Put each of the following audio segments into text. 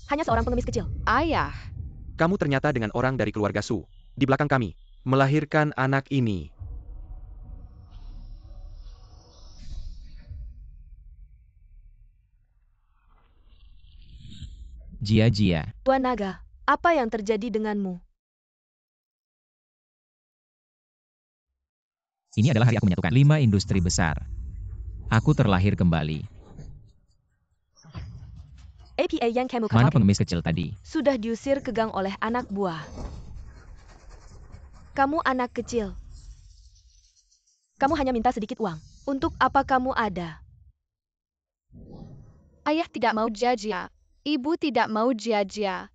Hanya seorang pengemis kecil. Ayah, Kamu ternyata dengan orang dari keluarga Su. Di belakang kami. Melahirkan anak ini. Jia-Jia. Tuan Naga, apa yang terjadi denganmu? Ini adalah hari aku menyatukan 5 industri besar. Aku terlahir kembali. APA yang kamu Mana katakan pengemis kecil tadi? sudah diusir ke gang oleh anak buah. Kamu anak kecil. Kamu hanya minta sedikit uang. Untuk apa kamu ada? ayah tidak mau Jia-Jia. Ibu tidak mau Jia-Jia.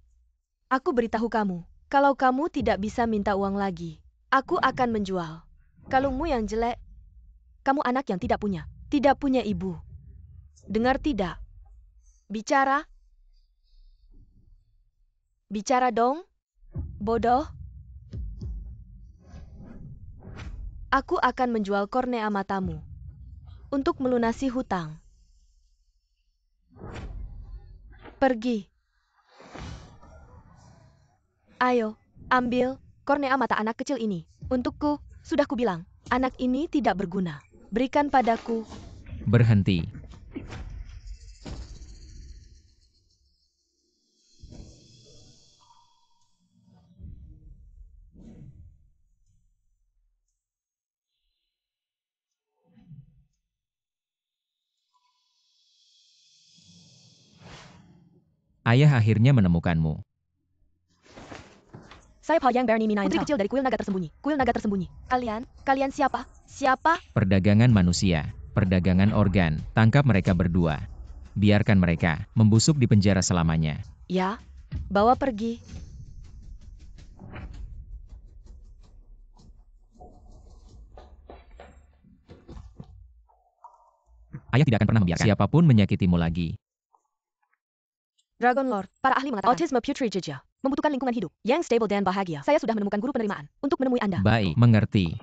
Aku beritahu kamu, kalau kamu tidak bisa minta uang lagi, aku akan menjual. Kalungmu yang jelek, kamu anak yang tidak punya ibu. Dengar tidak? Bicara. Bicara dong, bodoh. Aku akan menjual kornea matamu untuk melunasi hutang. Pergi. Ayo, ambil kornea mata anak kecil ini. Untukku, sudah kubilang, anak ini tidak berguna. Berikan padaku. Berhenti. Ayah akhirnya menemukanmu. Saya Paoyang Bernie Minayan, putri kecil dari kuil naga tersembunyi. Kuil naga tersembunyi. Kalian siapa? Siapa? Perdagangan manusia, perdagangan organ, tangkap mereka berdua. Biarkan mereka membusuk di penjara selamanya. Ya, bawa pergi. Ayah tidak akan pernah membiarkan siapapun menyakitimu lagi. Dragon Lord, para ahli mengatakan autisme putri Jia membutuhkan lingkungan hidup yang stable dan bahagia. Saya sudah menemukan guru penerimaan untuk menemui Anda. Baik, mengerti.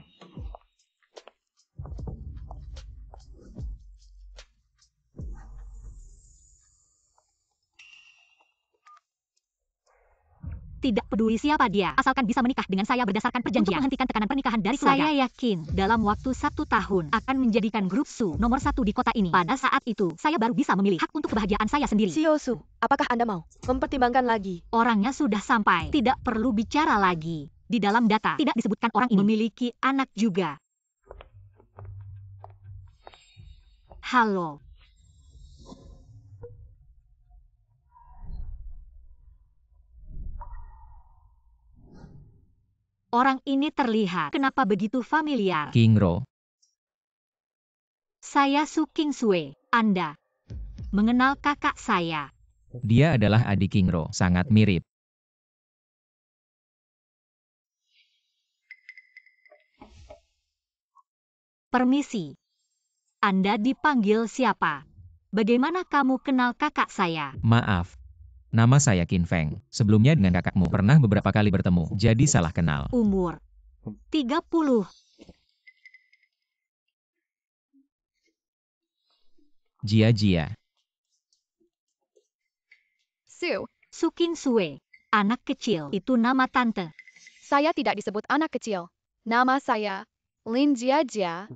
Tidak peduli siapa dia, asalkan bisa menikah dengan saya berdasarkan perjanjian. Untuk menghentikan tekanan pernikahan dari keluarga. Saya yakin dalam waktu 1 tahun akan menjadikan grup Su nomor 1 di kota ini. Pada saat itu, saya baru bisa memilih hak untuk kebahagiaan saya sendiri. Xiao Su, apakah Anda mau mempertimbangkan lagi? Orangnya sudah sampai, tidak perlu bicara lagi. Di dalam data, tidak disebutkan orang ini memiliki anak juga. Halo. Orang ini terlihat kenapa begitu familiar. King Ro. Saya Su King Sue. Anda mengenal kakak saya. Dia adalah adik King Ro, sangat mirip. Permisi. Anda dipanggil siapa? Bagaimana kamu kenal kakak saya? Maaf. Nama saya Qin Feng. Sebelumnya dengan kakakmu pernah beberapa kali bertemu, jadi salah kenal. Umur 30. Jia-Jia. Su King Sue. Anak kecil, itu nama tante. saya tidak disebut anak kecil. Nama saya Lin Jia-Jia.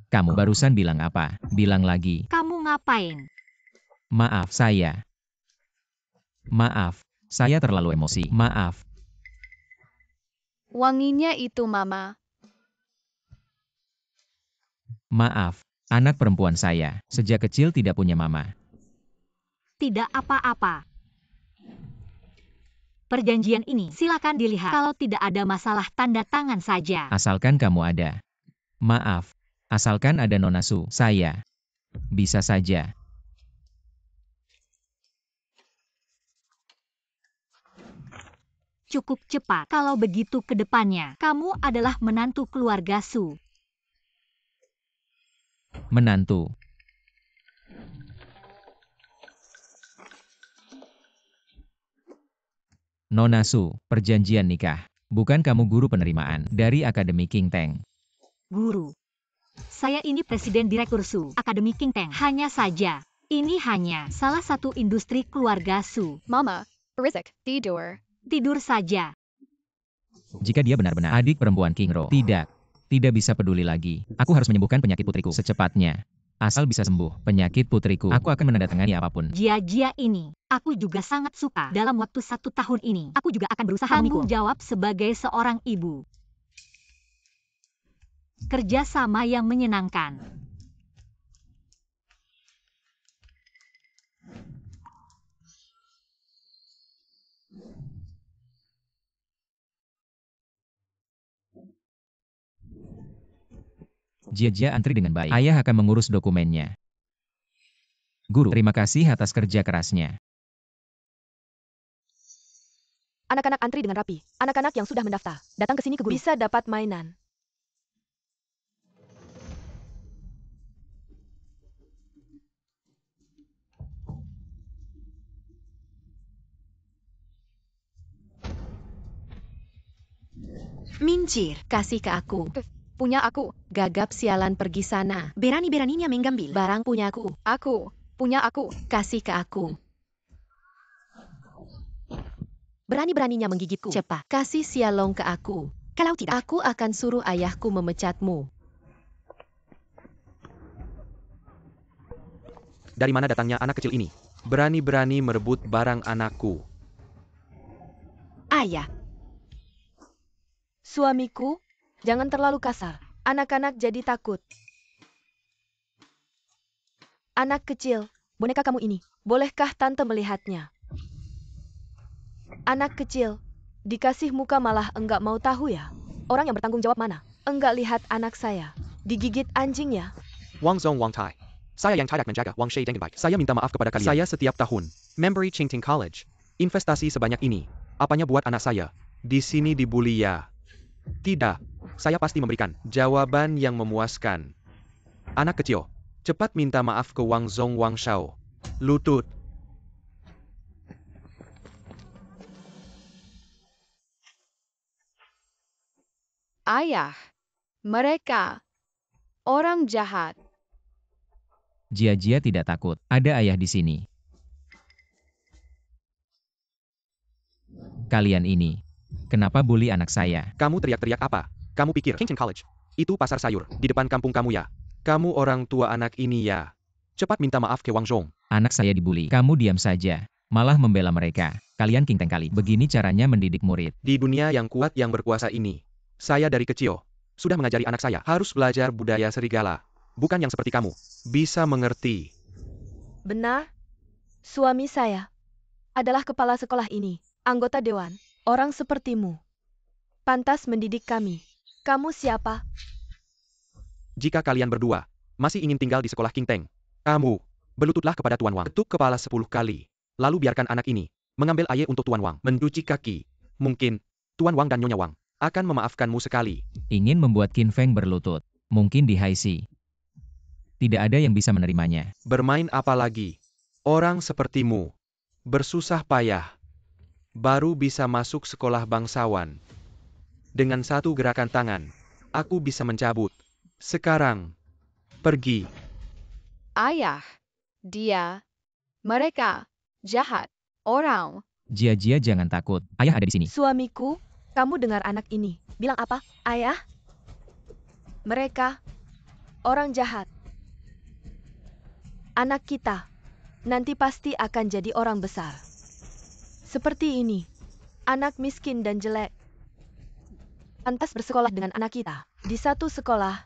Kamu barusan bilang apa? Bilang lagi. Kamu ngapain? Maaf, saya. Maaf, saya terlalu emosi. Maaf. Wanginya itu mama. Maaf, anak perempuan saya. Sejak kecil tidak punya mama. Tidak apa-apa. Perjanjian ini silakan dilihat. Kalau tidak ada masalah tanda tangan saja. Asalkan kamu ada. Maaf, asalkan ada Nona Su, saya. Bisa saja. Cukup cepat. Kalau begitu ke depannya, kamu adalah menantu keluarga Su. Menantu. Nona Su, perjanjian nikah. Bukan kamu guru penerimaan dari Akademi King Teng. Guru. Saya ini presiden direktur Su, Akademi King Teng. Hanya saja, Ini hanya salah satu industri keluarga Su. Mama, berisik, tidur. Tidur saja. Jika dia benar-benar adik perempuan King Ro, tidak bisa peduli lagi. Aku harus menyembuhkan penyakit putriku secepatnya. Asal bisa sembuh penyakit putriku, aku akan menandatangani apapun. Jia-jia ini, aku juga sangat suka. Dalam waktu 1 tahun ini, aku juga akan berusaha tanggung jawab sebagai seorang ibu. Kerjasama yang menyenangkan. Jia antri dengan baik. Ayah akan mengurus dokumennya. Guru, terima kasih atas kerja kerasnya. Anak-anak antri dengan rapi. Anak-anak yang sudah mendaftar, datang ke sini ke guru. Bisa dapat mainan. Mincir, kasih ke aku. Punya aku. Gagap sialan pergi sana. Berani-beraninya mengambil barang punyaku. Aku. Punya aku. Kasih ke aku. Berani-beraninya menggigitku. Cepat, kasih sialong ke aku. Kalau tidak, aku akan suruh ayahku memecatmu. Dari mana datangnya anak kecil ini? Berani-berani merebut barang anakku. Ayah, Suamiku, jangan terlalu kasar. Anak-anak jadi takut. Anak kecil, boneka kamu ini, bolehkah tante melihatnya? Anak kecil, dikasih muka malah enggak mau tahu ya? Orang yang bertanggung jawab mana? Enggak lihat anak saya. Digigit anjing ya? Wang Zong Wang Tai. Saya yang tidak menjaga Wang Shay dengan baik. Saya minta maaf kepada kalian. Saya setiap tahun memberi Qingting College. Investasi sebanyak ini. Apanya buat anak saya? Di sini dibully ya? Tidak. Saya pasti memberikan jawaban yang memuaskan. Anak kecil, cepat minta maaf ke Wang Zong Wang Shao. Lutut. Ayah. Mereka. Orang jahat. Jia tidak takut. Ada ayah di sini. Kalian ini, kenapa bully anak saya? Kamu teriak-teriak apa? Kamu pikir Qingting College itu pasar sayur di depan kampung kamu ya? Kamu orang tua anak ini ya? Cepat minta maaf ke Wang Zong. Anak saya dibully. Kamu diam saja. Malah membela mereka. Kalian King Teng kali. Begini caranya mendidik murid. Di dunia yang kuat yang berkuasa ini, saya dari kecil sudah mengajari anak saya harus belajar budaya serigala. Bukan yang seperti kamu. Bisa mengerti. Benar? Suami saya adalah kepala sekolah ini, anggota dewan, orang sepertimu. Pantas mendidik kami. Kamu siapa? Jika kalian berdua masih ingin tinggal di sekolah King Teng, kamu berlututlah kepada Tuan Wang. Ketuk kepala 10 kali. Lalu biarkan anak ini mengambil air untuk Tuan Wang. Mencuci kaki. Mungkin Tuan Wang dan Nyonya Wang akan memaafkanmu sekali. Ingin membuat Qin Feng berlutut. Mungkin di Haisi. Tidak ada yang bisa menerimanya. Bermain apa lagi? Orang sepertimu bersusah payah baru bisa masuk sekolah bangsawan. Dengan satu gerakan tangan, aku bisa mencabut. Sekarang, pergi. Ayah. Dia. Mereka. Jahat. Orang. Jia jangan takut. Ayah ada di sini. Suamiku, kamu dengar anak ini. Bilang apa? Ayah? Mereka. Orang jahat. Anak kita. Nanti pasti akan jadi orang besar. Seperti ini. Anak miskin dan jelek. Pantas bersekolah dengan anak kita. Di satu sekolah.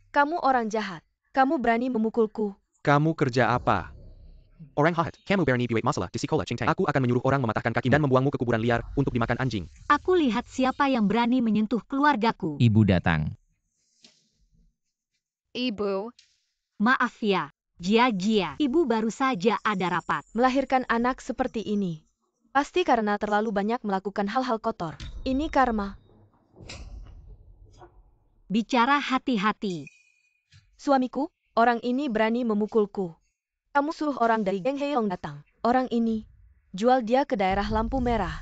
Kamu orang jahat. Kamu berani memukulku. Kamu kerja apa? Orang jahat, kamu berani buat masalah di sekolah Qing Teng. Aku akan menyuruh orang mematahkan kaki dan membuangmu ke kuburan liar untuk dimakan anjing. Aku lihat siapa yang berani menyentuh keluargaku. Ibu datang. Ibu. Maaf ya, Jia. Ibu baru saja ada rapat. Melahirkan anak seperti ini. Pasti karena terlalu banyak melakukan hal-hal kotor. Ini karma. Bicara hati-hati. Suamiku, orang ini berani memukulku. Kamu suruh orang dari geng Heilong datang. Orang ini, jual dia ke daerah lampu merah.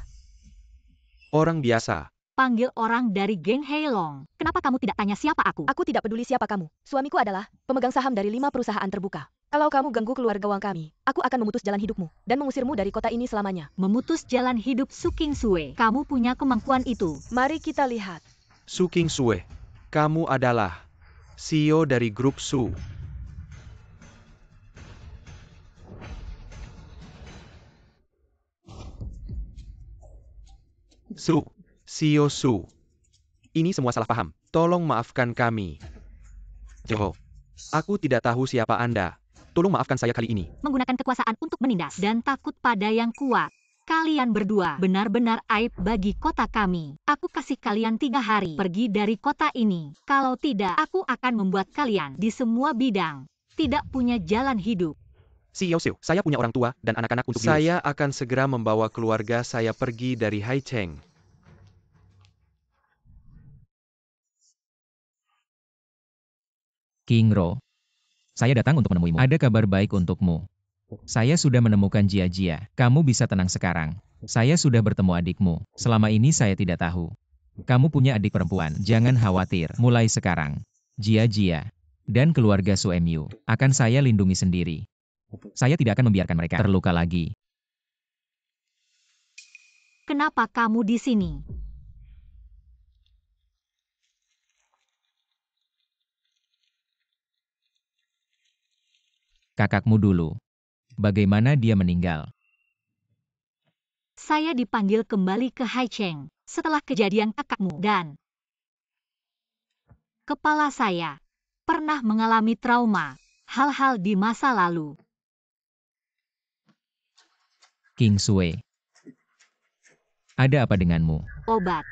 Orang biasa. panggil orang dari geng Heilong. Kenapa kamu tidak tanya siapa aku? Aku tidak peduli siapa kamu. Suamiku adalah pemegang saham dari 5 perusahaan terbuka. Kalau kamu ganggu keluarga Wang kami, aku akan memutus jalan hidupmu dan mengusirmu dari kota ini selamanya. Memutus jalan hidup Su Kingsue. Kamu punya kemampuan itu. Mari kita lihat. Su Kingsue, kamu adalah CEO dari grup Su. Su, CEO Su. Ini semua salah paham. Tolong maafkan kami. Joho, aku tidak tahu siapa Anda. Tolong maafkan saya kali ini. Menggunakan kekuasaan untuk menindas dan takut pada yang kuat. Kalian berdua benar-benar aib bagi kota kami. Aku kasih kalian 3 hari pergi dari kota ini. Kalau tidak, aku akan membuat kalian di semua bidang tidak punya jalan hidup. CEO Su, saya punya orang tua dan anak-anak untuk diurus. Saya akan segera membawa keluarga saya pergi dari Haicheng. Kingro, saya datang untuk menemuimu. Ada kabar baik untukmu. Saya sudah menemukan Jia. Kamu bisa tenang sekarang. Saya sudah bertemu adikmu. Selama ini saya tidak tahu. Kamu punya adik perempuan. Jangan khawatir. Mulai sekarang, Jia dan keluarga Su Mu akan saya lindungi sendiri. Saya tidak akan membiarkan mereka terluka lagi. Kenapa kamu di sini? Kakakmu dulu. Bagaimana dia meninggal? Saya dipanggil kembali ke Haicheng setelah kejadian kakakmu dan kepala saya pernah mengalami trauma, hal-hal di masa lalu. Kingsue, ada apa denganmu? Obat.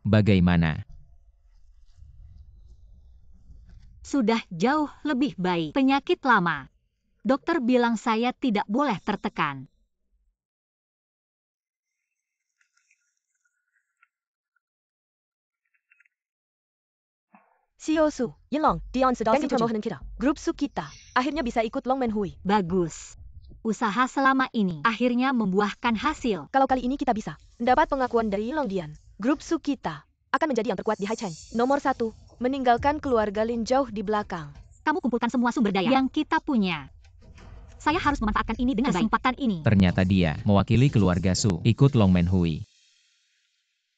Bagaimana? Sudah jauh lebih baik. Penyakit lama. Dokter bilang saya tidak boleh tertekan. CEO Su, Yinlong, Dion sedang permohonan kita. Grup Su kita akhirnya bisa ikut Long Menhui. Bagus. Usaha selama ini akhirnya membuahkan hasil. Kalau kali ini kita bisa mendapat pengakuan dari Yinlong Dian, grup Su kita akan menjadi yang terkuat di Haicheng. Nomor 1, meninggalkan keluarga Lin jauh di belakang. Kamu kumpulkan semua sumber daya yang kita punya. Saya harus memanfaatkan ini dengan kesempatan ini. Ternyata dia mewakili keluarga Su ikut Long Menhui.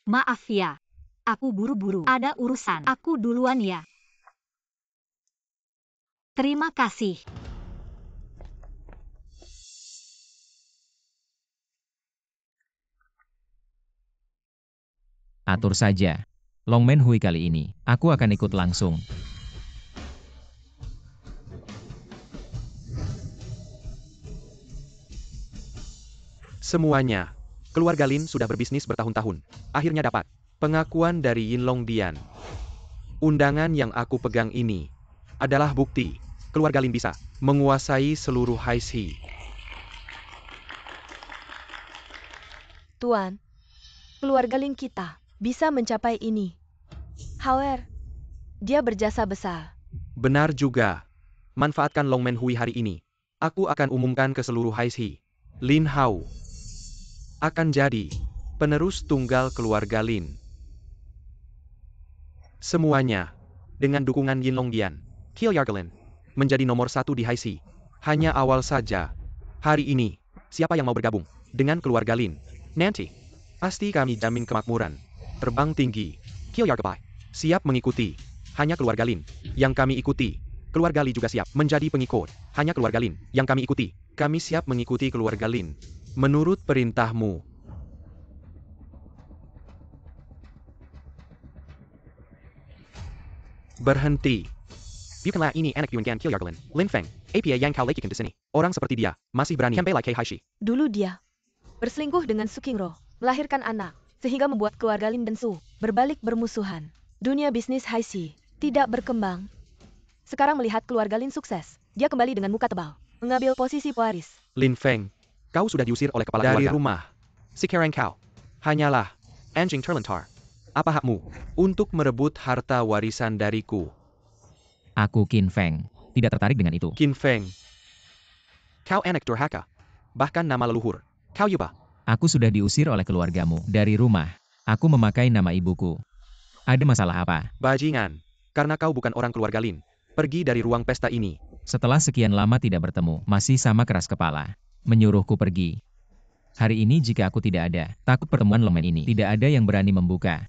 Maaf ya. Aku buru-buru. Ada urusan. Aku duluan ya. Terima kasih. Atur saja. Long Menhui kali ini, aku akan ikut langsung. Semuanya. Keluarga Lin sudah berbisnis bertahun-tahun. Akhirnya dapat pengakuan dari Yinlong Dian. Undangan yang aku pegang ini adalah bukti keluarga Lin bisa menguasai seluruh Haixi. Tuan, keluarga Lin kita bisa mencapai ini. However, dia berjasa besar. Benar juga. Manfaatkan Long Menhui hari ini. Aku akan umumkan ke seluruh Haixi. Lin Hao akan jadi penerus tunggal keluarga Lin. Semuanya dengan dukungan Yinlong Dian. Qilyargelin menjadi nomor 1 di Haixi. Hanya awal saja. Hari ini, siapa yang mau bergabung dengan keluarga Lin? Nanti, pasti kami jamin kemakmuran. Terbang tinggi. Qilyargebai siap mengikuti. Hanya keluarga Lin yang kami ikuti. Keluarga Li juga siap menjadi pengikut. Hanya keluarga Lin yang kami ikuti. Kami siap mengikuti keluarga Lin. Menurut perintahmu. Berhenti. Bukanlah ini anak Yuan Gan Qilyargelin, Lin Feng, APA yang kau lekikan di sini. Orang seperti dia, masih berani Kembali Kei Haishi. Dulu dia berselingkuh dengan Su Qingro, melahirkan anak, sehingga membuat keluarga Lin dan Su berbalik bermusuhan. Dunia bisnis Haixi tidak berkembang. Sekarang melihat keluarga Lin sukses, dia kembali dengan muka tebal, mengambil posisi pewaris. Lin Feng, kau sudah diusir oleh kepala dari keluarga. Rumah. Sekarang kau hanyalah anjing terlantar. Apa hakmu untuk merebut harta warisan dariku? Aku Qin Feng, tidak tertarik dengan itu. Qin Feng, Kau anak durhaka. Bahkan nama leluhur. Kau Yuba. Aku sudah diusir oleh keluargamu dari rumah. Aku memakai nama ibuku. Ada masalah apa? Bajingan. Karena kau bukan orang keluarga Lin. Pergi dari ruang pesta ini. Setelah sekian lama tidak bertemu, masih sama keras kepala. Menyuruhku pergi. Hari ini jika aku tidak ada, takut pertemuan Longman ini tidak ada yang berani membuka.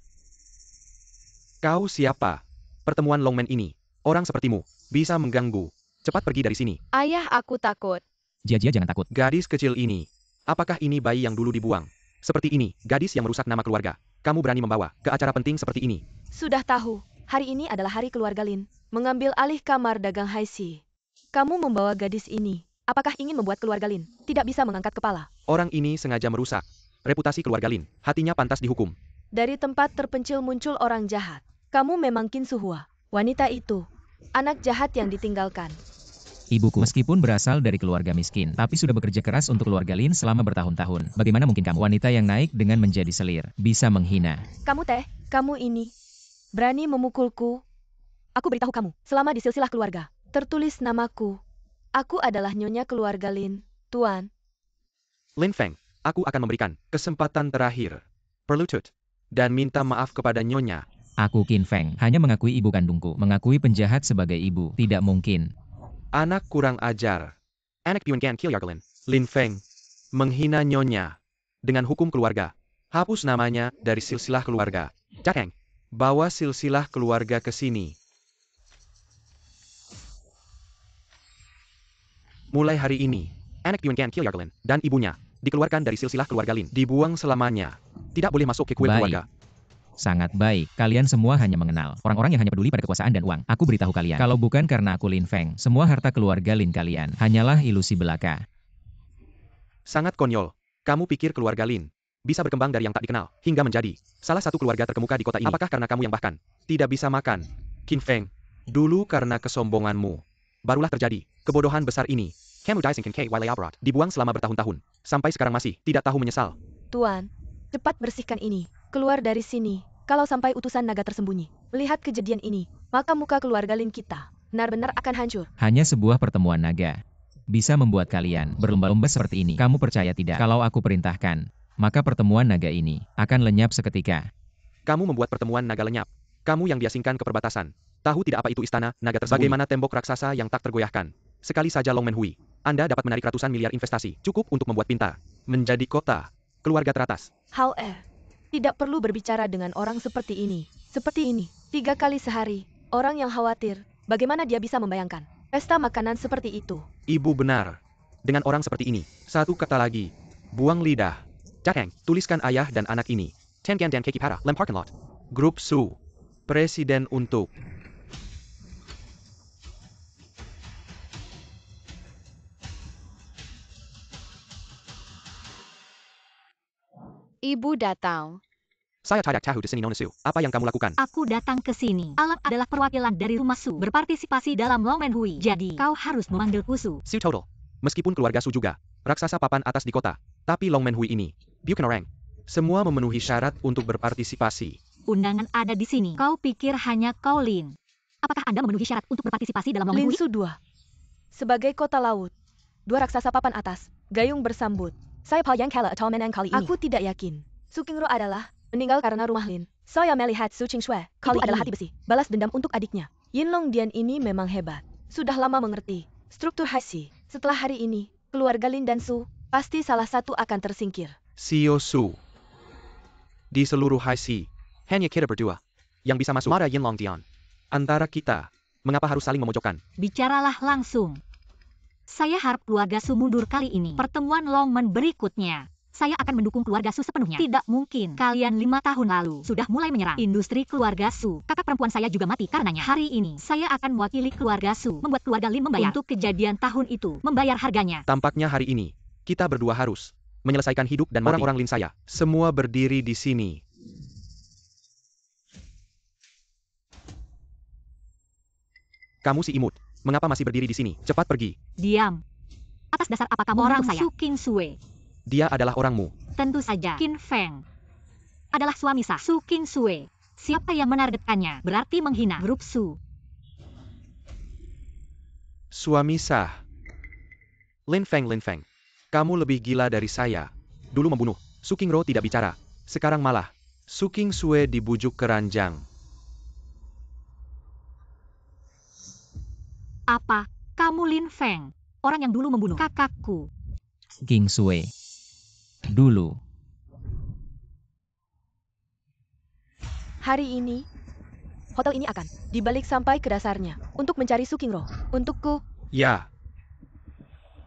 Kau siapa? Pertemuan Longman ini. Orang sepertimu. Bisa mengganggu. Cepat pergi dari sini. Ayah, aku takut. Jia jangan takut. Gadis kecil ini. Apakah ini bayi yang dulu dibuang? Seperti ini, gadis yang merusak nama keluarga. Kamu berani membawa ke acara penting seperti ini. Sudah tahu, hari ini adalah hari keluarga Lin. Mengambil alih kamar dagang Haisi. Kamu membawa gadis ini. Apakah ingin membuat keluarga Lin tidak bisa mengangkat kepala? Orang ini sengaja merusak reputasi keluarga Lin. Hatinya pantas dihukum. Dari tempat terpencil muncul orang jahat. Kamu memang Qin Suhua. Wanita itu, anak jahat yang ditinggalkan. Ibuku meskipun berasal dari keluarga miskin, tapi sudah bekerja keras untuk keluarga Lin selama bertahun-tahun. Bagaimana mungkin kamu, wanita yang naik dengan menjadi selir, bisa menghina? Kamu ini, berani memukulku? Aku beritahu kamu, selama di silsilah keluarga, tertulis namaku. Aku adalah nyonya keluarga Lin, Tuan. Lin Feng, aku akan memberikan kesempatan terakhir. Perlutut. Dan minta maaf kepada nyonya. Aku Qin Feng, hanya mengakui ibu kandungku, mengakui penjahat sebagai ibu. Tidak mungkin. Anak kurang ajar. Anak Yuan Gan Kilyargalin. Lin Feng. Menghina nyonya. Dengan hukum keluarga. Hapus namanya dari silsilah keluarga. Jakeng. Bawa silsilah keluarga ke sini. Mulai hari ini, anak Yuan Gan Kilyargalin dan ibunya dikeluarkan dari silsilah keluarga Lin. Dibuang selamanya. Tidak boleh masuk ke kuil Baik. keluarga. Sangat baik, kalian semua hanya mengenal orang-orang yang hanya peduli pada kekuasaan dan uang. Aku beritahu kalian, kalau bukan karena aku Lin Feng, semua harta keluarga Lin kalian hanyalah ilusi belaka. Sangat konyol. Kamu pikir keluarga Lin bisa berkembang dari yang tak dikenal hingga menjadi salah satu keluarga terkemuka di kota ini. Apakah karena kamu yang bahkan tidak bisa makan? Qin Feng, dulu karena kesombonganmu, barulah terjadi kebodohan besar ini. Kamu Daisingkan K. Wiley Abrat dibuang selama bertahun-tahun, sampai sekarang masih tidak tahu menyesal. Tuan, cepat bersihkan ini. Keluar dari sini. Kalau sampai utusan naga tersembunyi melihat kejadian ini, maka muka keluarga Lin kita benar-benar akan hancur. Hanya sebuah pertemuan naga bisa membuat kalian berlomba-lomba seperti ini. Kamu percaya tidak? Kalau aku perintahkan, maka pertemuan naga ini akan lenyap seketika. Kamu membuat pertemuan naga lenyap. Kamu yang diasingkan ke perbatasan. Tahu tidak apa itu istana naga tersembunyi? Bagaimana tembok raksasa yang tak tergoyahkan? Sekali saja Longman Hui, Anda dapat menarik ratusan miliar investasi. Cukup untuk membuat pintar menjadi kota keluarga teratas. Tidak perlu berbicara dengan orang seperti ini. Seperti ini, 3 kali sehari. Orang yang khawatir, bagaimana dia bisa membayangkan pesta makanan seperti itu? Ibu benar. Dengan orang seperti ini, satu kata lagi. Buang lidah. Jakeng, tuliskan ayah dan anak ini. Tengan dan Keki Para, Lem Parking Lot. Grup Su. Presiden untuk. Ibu datang. Saya tidak tahu di sini Nona Su. Apa yang kamu lakukan? Aku datang ke sini. Alam adalah perwakilan dari rumah Su berpartisipasi dalam Longman Hui. Jadi, kau harus memanggilku Su. Su Total. Meskipun keluarga Su juga, raksasa papan atas di kota. Tapi Longman Hui ini, bukan orang. Semua memenuhi syarat untuk berpartisipasi. Undangan ada di sini. Kau pikir hanya kau Lin. Apakah Anda memenuhi syarat untuk berpartisipasi dalam Longman Lin Hui? Su 2. Sebagai kota laut, 2 raksasa papan atas, gayung bersambut. Saya yang kalah atau menang kali ini. Aku tidak yakin. Su Qingru adalah meninggal karena rumah Lin. Saya melihat Su Qingshui kali adalah hati besi. Balas dendam untuk adiknya. Yin Long Dian ini memang hebat. Sudah lama mengerti struktur Haisi. Setelah hari ini, keluarga Lin dan Su pasti salah satu akan tersingkir. Sio Su. Di seluruh Haisi, hanya kita berdua yang bisa masuk Mara Yin Long Dian. Antara kita, mengapa harus saling memojokkan? Bicaralah langsung. Saya harap keluarga Su mundur kali ini. Pertemuan Longman berikutnya, saya akan mendukung keluarga Su sepenuhnya. Tidak mungkin. Kalian 5 tahun lalu sudah mulai menyerang industri keluarga Su. Kakak perempuan saya juga mati karenanya. Hari ini, saya akan mewakili keluarga Su. Membuat keluarga Lin membayar untuk kejadian tahun itu. Membayar harganya. Tampaknya hari ini, kita berdua harus menyelesaikan hidup dan mati orang-orang Lin saya. Semua berdiri di sini. Kamu si imut. Mengapa masih berdiri di sini? Cepat pergi. Diam. Atas dasar apa kamu orang saya? Su Qingshui. Dia adalah orangmu. Tentu saja. Qin Feng adalah suami sah Su Qingshui. Siapa yang menargetkannya berarti menghina grup Su. Suami sah. Lin Feng. Kamu lebih gila dari saya. Dulu membunuh. Su Qingro tidak bicara. Sekarang malah. Su Qingsue dibujuk ke ranjang. Apa? Kamu Lin Feng, orang yang dulu membunuh kakakku. Qingsue. Dulu. Hari ini, hotel ini akan dibalik sampai ke dasarnya untuk mencari Su Qingro. Untukku, Ya,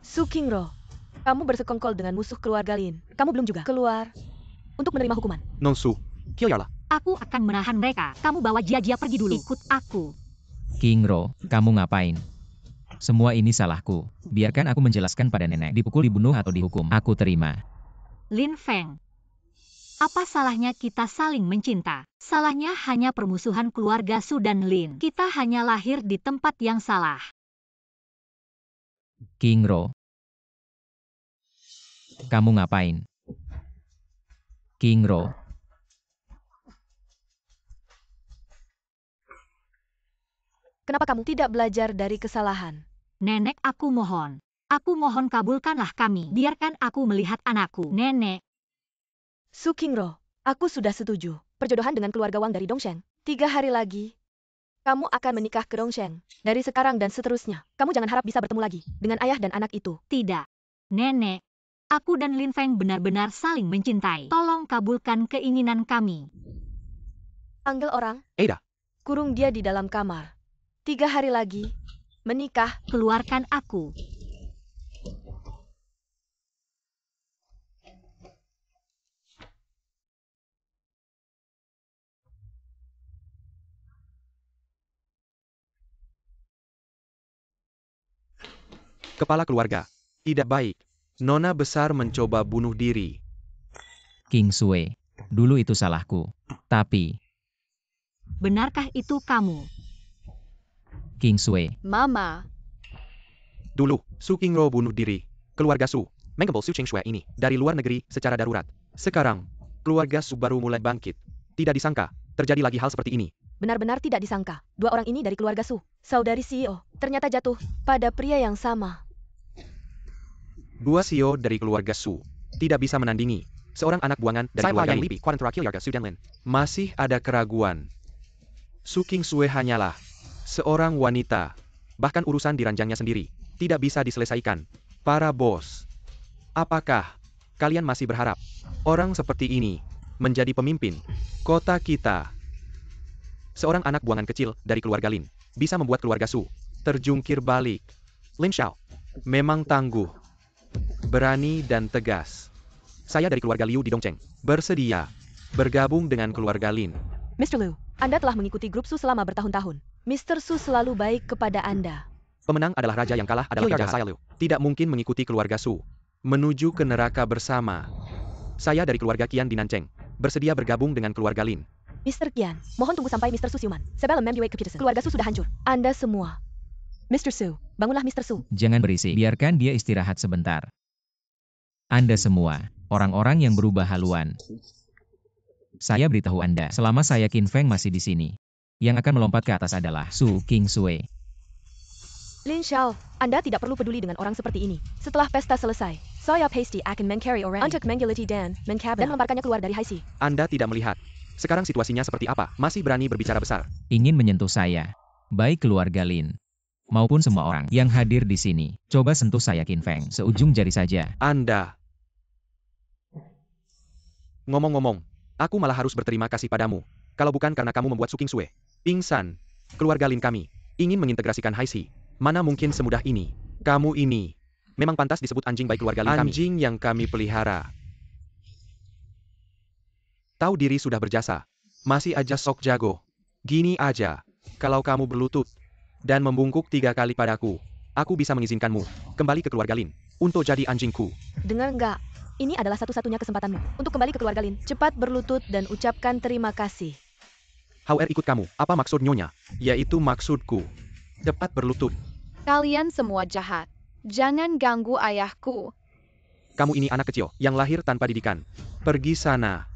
Su Qingro, kamu bersekongkol dengan musuh keluarga Lin. Kamu belum juga keluar untuk menerima hukuman. Non Su. Kyoyarlah. Aku akan menahan mereka. Kamu bawa Jia pergi dulu. Ikut aku. Qingro, kamu ngapain? Semua ini salahku. Biarkan aku menjelaskan pada nenek. Dipukul, dibunuh, atau dihukum. Aku terima. Lin Feng, apa salahnya kita saling mencinta? Salahnya hanya permusuhan keluarga Su dan Lin. Kita hanya lahir di tempat yang salah. Qingro. Kamu ngapain? Qingro. Kenapa kamu tidak belajar dari kesalahan? Nenek, aku mohon. Aku mohon kabulkanlah kami. Biarkan aku melihat anakku. Nenek. Su Qingro, aku sudah setuju. Perjodohan dengan keluarga Wang dari Dongsheng. 3 hari lagi, kamu akan menikah ke Dongsheng. Dari sekarang dan seterusnya, kamu jangan harap bisa bertemu lagi dengan ayah dan anak itu. Tidak. Nenek. Aku dan Lin Feng benar-benar saling mencintai. Tolong kabulkan keinginan kami. Panggil orang, Ada. kurung dia di dalam kamar. 3 hari lagi, menikah. Keluarkan aku. Kepala keluarga. Tidak baik. Nona besar mencoba bunuh diri. Qingsue. Dulu itu salahku. Tapi, Benarkah itu kamu? Qingsue. Mama. Dulu, Su Qingro bunuh diri. Keluarga Su menggembel Su Qingsue ini dari luar negeri secara darurat. Sekarang, keluarga Su baru mulai bangkit. Tidak disangka, terjadi lagi hal seperti ini. Benar-benar tidak disangka. 2 orang ini dari keluarga Su, saudari CEO, ternyata jatuh pada pria yang sama. 2 CEO dari keluarga Su tidak bisa menandingi seorang anak buangan dari keluarga Li. Su dan Lin. Masih ada keraguan. Su Qingsue hanyalah seorang wanita. Bahkan urusan di ranjangnya sendiri tidak bisa diselesaikan. Para bos, apakah kalian masih berharap orang seperti ini menjadi pemimpin kota kita? Seorang anak buangan kecil dari keluarga Lin bisa membuat keluarga Su terjungkir balik. Lin Xiao memang tangguh, berani dan tegas. Saya dari keluarga Liu di Dongcheng bersedia bergabung dengan keluarga Lin. Mr. Liu, Anda telah mengikuti grup Su selama bertahun-tahun. Mr. Su selalu baik kepada Anda. Pemenang adalah raja, yang kalah adalah penjahat. Saya Liu tidak mungkin mengikuti keluarga Su menuju ke neraka bersama. Saya dari keluarga Qian di Nancheng bersedia bergabung dengan keluarga Lin. Mr. Qian, mohon tunggu sampai Mr. Su siuman. Sebelum membuat keputusan. Keluarga Su sudah hancur. Anda semua. Mr. Su, bangunlah Mr. Su. Jangan berisik. Biarkan dia istirahat sebentar. Anda semua, orang-orang yang berubah haluan. Saya beritahu Anda, selama saya Qin Feng masih di sini, yang akan melompat ke atas adalah Su Qingsue. Lin Xiao, Anda tidak perlu peduli dengan orang seperti ini. Setelah pesta selesai, saya pasti akan mencari orang untuk menggiliti dan melemparkannya keluar dari Haisi. Anda tidak melihat sekarang situasinya seperti apa? Masih berani berbicara besar. Ingin menyentuh saya, baik keluarga Lin maupun semua orang yang hadir di sini. Coba sentuh saya Qin Feng seujung jari saja. Anda. Ngomong-ngomong, aku malah harus berterima kasih padamu. Kalau bukan karena kamu membuat Su Qingsue pingsan, keluarga Lin kami ingin mengintegrasikan Haisi. Mana mungkin semudah ini? Kamu ini memang pantas disebut anjing baik keluarga Lin kami. Anjing yang kami pelihara. Tahu diri sudah berjasa. Masih aja sok jago. Gini aja. Kalau kamu berlutut dan membungkuk 3 kali padaku, aku bisa mengizinkanmu kembali ke keluarga Lin untuk jadi anjingku. Dengar nggak? Ini adalah satu-satunya kesempatanmu untuk kembali ke keluarga Lin. Cepat berlutut dan ucapkan terima kasih. HR ikut kamu. Apa maksud nyonya? Yaitu maksudku. Cepat berlutut. Kalian semua jahat. Jangan ganggu ayahku. Kamu ini anak kecil yang lahir tanpa didikan. Pergi sana.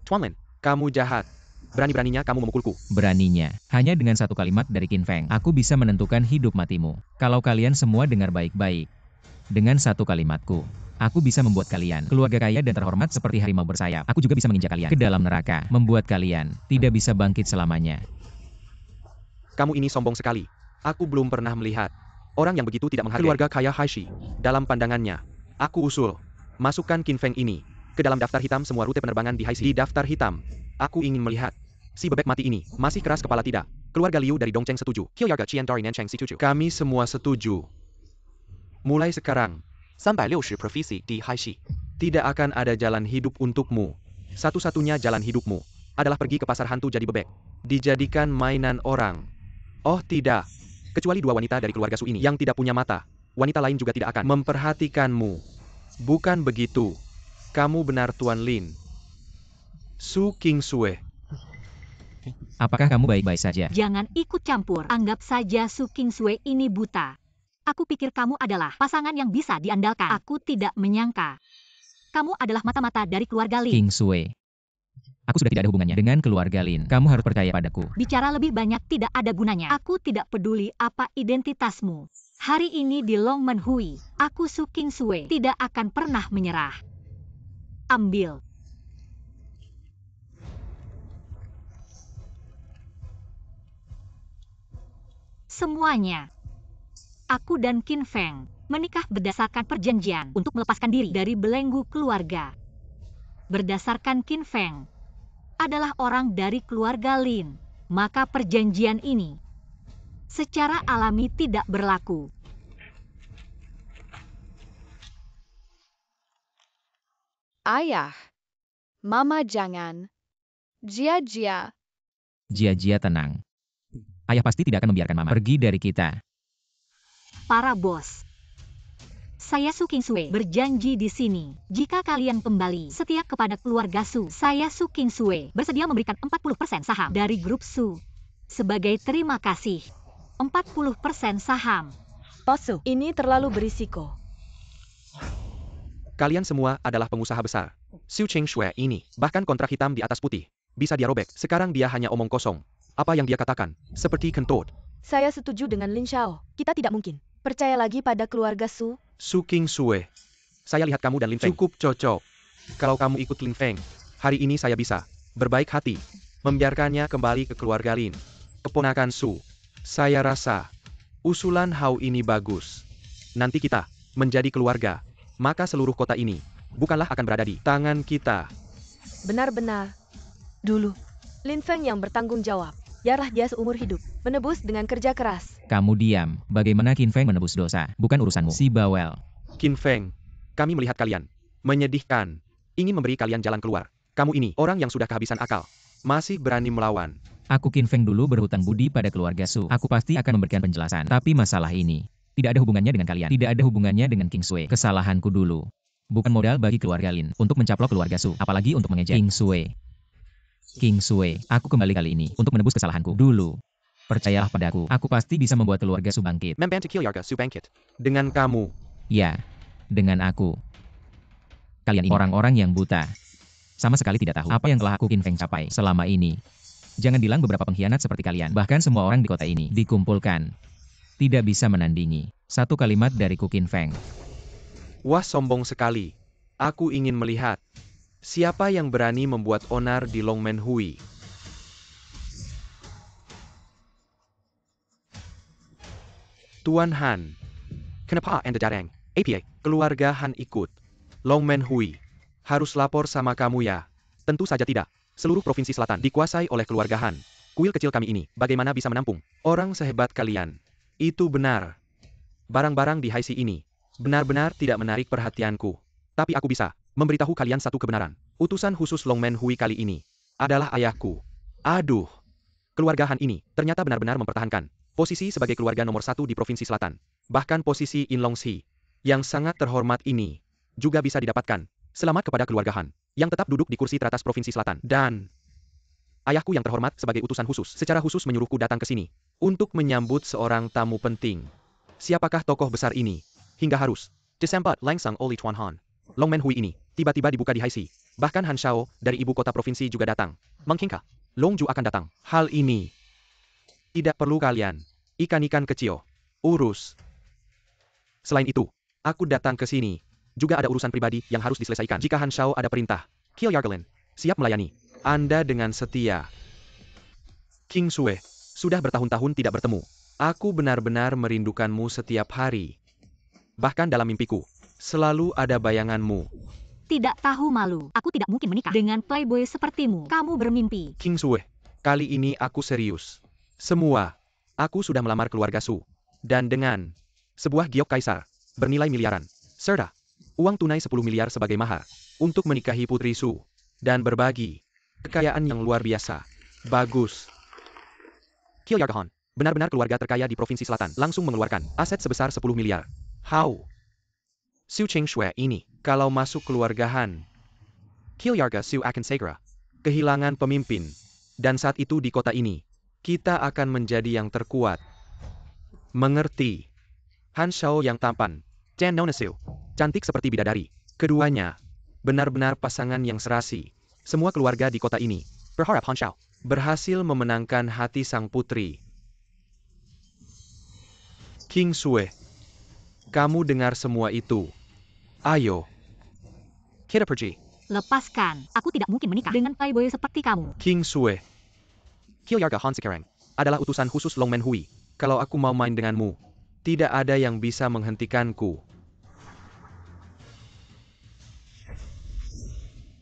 Tuan Lin, kamu jahat. Berani-beraninya kamu memukulku. Beraninya. Hanya dengan satu kalimat dari Qin Feng, aku bisa menentukan hidup matimu. Kalau kalian semua dengar baik-baik. Dengan satu kalimatku, aku bisa membuat kalian keluarga kaya dan terhormat seperti harimau bersayap. Aku juga bisa menginjak kalian ke dalam neraka, membuat kalian tidak bisa bangkit selamanya. Kamu ini sombong sekali. Aku belum pernah melihat orang yang begitu tidak menghargai keluarga kaya Haishi. Dalam pandangannya, aku usul, masukkan Qin Feng ini ke dalam daftar hitam semua rute penerbangan di Haishi. Di daftar hitam, aku ingin melihat si bebek mati ini masih keras kepala tidak. Keluarga Liu dari Dongcheng setuju. Kiyoyaga Qian dari Nancheng setuju. Kami semua setuju. Mulai sekarang, 360 provisi di Haishi. Tidak akan ada jalan hidup untukmu. Satu-satunya jalan hidupmu adalah pergi ke pasar hantu jadi bebek. Dijadikan mainan orang. Oh tidak. Kecuali dua wanita dari keluarga Su ini yang tidak punya mata. Wanita lain juga tidak akan memperhatikanmu. Bukan begitu. Kamu benar Tuan Lin. Su Qingsue. Apakah kamu baik-baik saja? Jangan ikut campur. Anggap saja Su Qingsue ini buta. Aku pikir kamu adalah pasangan yang bisa diandalkan. Aku tidak menyangka. Kamu adalah mata-mata dari keluarga Lin. Qingsue. Aku sudah tidak ada hubungannya dengan keluarga Lin. Kamu harus percaya padaku. Bicara lebih banyak tidak ada gunanya. Aku tidak peduli apa identitasmu. Hari ini di Longmenhui, aku Su Qingsue tidak akan pernah menyerah. Ambil. Semuanya. Aku dan Qin Feng menikah berdasarkan perjanjian untuk melepaskan diri dari belenggu keluarga. Berdasarkan Qin Feng adalah orang dari keluarga Lin, maka perjanjian ini secara alami tidak berlaku. Ayah. Mama jangan. Jia. Jia tenang. Ayah pasti tidak akan membiarkan mama pergi dari kita. Para bos. Saya Su Qingsue berjanji di sini, jika kalian kembali setia kepada keluarga Su, saya Su Qingsue bersedia memberikan 40% saham dari grup Su. Sebagai terima kasih, 40% saham. Bos Su, ini terlalu berisiko. Kalian semua adalah pengusaha besar. Su Qingsue ini, bahkan kontrak hitam di atas putih, bisa dia robek. Sekarang dia hanya omong kosong. Apa yang dia katakan, seperti kentut. Saya setuju dengan Lin Xiao. Kita tidak mungkin percaya lagi pada keluarga Su. Su Qingsue. Saya lihat kamu dan Lin Feng cukup cocok. Kalau kamu ikut Lin Feng, hari ini saya bisa berbaik hati, membiarkannya kembali ke keluarga Lin. Keponakan Su. Saya rasa usulan Hao ini bagus. Nanti kita menjadi keluarga, maka seluruh kota ini bukanlah akan berada di tangan kita. Benar-benar. Dulu, Lin Feng yang bertanggung jawab. Biarlah dia seumur hidup, menebus dengan kerja keras. Kamu diam. Bagaimana Qin Feng menebus dosa? Bukan urusanmu. Si bawel. Qin Feng, kami melihat kalian. Menyedihkan. Ingin memberi kalian jalan keluar. Kamu ini, orang yang sudah kehabisan akal. Masih berani melawan. Aku Qin Feng dulu berhutang budi pada keluarga Su. Aku pasti akan memberikan penjelasan. Tapi masalah ini tidak ada hubungannya dengan kalian. Tidak ada hubungannya dengan Qingsue. Kesalahanku dulu. Bukan modal bagi keluarga Lin untuk mencaplok keluarga Su. Apalagi untuk mengejek Qingsue, aku kembali kali ini untuk menebus kesalahanku dulu. Percayalah padaku, aku pasti bisa membuat keluarga Su bangkit. Membantu keluarga Su bangkit. Dengan kamu. Ya, dengan aku. Kalian ini orang-orang yang buta. Sama sekali tidak tahu apa yang telah aku Qin Feng capai selama ini. Jangan bilang beberapa pengkhianat seperti kalian. Bahkan semua orang di kota ini dikumpulkan. Tidak bisa menandingi satu kalimat dari Qin Feng. Wah, sombong sekali. Aku ingin melihat siapa yang berani membuat onar di Longmenhui. Tuan Han. Kenapa Anda datang? APA, keluarga Han ikut. Longmenhui. Harus lapor sama kamu ya. Tentu saja tidak. Seluruh provinsi selatan dikuasai oleh keluarga Han. Kuil kecil kami ini, bagaimana bisa menampung orang sehebat kalian? Itu benar. Barang-barang di Haishi ini benar-benar tidak menarik perhatianku. Tapi aku bisa memberitahu kalian satu kebenaran. Utusan khusus Longmenhui kali ini adalah ayahku. Aduh. Keluarga Han ini ternyata benar-benar mempertahankan posisi sebagai keluarga nomor 1 di Provinsi Selatan. Bahkan posisi In Longxi yang sangat terhormat ini juga bisa didapatkan. Selamat kepada keluarga Han yang tetap duduk di kursi teratas Provinsi Selatan. Dan ayahku yang terhormat sebagai utusan khusus secara khusus menyuruhku datang ke sini untuk menyambut seorang tamu penting. Siapakah tokoh besar ini? Hingga harus disambut langsung oleh Tuan Han. Longmenhui ini tiba-tiba dibuka di Haishi. Bahkan Han Xiao dari ibu kota provinsi juga datang. Mengkingka. Longju akan datang. Hal ini tidak perlu kalian, ikan-ikan kecil, urus. Selain itu, aku datang ke sini. Juga ada urusan pribadi yang harus diselesaikan. Jika Han Shao ada perintah, Kill Yargelin, siap melayani Anda dengan setia. King Sue, sudah bertahun-tahun tidak bertemu. Aku benar-benar merindukanmu setiap hari. Bahkan dalam mimpiku, selalu ada bayanganmu. Tidak tahu malu. Aku tidak mungkin menikah dengan playboy sepertimu. Kamu bermimpi. King Sue, kali ini aku serius. Semua, aku sudah melamar keluarga Su. Dan dengan sebuah giok kaisar, bernilai miliaran, serta uang tunai 10 miliar sebagai mahar, untuk menikahi Putri Su, dan berbagi kekayaan yang luar biasa. Bagus. Kill Yargahan, benar-benar keluarga terkaya di Provinsi Selatan, langsung mengeluarkan aset sebesar 10 miliar. How? Su Cheng Shue ini, kalau masuk keluarga Han, Kill Yarga Su akan segera kehilangan pemimpin. Dan saat itu di kota ini, kita akan menjadi yang terkuat. Mengerti? Han Shao yang tampan, Chen Nona Su, cantik seperti bidadari. Keduanya, benar-benar pasangan yang serasi. Semua keluarga di kota ini berharap Han Shao berhasil memenangkan hati sang putri. King Sue, kamu dengar semua itu. Ayo, kita pergi. Lepaskan. Aku tidak mungkin menikah dengan playboy seperti kamu. King Sue, Kill Yarga Han sekarang adalah utusan khusus Long Man Hui. Kalau aku mau main denganmu, tidak ada yang bisa menghentikanku.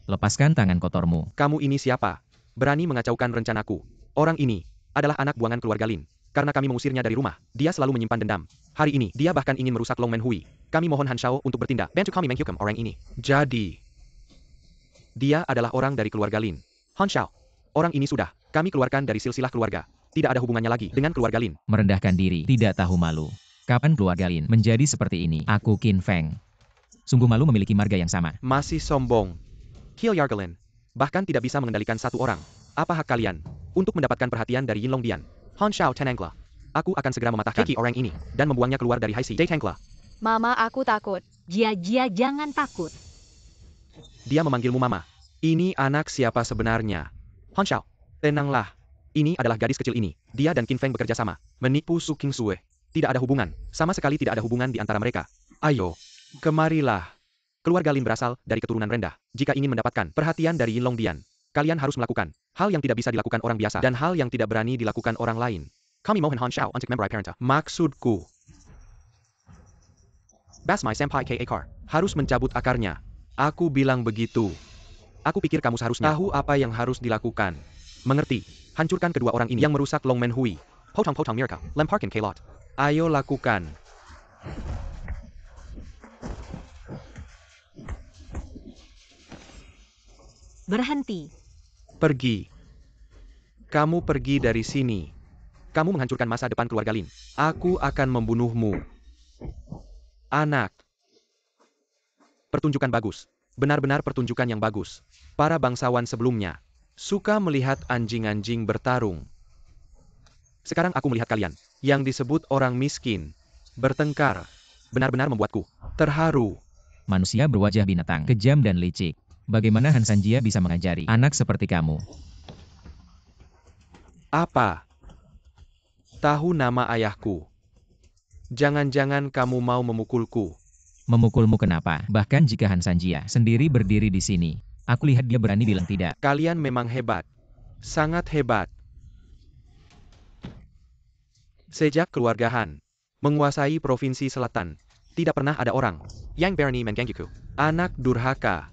Lepaskan tangan kotormu. Kamu ini siapa? Berani mengacaukan rencanaku. Orang ini adalah anak buangan keluarga Lin. Karena kami mengusirnya dari rumah, dia selalu menyimpan dendam. Hari ini, dia bahkan ingin merusak Long Man Hui. Kami mohon Han Shao untuk bertindak. Bantu kami menghukum orang ini. Jadi, dia adalah orang dari keluarga Lin. Han Shao, orang ini sudah kami keluarkan dari silsilah keluarga. Tidak ada hubungannya lagi dengan keluarga Lin. Merendahkan diri, tidak tahu malu. Kapan keluarga Lin menjadi seperti ini? Aku Qin Feng. Sungguh malu memiliki marga yang sama. Masih sombong. Kill Yargelin, bahkan tidak bisa mengendalikan satu orang. Apa hak kalian untuk mendapatkan perhatian dari Yin Long Dian? Han Shao Tenangla. Aku akan segera mematahkan kaki orang ini dan membuangnya keluar dari Haisi Tangla. Mama, aku takut. Jia, jangan takut. Dia memanggilmu mama. Ini anak siapa sebenarnya? Han Shao, tenanglah. Ini adalah gadis kecil ini. Dia dan Qin Feng bekerja sama. Menipu Su King Sue. Tidak ada hubungan. Sama sekali tidak ada hubungan di antara mereka. Ayo, kemarilah. Keluarga Lin berasal dari keturunan rendah. Jika ingin mendapatkan perhatian dari Yin Long Dian, kalian harus melakukan hal yang tidak bisa dilakukan orang biasa dan hal yang tidak berani dilakukan orang lain. Kami mohon Han Shao untuk memberi perintah. Maksudku, Basmai Senpai K. Akar harus mencabut akarnya. Aku bilang begitu. Aku pikir kamu seharusnya tahu apa yang harus dilakukan. Mengerti? Hancurkan kedua orang ini yang merusak Long Man Hui. Potong-potong mereka, lemparkan ke lot. Ayo lakukan. Berhenti. Pergi. Kamu pergi dari sini. Kamu menghancurkan masa depan keluarga Lin. Aku akan membunuhmu. Anak. Pertunjukan bagus. Benar-benar pertunjukan yang bagus. Para bangsawan sebelumnya suka melihat anjing-anjing bertarung. Sekarang aku melihat kalian, yang disebut orang miskin, bertengkar. Benar-benar membuatku terharu. Manusia berwajah binatang, kejam dan licik. Bagaimana Han Sanjia bisa mengajari anak seperti kamu? Apa? Tahu nama ayahku? Jangan-jangan kamu mau memukulku. Memukulmu kenapa? Bahkan jika Han Sanjia sendiri berdiri di sini, aku lihat dia berani bilang tidak. Kalian memang hebat. Sangat hebat. Sejak keluarga Han menguasai Provinsi Selatan, tidak pernah ada orang yang berani menggangguku. Anak durhaka.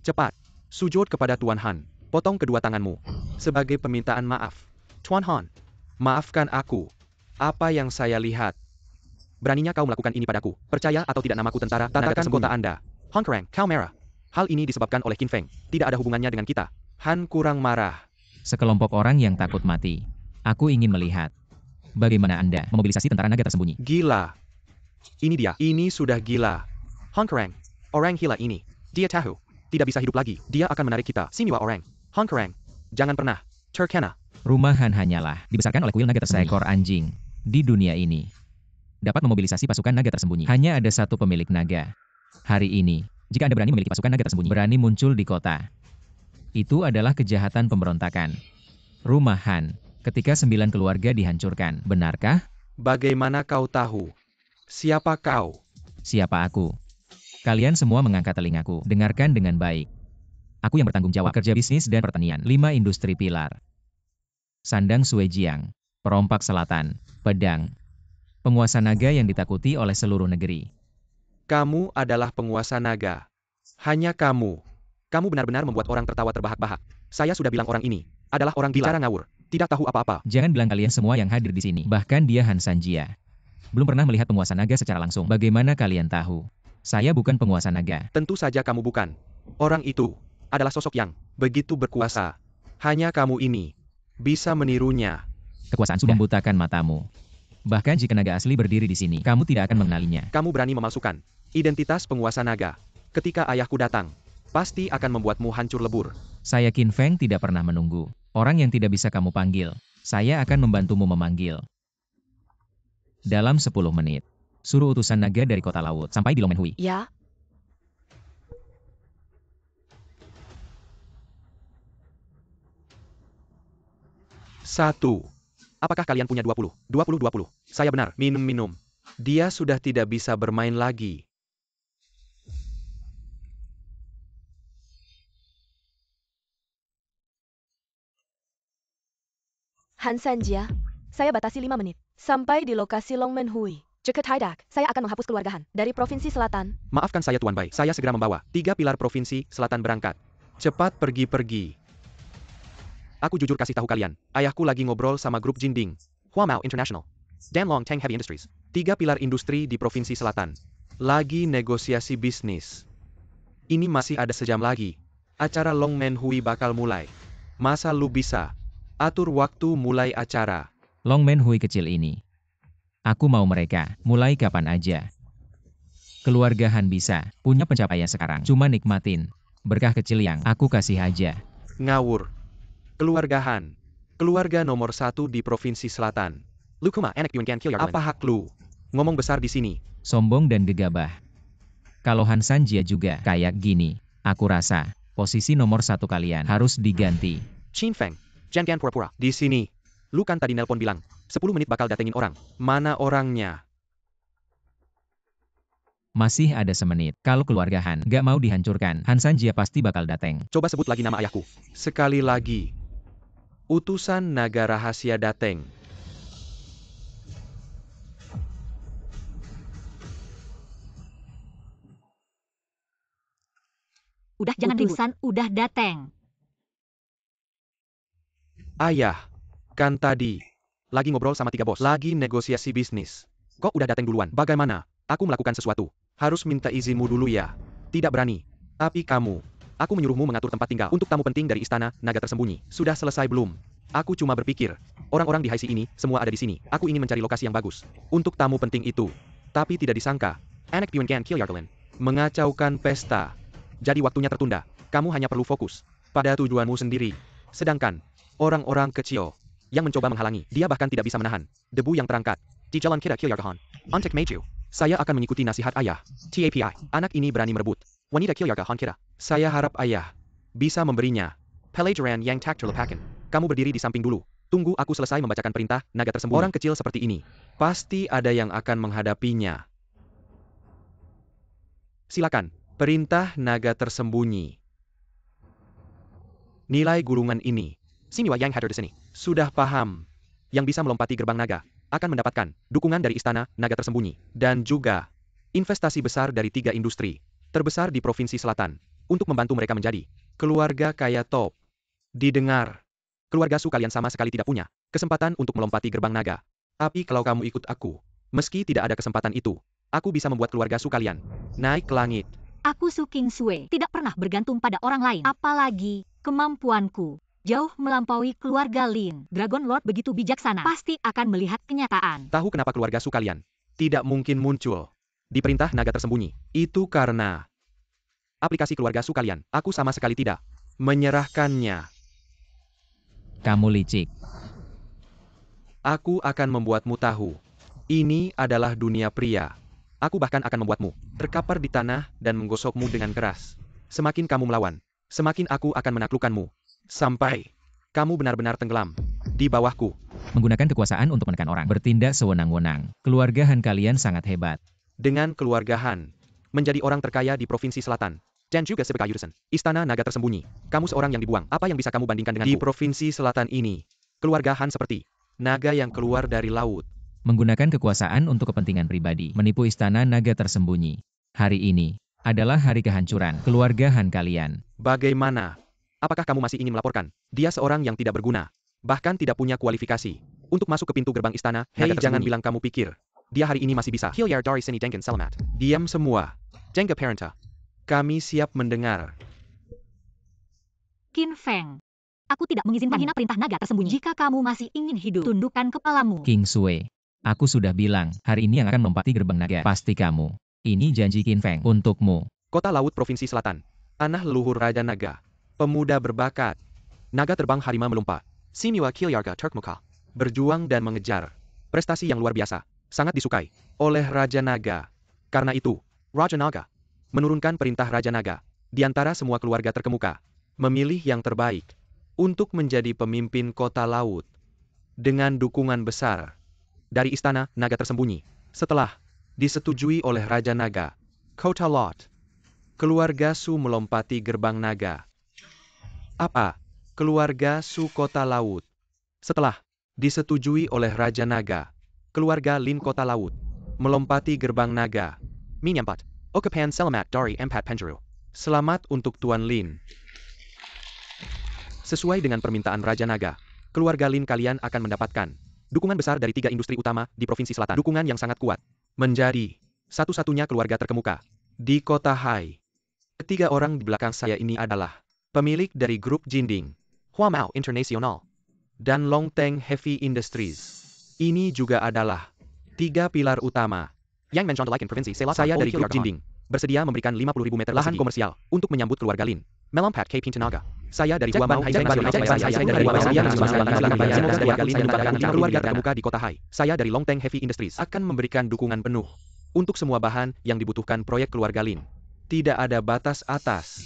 Cepat, sujud kepada Tuan Han. Potong kedua tanganmu sebagai permintaan maaf. Tuan Han, maafkan aku. Apa yang saya lihat? Beraninya kau melakukan ini padaku. Percaya atau tidak namaku tentara, tatakan kota Anda. Han Kerang, kau merah. Hal ini disebabkan oleh Qin Feng. Tidak ada hubungannya dengan kita. Han kurang marah. Sekelompok orang yang takut mati. Aku ingin melihat bagaimana Anda memobilisasi tentara naga tersembunyi. Gila. Ini dia. Ini sudah gila. Han Kerang, orang gila ini. Dia tahu. Tidak bisa hidup lagi. Dia akan menarik kita. Siniwa orang. Han Kerang, jangan pernah terkena. Rumah Han hanyalah dibesarkan oleh kuil naga tersembunyi. Seekor anjing di dunia ini dapat memobilisasi pasukan naga tersembunyi. Hanya ada satu pemilik naga. Hari ini, jika Anda berani memiliki pasukan naga tersembunyi, berani muncul di kota, itu adalah kejahatan pemberontakan. Rumah Han. Ketika 9 keluarga dihancurkan. Benarkah? Bagaimana kau tahu? Siapa kau? Siapa aku? Kalian semua mengangkat telingaku. Dengarkan dengan baik. Aku yang bertanggung jawab kerja bisnis dan pertanian. 5 industri pilar. Sandang Suejiang. Perompak Selatan. Pedang. Penguasa naga yang ditakuti oleh seluruh negeri. Kamu adalah penguasa naga. Hanya kamu. Kamu benar-benar membuat orang tertawa terbahak-bahak. Saya sudah bilang orang ini adalah orang bicara ngawur. Tidak tahu apa-apa. Jangan bilang kalian semua yang hadir di sini. Bahkan dia Han Sanjia. Belum pernah melihat penguasa naga secara langsung. Bagaimana kalian tahu? Saya bukan penguasa naga. Tentu saja kamu bukan. Orang itu adalah sosok yang begitu berkuasa. Hanya kamu ini bisa menirunya. Kekuasaan sudah membutakan matamu. Bahkan jika naga asli berdiri di sini, kamu tidak akan mengenalinya. Kamu berani memalsukan identitas penguasa naga. Ketika ayahku datang, pasti akan membuatmu hancur lebur. Saya Qin Feng tidak pernah menunggu. Orang yang tidak bisa kamu panggil, saya akan membantumu memanggil. Dalam 10 menit, suruh utusan naga dari kota laut sampai di Longmenhui. Ya, 1. Apakah kalian punya 20? 20. Saya benar, minum. Dia sudah tidak bisa bermain lagi. Han Sanjia, saya batasi 5 menit. Sampai di lokasi Longmenhui. Dekat Haidak, saya akan menghapus keluarga Han dari Provinsi Selatan. Maafkan saya Tuan Bai, saya segera membawa 3 pilar Provinsi Selatan berangkat. Cepat pergi. Aku jujur kasih tahu kalian, ayahku lagi ngobrol sama grup Jinding, Huamao International, dan Long Teng Heavy Industries. 3 pilar industri di Provinsi Selatan. Lagi negosiasi bisnis. Ini masih ada sejam lagi. Acara Longmenhui bakal mulai. Masa lu bisa atur waktu mulai acara? Longmenhui kecil ini. Aku mau mereka, mulai kapan aja. Keluarga Han bisa, punya pencapaian sekarang. Cuma nikmatin. Berkah kecil yang aku kasih aja. Ngawur. Keluarga Han. Keluarga nomor 1 di Provinsi Selatan. Lu kuma enak yun kan kill apa hak lu? Ngomong besar di sini. Sombong dan gegabah. Kalau Han Sanjia juga kayak gini, aku rasa posisi nomor 1 kalian harus diganti. Qin Feng, jangan pura-pura. Di sini. Lu kan tadi nelpon bilang, 10 menit bakal datengin orang. Mana orangnya? Masih ada semenit. Kalau keluarga Han gak mau dihancurkan, Han Sanjia pasti bakal dateng. Coba sebut lagi nama ayahku. Sekali lagi. Utusan naga rahasia dateng. Udah jangan ribut. Utusan udah dateng. Ayah, kan tadi lagi ngobrol sama 3 bos, lagi negosiasi bisnis. Kok udah dateng duluan? Bagaimana? Aku melakukan sesuatu. Harus minta izinmu dulu ya. Tidak berani. Tapi kamu, aku menyuruhmu mengatur tempat tinggal untuk tamu penting dari istana naga tersembunyi. Sudah selesai belum? Aku cuma berpikir, orang-orang di Haisi ini semua ada di sini. Aku ingin mencari lokasi yang bagus untuk tamu penting itu. Tapi tidak disangka, Anak Pyun Gan Kilyarkalen mengacaukan pesta. Jadi waktunya tertunda. Kamu hanya perlu fokus pada tujuanmu sendiri. Sedangkan orang-orang kecil yang mencoba menghalangi, dia bahkan tidak bisa menahan debu yang terangkat di jalan kita Kilyarkahan. Antek Meiju, saya akan mengikuti nasihat ayah. TAPI, anak ini berani merebut wanita Kilyarkahan kita. Saya harap ayah bisa memberinya pelajaran yang tak terlupakan. Kamu berdiri di samping dulu. Tunggu aku selesai membacakan perintah naga tersembunyi. Orang kecil seperti ini, pasti ada yang akan menghadapinya. Silakan, perintah naga tersembunyi. Nilai gulungan ini. Siniwa yang hadir di sini. Sudah paham. Yang bisa melompati gerbang naga akan mendapatkan dukungan dari istana naga tersembunyi. Dan juga investasi besar dari 3 industri terbesar di Provinsi Selatan untuk membantu mereka menjadi keluarga kaya top. Didengar. Keluarga Su kalian sama sekali tidak punya kesempatan untuk melompati gerbang naga. Tapi kalau kamu ikut aku, meski tidak ada kesempatan itu, aku bisa membuat keluarga Su kalian naik ke langit. Aku Su King Sue tidak pernah bergantung pada orang lain. Apalagi kemampuanku jauh melampaui keluarga Lin. Dragon Lord begitu bijaksana, pasti akan melihat kenyataan. Tahu kenapa keluarga Su kalian tidak mungkin muncul di perintah naga tersembunyi? Itu karena aplikasi keluarga Su kalian, aku sama sekali tidak menyerahkannya. Kamu licik. Aku akan membuatmu tahu. Ini adalah dunia pria. Aku bahkan akan membuatmu terkapar di tanah dan menggosokmu dengan keras. Semakin kamu melawan, semakin aku akan menaklukkanmu. Sampai Kamu benar-benar tenggelam di bawahku. Menggunakan kekuasaan untuk menekan orang. Bertindak sewenang-wenang. Keluarga Han kalian sangat hebat. Dengan keluarga Han, menjadi orang terkaya di Provinsi Selatan, dan juga sebagai Yurusan, Istana Naga tersembunyi. Kamu seorang yang dibuang. Apa yang bisa kamu bandingkan denganku? Di Provinsi Selatan ini, keluarga Han seperti naga yang keluar dari laut. Menggunakan kekuasaan untuk kepentingan pribadi. Menipu Istana Naga tersembunyi. Hari ini adalah hari kehancuran keluarga Han kalian. Bagaimana? Apakah kamu masih ingin melaporkan? Dia seorang yang tidak berguna, bahkan tidak punya kualifikasi untuk masuk ke pintu gerbang istana. Hei, jangan bilang kamu pikir dia hari ini masih bisa. Hilyar dari sini Dengen Selamat. Diam semua. Jengga Parenta. Kami siap mendengar. Qin Feng, aku tidak mengizinkan menghina perintah naga tersembunyi. Jika kamu masih ingin hidup, tundukkan kepalamu. King Sui, aku sudah bilang, hari ini yang akan melompati gerbang naga. Pasti kamu. Ini janji Qin Feng untukmu. Kota Laut Provinsi Selatan. Tanah leluhur Raja Naga. Pemuda berbakat. Naga terbang harimau melompat. Simiwa Kilyarga Turkmuka. Berjuang dan mengejar. Prestasi yang luar biasa. Sangat disukai oleh Raja Naga. Karena itu, Raja Naga menurunkan perintah Raja Naga di antara semua keluarga terkemuka, memilih yang terbaik untuk menjadi pemimpin kota laut dengan dukungan besar dari Istana Naga tersembunyi. Setelah disetujui oleh Raja Naga, Kota Lot, keluarga Su melompati gerbang naga. Apa? Keluarga Su Kota Laut. Setelah disetujui oleh Raja Naga, keluarga Lin Kota Laut melompati gerbang naga. Menyampat. Okapan Selamat dari Empat Penjuru. Selamat untuk Tuan Lin. Sesuai dengan permintaan Raja Naga, keluarga Lin kalian akan mendapatkan dukungan besar dari 3 industri utama di Provinsi Selatan. Dukungan yang sangat kuat. Menjadi satu-satunya keluarga terkemuka di Kota Hai. Ketiga orang di belakang saya ini adalah pemilik dari grup Jinding, Huamao International, dan Longteng Heavy Industries. Ini juga adalah 3 pilar utama yang mencontohkan provinsi Selatan. Saya dari grup Jinding bersedia memberikan 50.000 meter lahan komersial untuk menyambut keluarga Lin. Melompat ke Pintenaga. Saya dari Huamao keluarga terkemuka di Kota Hai. Saya dari Longteng Heavy Industries akan memberikan dukungan penuh untuk semua bahan yang dibutuhkan proyek keluarga Lin. Tidak ada batas atas.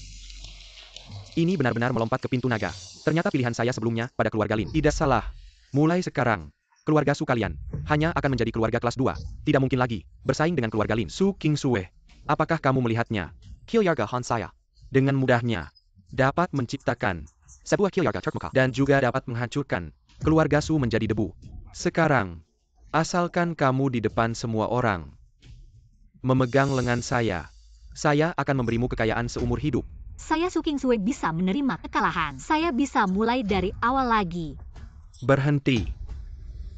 Ini benar-benar melompat ke pintu naga. Ternyata pilihan saya sebelumnya pada keluarga Lin tidak salah. Mulai sekarang, keluarga Su kalian hanya akan menjadi keluarga kelas 2. Tidak mungkin lagi bersaing dengan keluarga Lin. Su King Sue, apakah kamu melihatnya? Kilyarga Han saya dengan mudahnya dapat menciptakan sebuah Kilyarga Turkmuka dan juga dapat menghancurkan keluarga Su menjadi debu. Sekarang, asalkan kamu di depan semua orang memegang lengan saya akan memberimu kekayaan seumur hidup. Saya Su King Sue bisa menerima kekalahan. Saya bisa mulai dari awal lagi. Berhenti.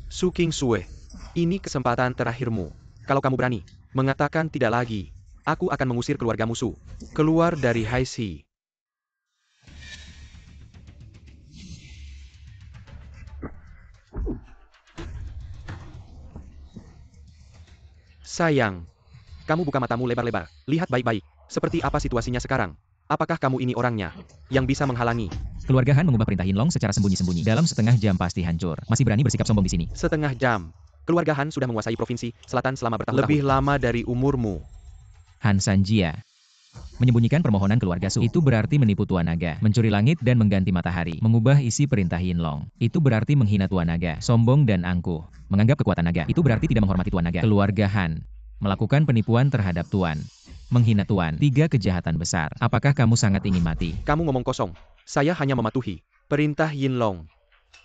Su King Sue, ini kesempatan terakhirmu. Kalau kamu berani mengatakan tidak lagi, aku akan mengusir keluarga musuh keluar dari Hai Si. Sayang, kamu buka matamu lebar-lebar. Lihat baik-baik. Seperti apa situasinya sekarang? Apakah kamu ini orangnya yang bisa menghalangi? Keluarga Han mengubah perintah Yin Long secara sembunyi-sembunyi. Dalam setengah jam pasti hancur. Masih berani bersikap sombong di sini. Setengah jam. Keluarga Han sudah menguasai provinsi Selatan selama bertahun-tahun. Lebih lama dari umurmu. Han Sanjia menyembunyikan permohonan keluarga Su. Itu berarti menipu Tuan Naga, mencuri langit dan mengganti matahari, mengubah isi perintah Yin Long. Itu berarti menghina Tuan Naga, sombong dan angkuh, menganggap kekuatan naga. Itu berarti tidak menghormati Tuan Naga. Keluarga Han melakukan penipuan terhadap Tuan, menghina Tuan. 3 kejahatan besar. Apakah kamu sangat ingin mati? Kamu ngomong kosong. Saya hanya mematuhi perintah Yin Long.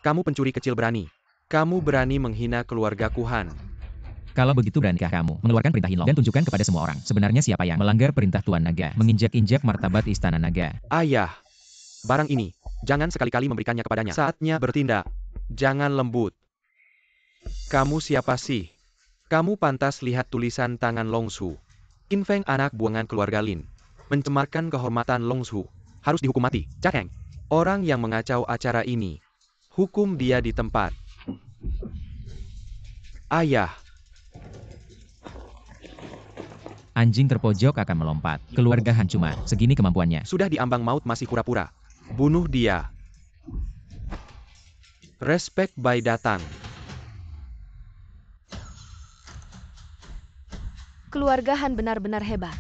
Kamu pencuri kecil berani. Kamu berani menghina keluarga Han. Kalau begitu beranikah kamu mengeluarkan perintah Yin Long dan tunjukkan kepada semua orang sebenarnya siapa yang melanggar perintah Tuan Naga, menginjak-injak martabat Istana Naga. Ayah, barang ini jangan sekali-kali memberikannya kepadanya. Saatnya bertindak. Jangan lembut. Kamu siapa sih? Kamu pantas lihat tulisan tangan Long Su. Qin Feng anak buangan keluarga Lin. Mencemarkan kehormatan Long Su. Harus dihukum mati. Cakeng. Orang yang mengacau acara ini. Hukum dia di tempat. Ayah. Anjing terpojok akan melompat. Keluarga Han cuma segini kemampuannya. Sudah diambang maut masih pura-pura. Bunuh dia. Respect by datang. Keluarga Han benar-benar hebat.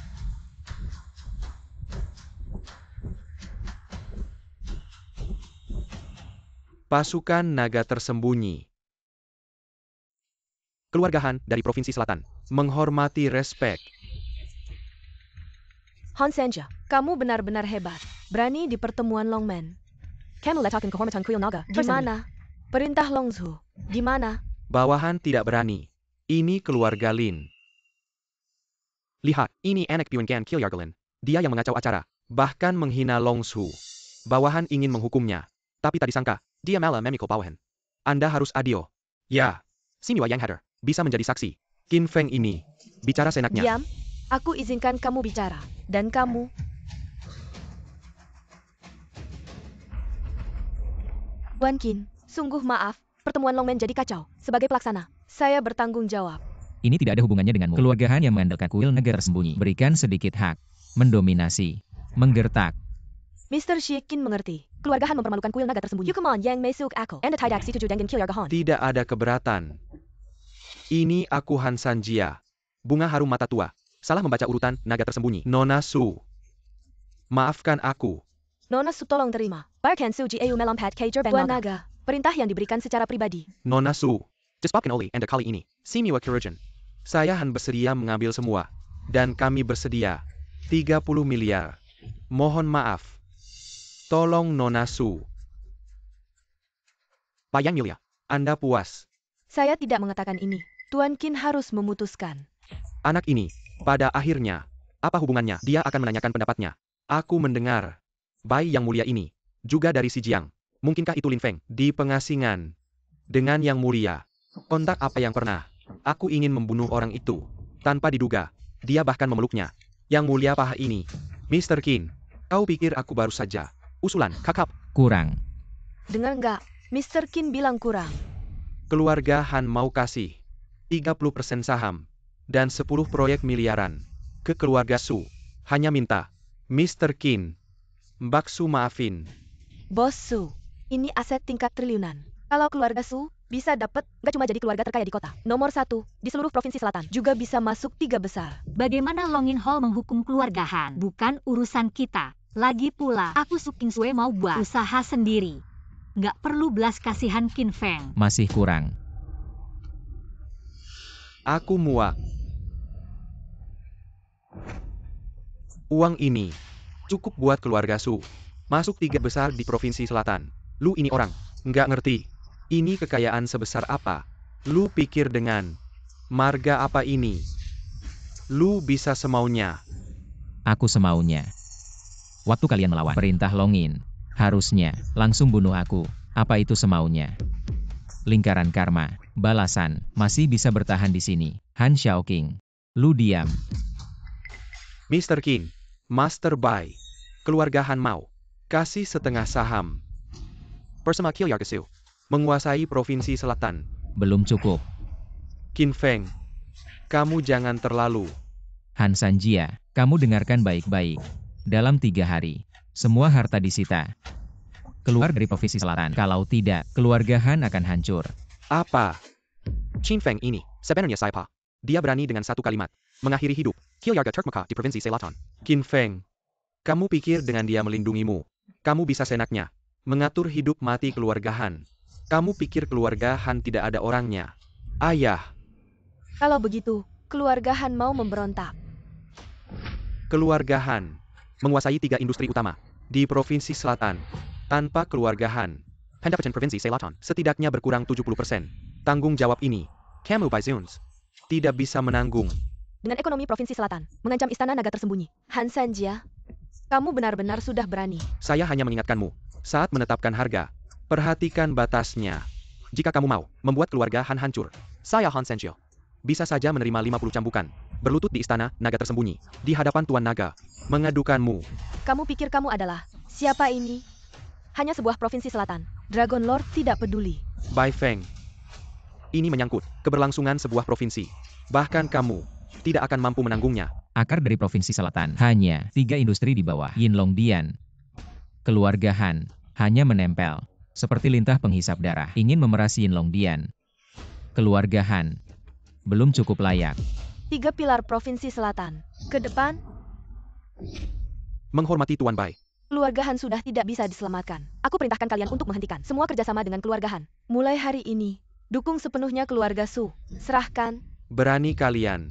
Pasukan naga tersembunyi. Keluarga Han dari Provinsi Selatan. Menghormati respek. Han Senja, kamu benar-benar hebat. Berani di pertemuan Longmen. Kamu letakkan kehormatan kuil naga. Di mana? Perintah Longzhu. Di mana? Bawahan tidak berani. Ini keluarga Lin. Lihat, ini anak Buengan Kilyargelin. Dia yang mengacau acara. Bahkan menghina Longzhu. Bawahan ingin menghukumnya. Tapi tak disangka, dia malah memikul bawahan. Anda harus adil. Ya. Siniwa Yang Hader. Bisa menjadi saksi. Qin Feng ini. Bicara senaknya. Diam. Aku izinkan kamu bicara. Dan kamu... Tuan Qin, sungguh maaf. Pertemuan Longmen jadi kacau. Sebagai pelaksana, saya bertanggung jawab. Ini tidak ada hubungannya denganmu. Keluarga Han yang mengandalkan kuil naga tersembunyi. Berikan sedikit hak. Mendominasi. Menggertak. Mr. Shi Qin mengerti. Keluarga Han mempermalukan kuil naga tersembunyi. Yukamon yang mesuk aku. Anda tidak situ dengan keluarga Han. Tidak ada keberatan. Ini aku Han Sanjia. Bunga harum mata tua. Salah membaca urutan naga tersembunyi. Nona Su. Maafkan aku. Nona Su tolong terima. Barkan Suji Eu melompat ke gerbang Tuan Naga. Perintah yang diberikan secara pribadi. Nona Su. Disebabkan oleh Anda kali ini. Simiwa Kirajan. Saya Han bersedia mengambil semua. Dan kami bersedia. 30 miliar. Mohon maaf. Tolong Nona Su. Pak Yang Mulia. Anda puas. Saya tidak mengatakan ini. Tuan Qin harus memutuskan. Anak ini, pada akhirnya, apa hubungannya? Dia akan menanyakan pendapatnya. Aku mendengar. Bayi yang mulia ini, juga dari Xinjiang. Mungkinkah itu Lin Feng? Di pengasingan. Dengan yang mulia. Kontak apa yang pernah. Aku ingin membunuh orang itu. Tanpa diduga. Dia bahkan memeluknya. Yang mulia paha ini. Mr. Qin. Kau pikir aku baru saja. Usulan, kakap. Kurang. Dengar nggak? Mr. Qin bilang kurang. Keluarga Han mau kasih 30% saham. Dan 10 proyek miliaran. Ke keluarga Su. Hanya minta. Mr. Qin. Mbak Su maafin. Bos Su, ini aset tingkat triliunan. Kalau keluarga Su bisa dapat, nggak cuma jadi keluarga terkaya di kota. Nomor 1, di seluruh provinsi selatan. Juga bisa masuk 3 besar. Bagaimana Longin Hall menghukum keluarga Han? Bukan urusan kita. Lagi pula, aku Su Kingsue mau buat usaha sendiri. Nggak perlu belas kasihan Qin Feng. Masih kurang. Aku muak. Uang ini cukup buat keluarga Su. Masuk 3 besar di provinsi selatan. Lu ini orang, nggak ngerti. Ini kekayaan sebesar apa? Lu pikir dengan marga apa ini? Lu bisa semaunya. Aku semaunya. Waktu kalian melawan perintah Longin, harusnya langsung bunuh aku. Apa itu semaunya? Lingkaran karma, balasan, masih bisa bertahan di sini. Han Xiaoqing. Lu diam. Mr. Qin, Master Bai. Keluarga Han mau kasih setengah saham. Bersama Kilyargasu. Menguasai provinsi selatan. Belum cukup. Qin Feng. Kamu jangan terlalu. Han Sanjia, kamu dengarkan baik-baik. Dalam 3 hari, semua harta disita. Keluar dari provinsi selatan. Kalau tidak, keluarga Han akan hancur. Apa? Qin Feng ini, sebenarnya siapa? Dia berani dengan satu kalimat. Mengakhiri hidup. Kilyarga Turkmeka di provinsi Selatan. Qin Feng. Kamu pikir dengan dia melindungimu, kamu bisa senaknya mengatur hidup mati keluarga Han. Kamu pikir keluarga Han tidak ada orangnya? Ayah. Kalau begitu, keluarga Han mau memberontak. Keluarga Han menguasai 3 industri utama di provinsi selatan. Tanpa keluarga Han, pendapatan provinsi Selatan setidaknya berkurang 70%. Tanggung jawab ini, kamu Baizuns tidak bisa menanggung. Dengan ekonomi provinsi selatan, mengancam istana naga tersembunyi. Han Sanjia, kamu benar-benar sudah berani. Saya hanya mengingatkanmu, saat menetapkan harga, perhatikan batasnya. Jika kamu mau membuat keluarga Han hancur, saya Han Senjio bisa saja menerima 50 cambukan, berlutut di istana naga tersembunyi, di hadapan Tuan Naga, mengadukanmu. Kamu pikir kamu adalah siapa ini? Hanya sebuah provinsi selatan. Dragon Lord tidak peduli. Bai Feng. Ini menyangkut keberlangsungan sebuah provinsi. Bahkan kamu tidak akan mampu menanggungnya. Akar dari provinsi selatan hanya 3 industri di bawah Yinlong Dian. Keluarga Han hanya menempel seperti lintah penghisap darah ingin memeras Yinlong Dian. Keluarga Han belum cukup layak. 3 pilar provinsi selatan. Ke depan, Menghormati Tuan Bai. Keluarga Han sudah tidak bisa diselamatkan. Aku perintahkan kalian untuk menghentikan semua kerjasama dengan keluarga Han. Mulai hari ini, dukung sepenuhnya keluarga Su. Serahkan. Berani kalian.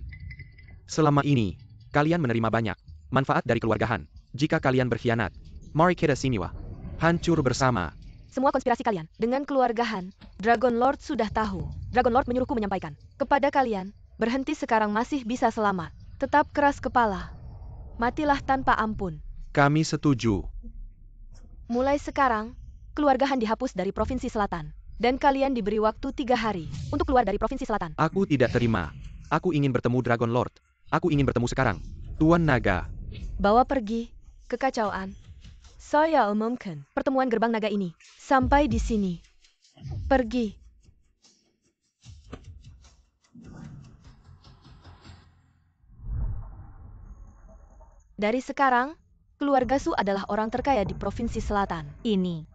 Selama ini, kalian menerima banyak manfaat dari keluarga Han. Jika kalian berkhianat, mari kita siniwa. Hancur bersama. Semua konspirasi kalian dengan keluarga Han. Dragon Lord sudah tahu. Dragon Lord menyuruhku menyampaikan kepada kalian, berhenti sekarang masih bisa selamat. Tetap keras kepala. Matilah tanpa ampun. Kami setuju. Mulai sekarang, keluarga Han dihapus dari Provinsi Selatan. Dan kalian diberi waktu 3 hari untuk keluar dari Provinsi Selatan. Aku tidak terima. Aku ingin bertemu Dragon Lord. Aku ingin bertemu sekarang. Tuan Naga. Bawa pergi kekacauan. Saya umumkan pertemuan gerbang naga ini sampai di sini. Pergi. Dari sekarang, keluarga Su adalah orang terkaya di Provinsi Selatan. Ini.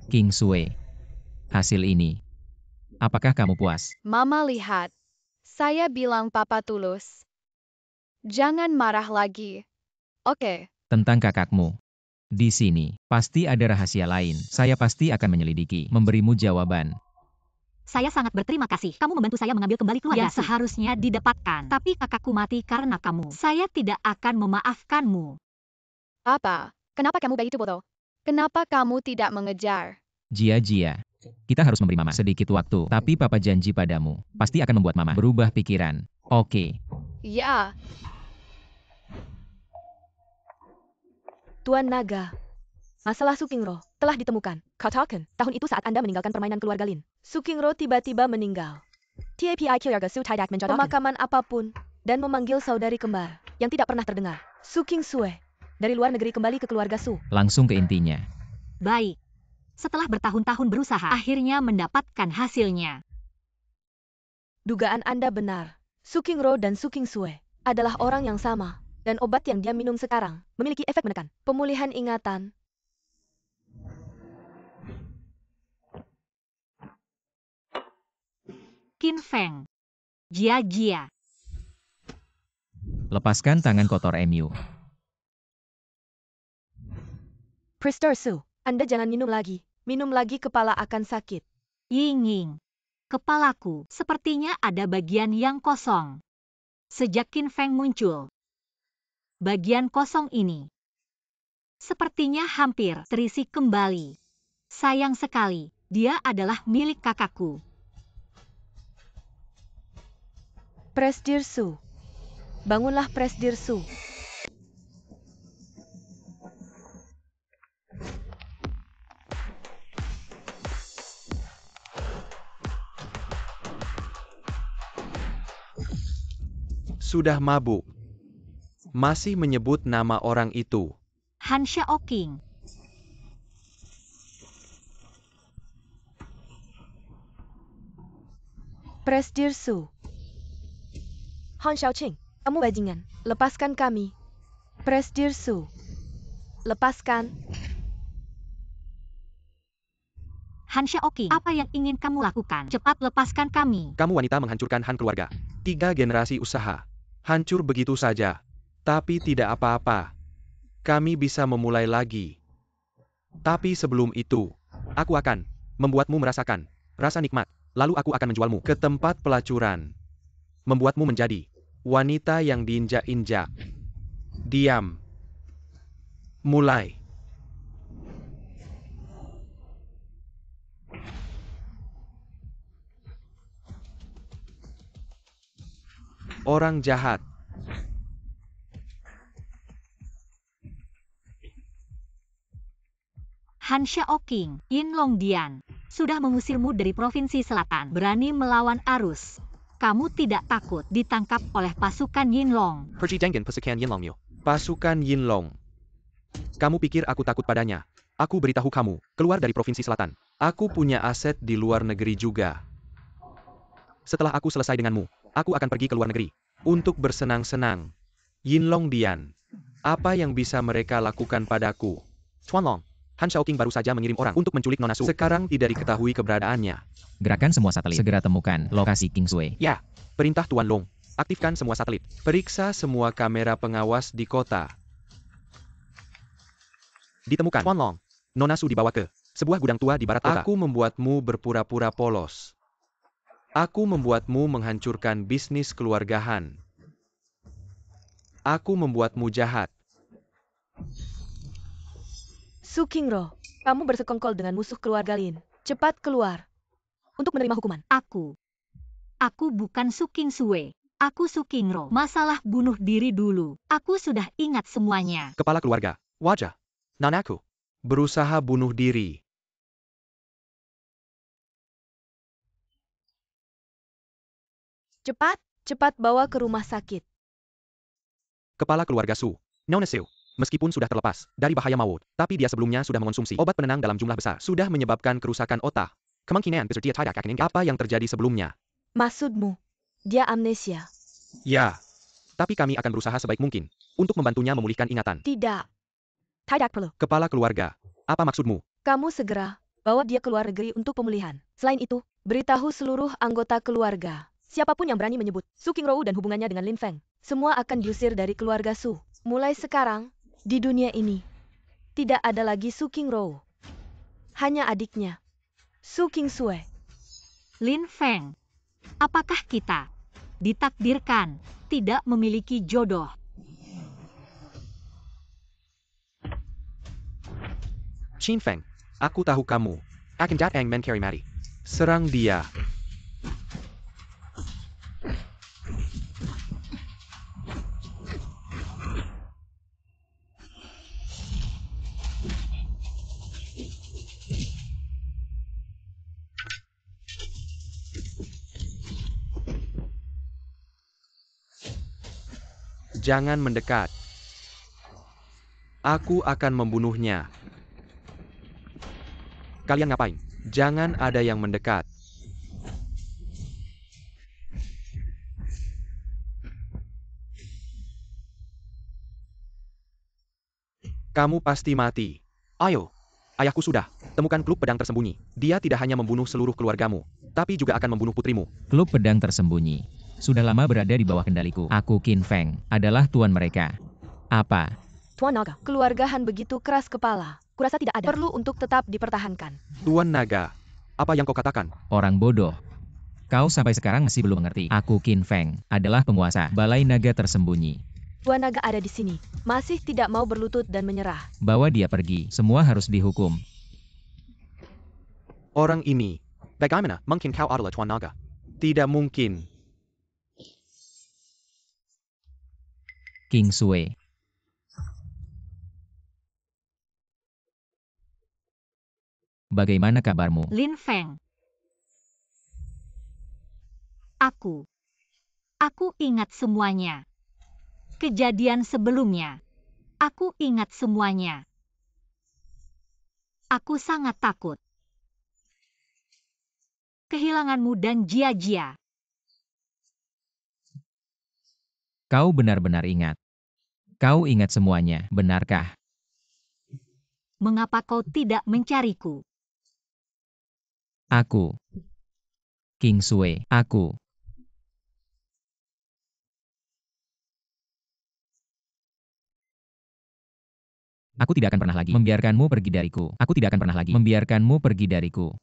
King Sue. Hasil ini. Apakah kamu puas? Mama lihat. Saya bilang papa tulus. Jangan marah lagi. Oke. Tentang kakakmu. Di sini, pasti ada rahasia lain. Saya pasti akan menyelidiki, memberimu jawaban. Saya sangat berterima kasih. Kamu membantu saya mengambil kembali keluarga yang seharusnya didapatkan. Tapi kakakku mati karena kamu. Saya tidak akan memaafkanmu. Apa? Kenapa kamu begitu bodoh? Kenapa kamu tidak mengejar? Jia, kita harus memberi mama sedikit waktu. Tapi papa janji padamu, pasti akan membuat mama berubah pikiran. Oke. Ya. Tuan Naga, masalah Sukingro telah ditemukan. Katakan, tahun itu saat Anda meninggalkan permainan keluarga Lin, Sukingro tiba-tiba meninggal. TAPI keluarga Su tidak menjodohkan pemakaman apapun dan memanggil saudari kembar yang tidak pernah terdengar. Su King Sue dari luar negeri kembali ke keluarga Su. Langsung ke intinya. Baik. Setelah bertahun-tahun berusaha, akhirnya mendapatkan hasilnya. Dugaan Anda benar. Su Qingro dan Su King Sue adalah orang yang sama. Dan obat yang dia minum sekarang memiliki efek menekan pemulihan ingatan. Qin Feng. Jia. Lepaskan tangan kotor Emu. Priester Su, Anda jangan minum lagi. Minum lagi kepala akan sakit. Ying. Kepalaku, sepertinya ada bagian yang kosong. Sejak Qin Feng muncul, bagian kosong ini sepertinya hampir terisi kembali. Sayang sekali, dia adalah milik kakakku. Presdir Su. Bangunlah Presdir Su. Sudah mabuk. Masih menyebut nama orang itu. Han Xiaoqing. Presdir Su. Han Xiaoqing, kamu bajingan. Lepaskan kami. Presdir Su. Lepaskan. Han Xiaoqing, apa yang ingin kamu lakukan? Cepat lepaskan kami. Kamu wanita menghancurkan Han keluarga. 3 generasi usaha. Hancur begitu saja. Tapi tidak apa-apa. Kami bisa memulai lagi. Tapi sebelum itu, aku akan membuatmu merasakan rasa nikmat. Lalu aku akan menjualmu ke tempat pelacuran. Membuatmu menjadi wanita yang diinjak-injak. Diam. Mulai. Orang jahat. Han Xiaoqing, Yin Longdian, sudah mengusirmu dari Provinsi Selatan. Berani melawan arus. Kamu tidak takut ditangkap oleh pasukan Yinlong. Pergi dengan pasukan Yinlong. Pasukan Yinlong. Kamu pikir aku takut padanya? Aku beritahu kamu, keluar dari Provinsi Selatan. Aku punya aset di luar negeri juga. Setelah aku selesai denganmu, aku akan pergi ke luar negeri. Untuk bersenang-senang. Yinlong Dian. Apa yang bisa mereka lakukan padaku? Tuan Long, Han Shaoqing baru saja mengirim orang untuk menculik Nona Su. Sekarang tidak diketahui keberadaannya. Gerakan semua satelit. Segera temukan lokasi Kingsway. Ya, perintah Tuan Long. Aktifkan semua satelit. Periksa semua kamera pengawas di kota. Ditemukan. Tuan Long. Nona Su dibawa ke sebuah gudang tua di barat kota. Aku membuatmu berpura-pura polos. Aku membuatmu menghancurkan bisnis keluarga Han. Aku membuatmu jahat. Su Qingro, kamu bersekongkol dengan musuh keluarga Lin. Cepat keluar untuk menerima hukuman. Aku bukan Su Qingsue. Aku Su Qingro. Masalah bunuh diri dulu. Aku sudah ingat semuanya. Kepala keluarga. Wajah. Nanaku. Berusaha bunuh diri. Cepat bawa ke rumah sakit. Kepala keluarga Su. Nona Su. Meskipun sudah terlepas dari bahaya maut, tapi dia sebelumnya sudah mengonsumsi obat penenang dalam jumlah besar. Sudah menyebabkan kerusakan otak. Kemungkinan besar dia tidak akan ingat apa yang terjadi sebelumnya. Maksudmu, dia amnesia? Ya. Tapi kami akan berusaha sebaik mungkin untuk membantunya memulihkan ingatan. Tidak perlu. Kepala keluarga. Apa maksudmu? Kamu segera bawa dia ke luar negeri untuk pemulihan. Selain itu, beritahu seluruh anggota keluarga. Siapapun yang berani menyebut Su Qingro dan hubungannya dengan Lin Feng, semua akan diusir dari keluarga Su. Mulai sekarang, di dunia ini, tidak ada lagi Su Qingro. Hanya adiknya, Su Qingsue. Lin Feng, apakah kita ditakdirkan tidak memiliki jodoh? Qin Feng, aku tahu kamu akan datang mencari mati. Serang dia. Jangan mendekat. Aku akan membunuhnya. Kalian ngapain? Jangan ada yang mendekat. Kamu pasti mati. Ayo. Ayahku sudah temukan klub pedang tersembunyi. Dia tidak hanya membunuh seluruh keluargamu, tapi juga akan membunuh putrimu. Klub pedang tersembunyi. Sudah lama berada di bawah kendaliku. Aku Qin Feng adalah tuan mereka. Apa? Tuan Naga, keluarga Han begitu keras kepala. Kurasa tidak ada perlu untuk tetap dipertahankan. Tuan Naga, apa yang kau katakan? Orang bodoh. Kau sampai sekarang masih belum mengerti. Aku Qin Feng adalah penguasa Balai Naga tersembunyi. Tuan Naga ada di sini, masih tidak mau berlutut dan menyerah. Bawa dia pergi. Semua harus dihukum. Orang ini, bagaimana mungkin kau adalah Tuan Naga? Tidak mungkin. Kingsway. Bagaimana kabarmu? Lin Feng. Aku ingat semuanya. Kejadian sebelumnya. Aku ingat semuanya. Aku sangat takut. Kehilanganmu dan Jia. Kau benar-benar ingat. Kau ingat semuanya, benarkah? Mengapa kau tidak mencariku? Aku. Kingsway, aku. Aku tidak akan pernah lagi membiarkanmu pergi dariku. Aku tidak akan pernah lagi membiarkanmu pergi dariku.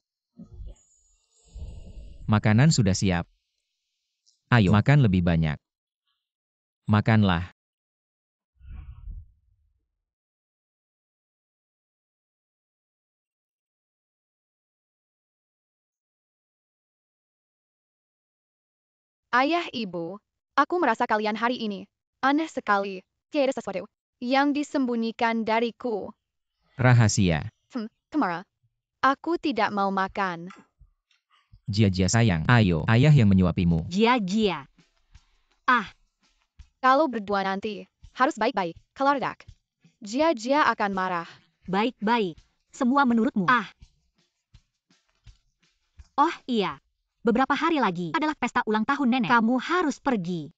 Makanan sudah siap. Ayo, makan lebih banyak. Makanlah. Ayah, ibu, aku merasa kalian hari ini aneh sekali. Tiada sesuatu yang disembunyikan dariku. Rahasia. Kemara, aku tidak mau makan. Jia sayang, ayo, ayah yang menyuapimu. Jia. Kalau berdua nanti, harus baik-baik, kelardak. Jia akan marah. Baik-baik. Semua menurutmu. Oh iya. Beberapa hari lagi adalah pesta ulang tahun nenek. Kamu harus pergi.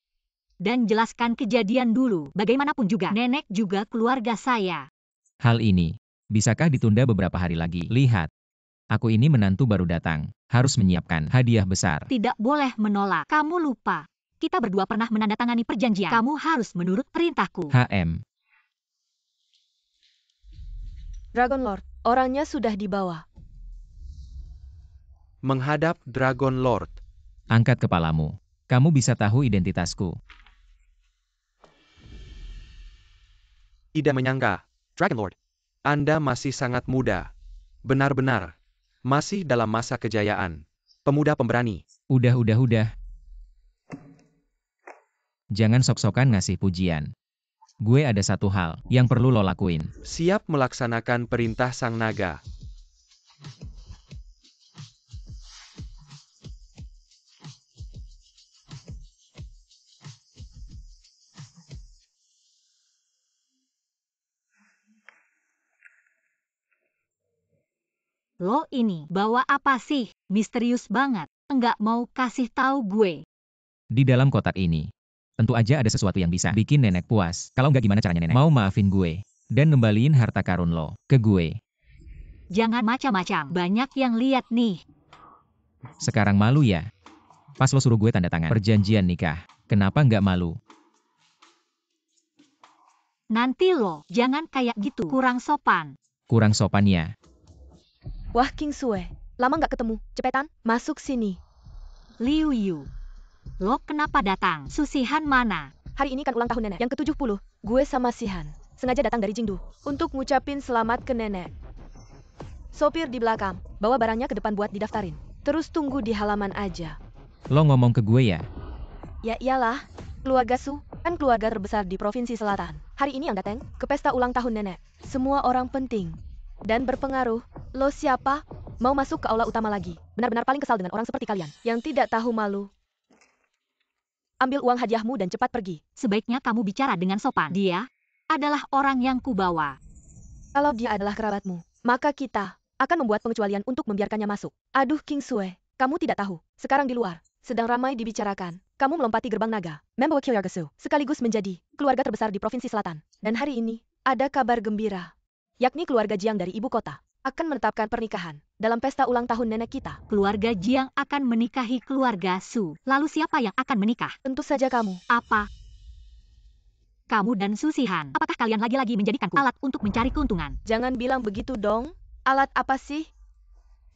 Dan jelaskan kejadian dulu. Bagaimanapun juga, nenek juga keluarga saya. Hal ini Bisakah ditunda beberapa hari lagi? Lihat. Aku ini menantu baru datang. Harus menyiapkan hadiah besar. Tidak boleh menolak. Kamu lupa. Kita berdua pernah menandatangani perjanjian. Kamu harus menurut perintahku. HM. Dragon Lord, orangnya sudah dibawa. Menghadap Dragon Lord. Angkat kepalamu. Kamu bisa tahu identitasku. Tidak menyangka, Dragon Lord. Anda masih sangat muda. Benar-benar. Masih dalam masa kejayaan. Pemuda pemberani. Udah. Jangan sok-sokan ngasih pujian. Gue ada satu hal yang perlu lo lakuin. Siap melaksanakan perintah Sang Naga. Lo ini bawa apa sih? Misterius banget. Enggak mau kasih tahu gue. Di dalam kotak ini, tentu aja ada sesuatu yang bisa bikin nenek puas. Kalau nggak gimana caranya nenek mau maafin gue dan ngembaliin harta karun lo ke gue. Jangan macam-macam. Banyak yang lihat nih. Sekarang malu ya? Pas lo suruh gue tanda tangan perjanjian nikah. Kenapa nggak malu? Nanti lo, jangan kayak gitu. Kurang sopan. Kurang sopan ya? Wah, King Sue. Lama nggak ketemu. Cepetan, masuk sini. Liu Yu. Lo kenapa datang? Susihan mana? Hari ini kan ulang tahun nenek yang ke-70. Gue sama Sihan sengaja datang dari Jingdu untuk ngucapin selamat ke nenek. Sopir di belakang, bawa barangnya ke depan buat didaftarin. Terus tunggu di halaman aja. Lo ngomong ke gue ya? Ya iyalah, keluarga Su kan keluarga terbesar di Provinsi Selatan. Hari ini yang datang ke pesta ulang tahun nenek. Semua orang penting dan berpengaruh. Lo siapa? Mau masuk ke aula utama lagi. Benar-benar paling kesal dengan orang seperti kalian yang tidak tahu malu. Ambil uang hadiahmu dan cepat pergi. Sebaiknya kamu bicara dengan sopan. Dia adalah orang yang kubawa. Kalau dia adalah kerabatmu, maka kita akan membuat pengecualian untuk membiarkannya masuk. Aduh King Sue, kamu tidak tahu. Sekarang di luar, sedang ramai dibicarakan. Kamu melompati gerbang naga, membawa Kyoryagasu, sekaligus menjadi keluarga terbesar di Provinsi Selatan. Dan hari ini, ada kabar gembira. Yakni keluarga Jiang dari ibu kota akan menetapkan pernikahan dalam pesta ulang tahun nenek kita. Keluarga Jiang akan menikahi keluarga Su. Lalu siapa yang akan menikah? Tentu saja kamu. Apa? Kamu dan Susihan. Apakah kalian lagi-lagi menjadikanku alat untuk mencari keuntungan? Jangan bilang begitu dong. Alat apa sih?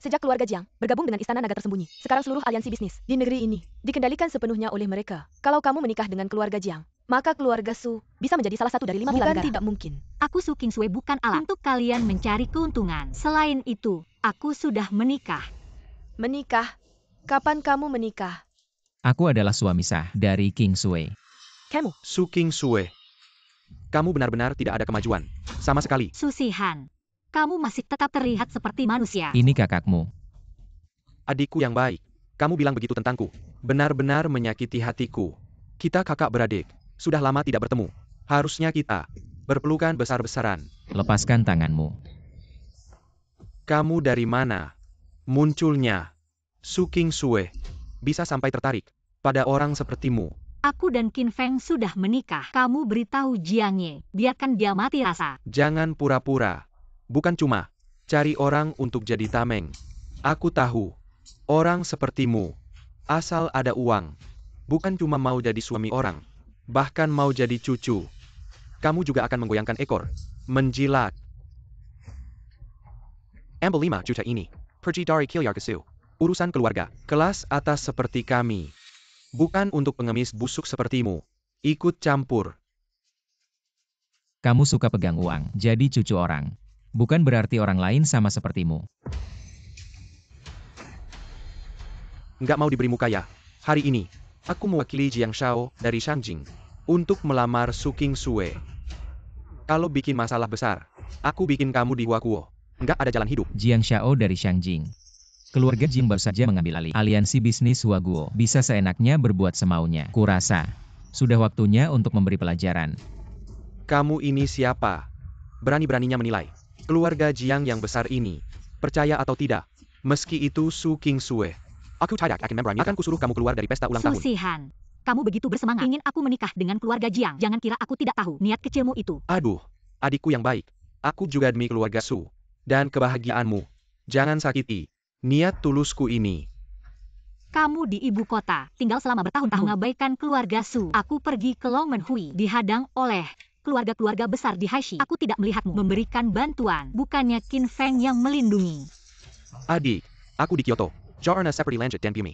Sejak keluarga Jiang bergabung dengan Istana Naga Tersembunyi, sekarang seluruh aliansi bisnis di negeri ini dikendalikan sepenuhnya oleh mereka. Kalau kamu menikah dengan keluarga Jiang, maka keluarga Su bisa menjadi salah satu dari 5 pilar negara. Bukan tidak mungkin. Aku Su King Sue bukan alat untuk kalian mencari keuntungan. Selain itu, aku sudah menikah. Menikah? Kapan kamu menikah? Aku adalah suami sah dari King Sue. Kamu? Su King Sue. Kamu benar-benar tidak ada kemajuan. Sama sekali. Susihan, kamu masih tetap terlihat seperti manusia. Ini kakakmu. Adikku yang baik. Kamu bilang begitu tentangku. Benar-benar menyakiti hatiku. Kita kakak beradik. Sudah lama tidak bertemu. Harusnya kita berpelukan besar-besaran. Lepaskan tanganmu. Kamu dari mana? Munculnya Su King Sue bisa sampai tertarik pada orang sepertimu. Aku dan Qin Feng sudah menikah. Kamu beritahu Jiang Ye, biarkan dia mati rasa. Jangan pura-pura. Bukan cuma cari orang untuk jadi tameng. Aku tahu, orang sepertimu, asal ada uang, bukan cuma mau jadi suami orang, bahkan mau jadi cucu. Kamu juga akan menggoyangkan ekor, menjilat. Ambil 5 juta ini, pergi dari Kyoryagasu. Urusan keluarga, kelas atas seperti kami. Bukan untuk pengemis busuk sepertimu. Ikut campur. Kamu suka pegang uang, jadi cucu orang. Bukan berarti orang lain sama sepertimu. Nggak mau diberimu kaya. Hari ini, aku mewakili Jiang Shao dari Shangjing untuk melamar Su King Sue. Kalau bikin masalah besar, aku bikin kamu di Huakuo. Nggak ada jalan hidup. Jiang Shao dari Shangjing. Keluarga Jing baru saja mengambil alih aliansi bisnis Huaguo. Bisa seenaknya berbuat semaunya. Kurasa, sudah waktunya untuk memberi pelajaran. Kamu ini siapa? Berani-beraninya menilai keluarga Jiang yang besar ini. Percaya atau tidak, meski itu Su King Sue, aku tidak akan kusuruh kamu keluar dari pesta ulang tahun. Susihan, kamu begitu bersemangat ingin aku menikah dengan keluarga Jiang. Jangan kira aku tidak tahu niat kecilmu itu. Aduh, adikku yang baik. Aku juga demi keluarga Su. Dan kebahagiaanmu. Jangan sakiti niat tulusku ini. Kamu di ibu kota, tinggal selama bertahun-tahun mengabaikan keluarga Su. Aku pergi ke Longmenhui, dihadang oleh keluarga-keluarga besar di Haishi. Aku tidak melihatmu memberikan bantuan. Bukannya Qin Feng yang melindungi. Adik, aku di Kyoto. Jarna seperti lanjut dan bumi.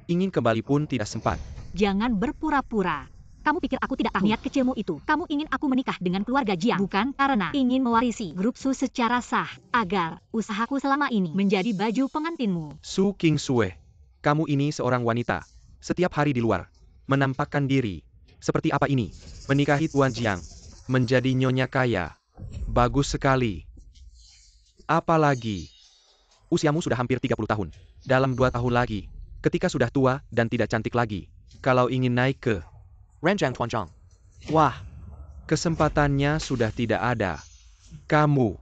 Ingin kembali pun tidak sempat. Jangan berpura-pura. Kamu pikir aku tidak tahu niat kecilmu itu? Kamu ingin aku menikah dengan keluarga Jiang, bukan karena ingin mewarisi grup Su secara sah, agar usahaku selama ini menjadi baju pengantinmu. Su Kingsue, kamu ini seorang wanita. Setiap hari di luar, menampakkan diri. Seperti apa ini? Menikahi Tuan Jiang, menjadi nyonya kaya. Bagus sekali. Apalagi, usiamu sudah hampir 30 tahun. Dalam 2 tahun lagi, ketika sudah tua dan tidak cantik lagi, kalau ingin naik ke Renjang Tuanzhang. Wah, kesempatannya sudah tidak ada. Kamu.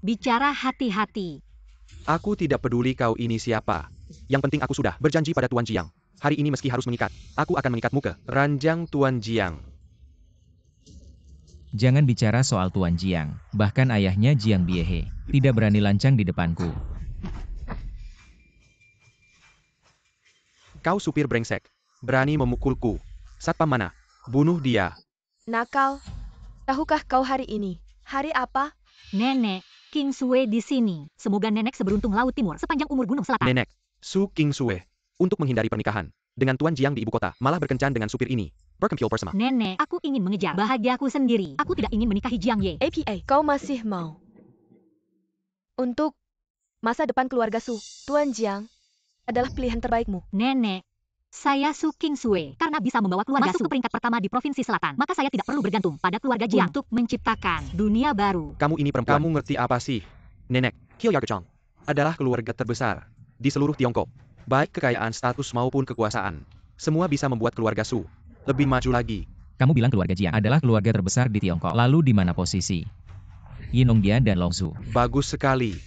Bicara hati-hati. Aku tidak peduli kau ini siapa. Yang penting aku sudah berjanji pada Tuan Jiang. Hari ini meski harus mengikat, aku akan mengikatmu ke ranjang Tuan Jiang. Jangan bicara soal Tuan Jiang. Bahkan ayahnya Jiang Biehe tidak berani lancang di depanku. Kau supir brengsek. Berani memukulku. Satpam mana? Bunuh dia. Nakal. Tahukah kau hari ini? Hari apa? Nenek, Kingsue di sini. Semoga nenek seberuntung Laut Timur sepanjang umur Gunung Selatan. Nenek, Su Kingsue. Untuk menghindari pernikahan dengan Tuan Jiang di ibu kota, malah berkencan dengan supir ini. Berkempil bersama. Nenek, aku ingin mengejar bahagiaku sendiri. Aku tidak ingin menikahi Jiang Ye. APA, kau masih mau? Untuk masa depan keluarga Su, Tuan Jiang adalah pilihan terbaikmu. Nenek, saya Su Kingsue. Karena bisa membawa keluarga Su ke peringkat pertama di Provinsi Selatan, maka saya tidak perlu bergantung pada keluarga Jiang untuk menciptakan dunia baru. Kamu ini perempuan. Kamu ngerti apa sih? Nenek, Qiuyargachang adalah keluarga terbesar di seluruh Tiongkok. Baik kekayaan, status maupun kekuasaan. Semua bisa membuat keluarga Su lebih maju lagi. Kamu bilang keluarga Jiang adalah keluarga terbesar di Tiongkok. Lalu di mana posisi Yinongdia dan Longzu? Bagus sekali.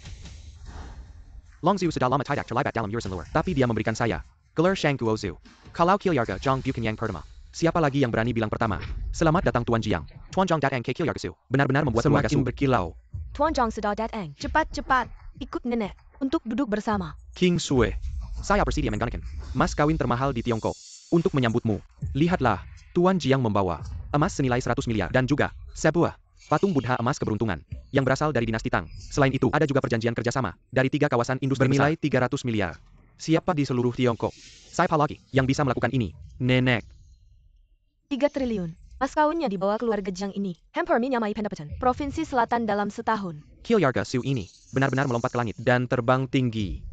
Longzu sudah lama tidak terlibat dalam urusan luar. Tapi dia memberikan saya gelar Shang Guozu. Kalau Qiuyargachang bukan yang pertama, siapa lagi yang berani bilang pertama? Selamat datang Tuan Jiang. Tuanzhang datang ke Qiuyargasu. Benar-benar membuat keluarga Su berkilau. Tuanzhang sudah datang. Cepat-cepat. Ikut nenek untuk duduk bersama. Kingsue, saya bersedia menggunakan mas kawin termahal di Tiongkok untuk menyambutmu. Lihatlah, Tuan Jiang membawa emas senilai 100 miliar dan juga sebuah patung Buddha emas keberuntungan yang berasal dari dinasti Tang. Selain itu, ada juga perjanjian kerjasama dari 3 kawasan industri bernilai 300 miliar. Siapa di seluruh Tiongkok? Siapa lagi yang bisa melakukan ini? Nenek. 3 triliun. Mas kawinnya dibawa keluarga Jiang ini. Hampir menyamai pendapatan Provinsi Selatan dalam setahun. Qiuyargasu ini benar-benar melompat ke langit dan terbang tinggi.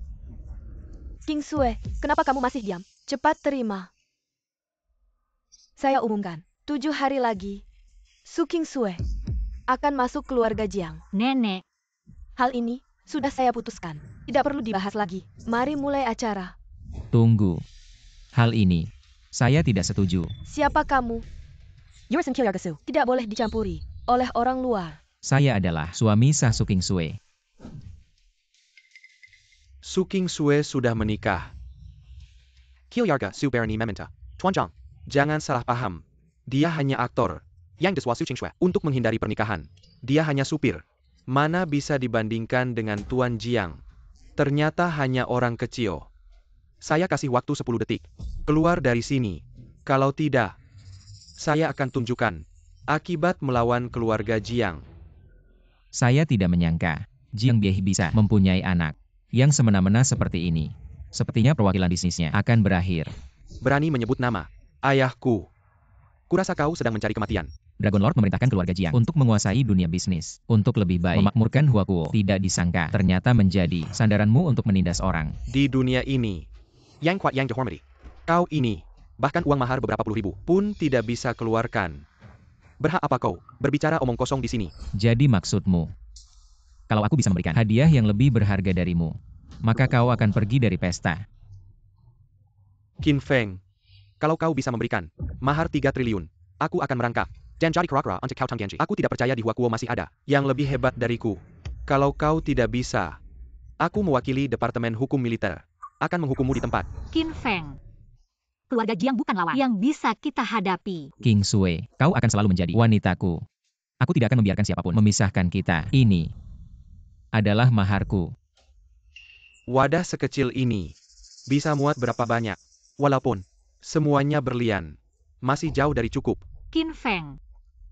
Kingsue, kenapa kamu masih diam? Cepat terima. Saya umumkan, 7 hari lagi, Su Kingsue akan masuk keluarga Jiang. Nenek, Hal ini sudah saya putuskan. Tidak perlu dibahas lagi. Mari mulai acara. Tunggu. Hal ini, saya tidak setuju. Siapa kamu? Urusan Qiuyargasu tidak boleh dicampuri oleh orang luar. Saya adalah suami sah Su Kingsue. Su Kingsue sudah menikah. Qiuyargasu berani meminta. Tuanzhang, jangan salah paham. Dia hanya aktor yang diswa Su Kingsue untuk menghindari pernikahan. Dia hanya supir. Mana bisa dibandingkan dengan Tuan Jiang? Ternyata hanya orang kecil. Saya kasih waktu 10 detik. Keluar dari sini. Kalau tidak, saya akan tunjukkan akibat melawan keluarga Jiang. Saya tidak menyangka Jiang Biehe bisa mempunyai anak yang semena-mena seperti ini. Sepertinya perwakilan bisnisnya akan berakhir. Berani menyebut nama ayahku. Kurasa kau sedang mencari kematian. Dragon Lord memerintahkan keluarga Jiang untuk menguasai dunia bisnis. Untuk lebih baik memakmurkan Huakuo. Tidak disangka ternyata menjadi sandaranmu untuk menindas orang. Di dunia ini, yang kuat yang dihormati. Kau ini, bahkan uang mahar beberapa puluh ribu pun tidak bisa keluarkan. Berhak apa kau berbicara omong kosong di sini? Jadi maksudmu, kalau aku bisa memberikan hadiah yang lebih berharga darimu, maka kau akan pergi dari pesta. Qin Feng, kalau kau bisa memberikan mahar 3 triliun, aku akan merangkap dan cari kera-kera untuk kau Tanggenji. Aku tidak percaya di Huakuo masih ada yang lebih hebat dariku. Kalau kau tidak bisa, aku mewakili Departemen Hukum Militer. Akan menghukummu di tempat. Qin Feng. Keluarga Jiang bukan lawan yang bisa kita hadapi. Kingsue, kau akan selalu menjadi wanitaku. Aku tidak akan membiarkan siapapun memisahkan kita. Ini adalah maharku. Wadah sekecil ini bisa muat berapa banyak? Walaupun semuanya berlian, masih jauh dari cukup. Qin Feng,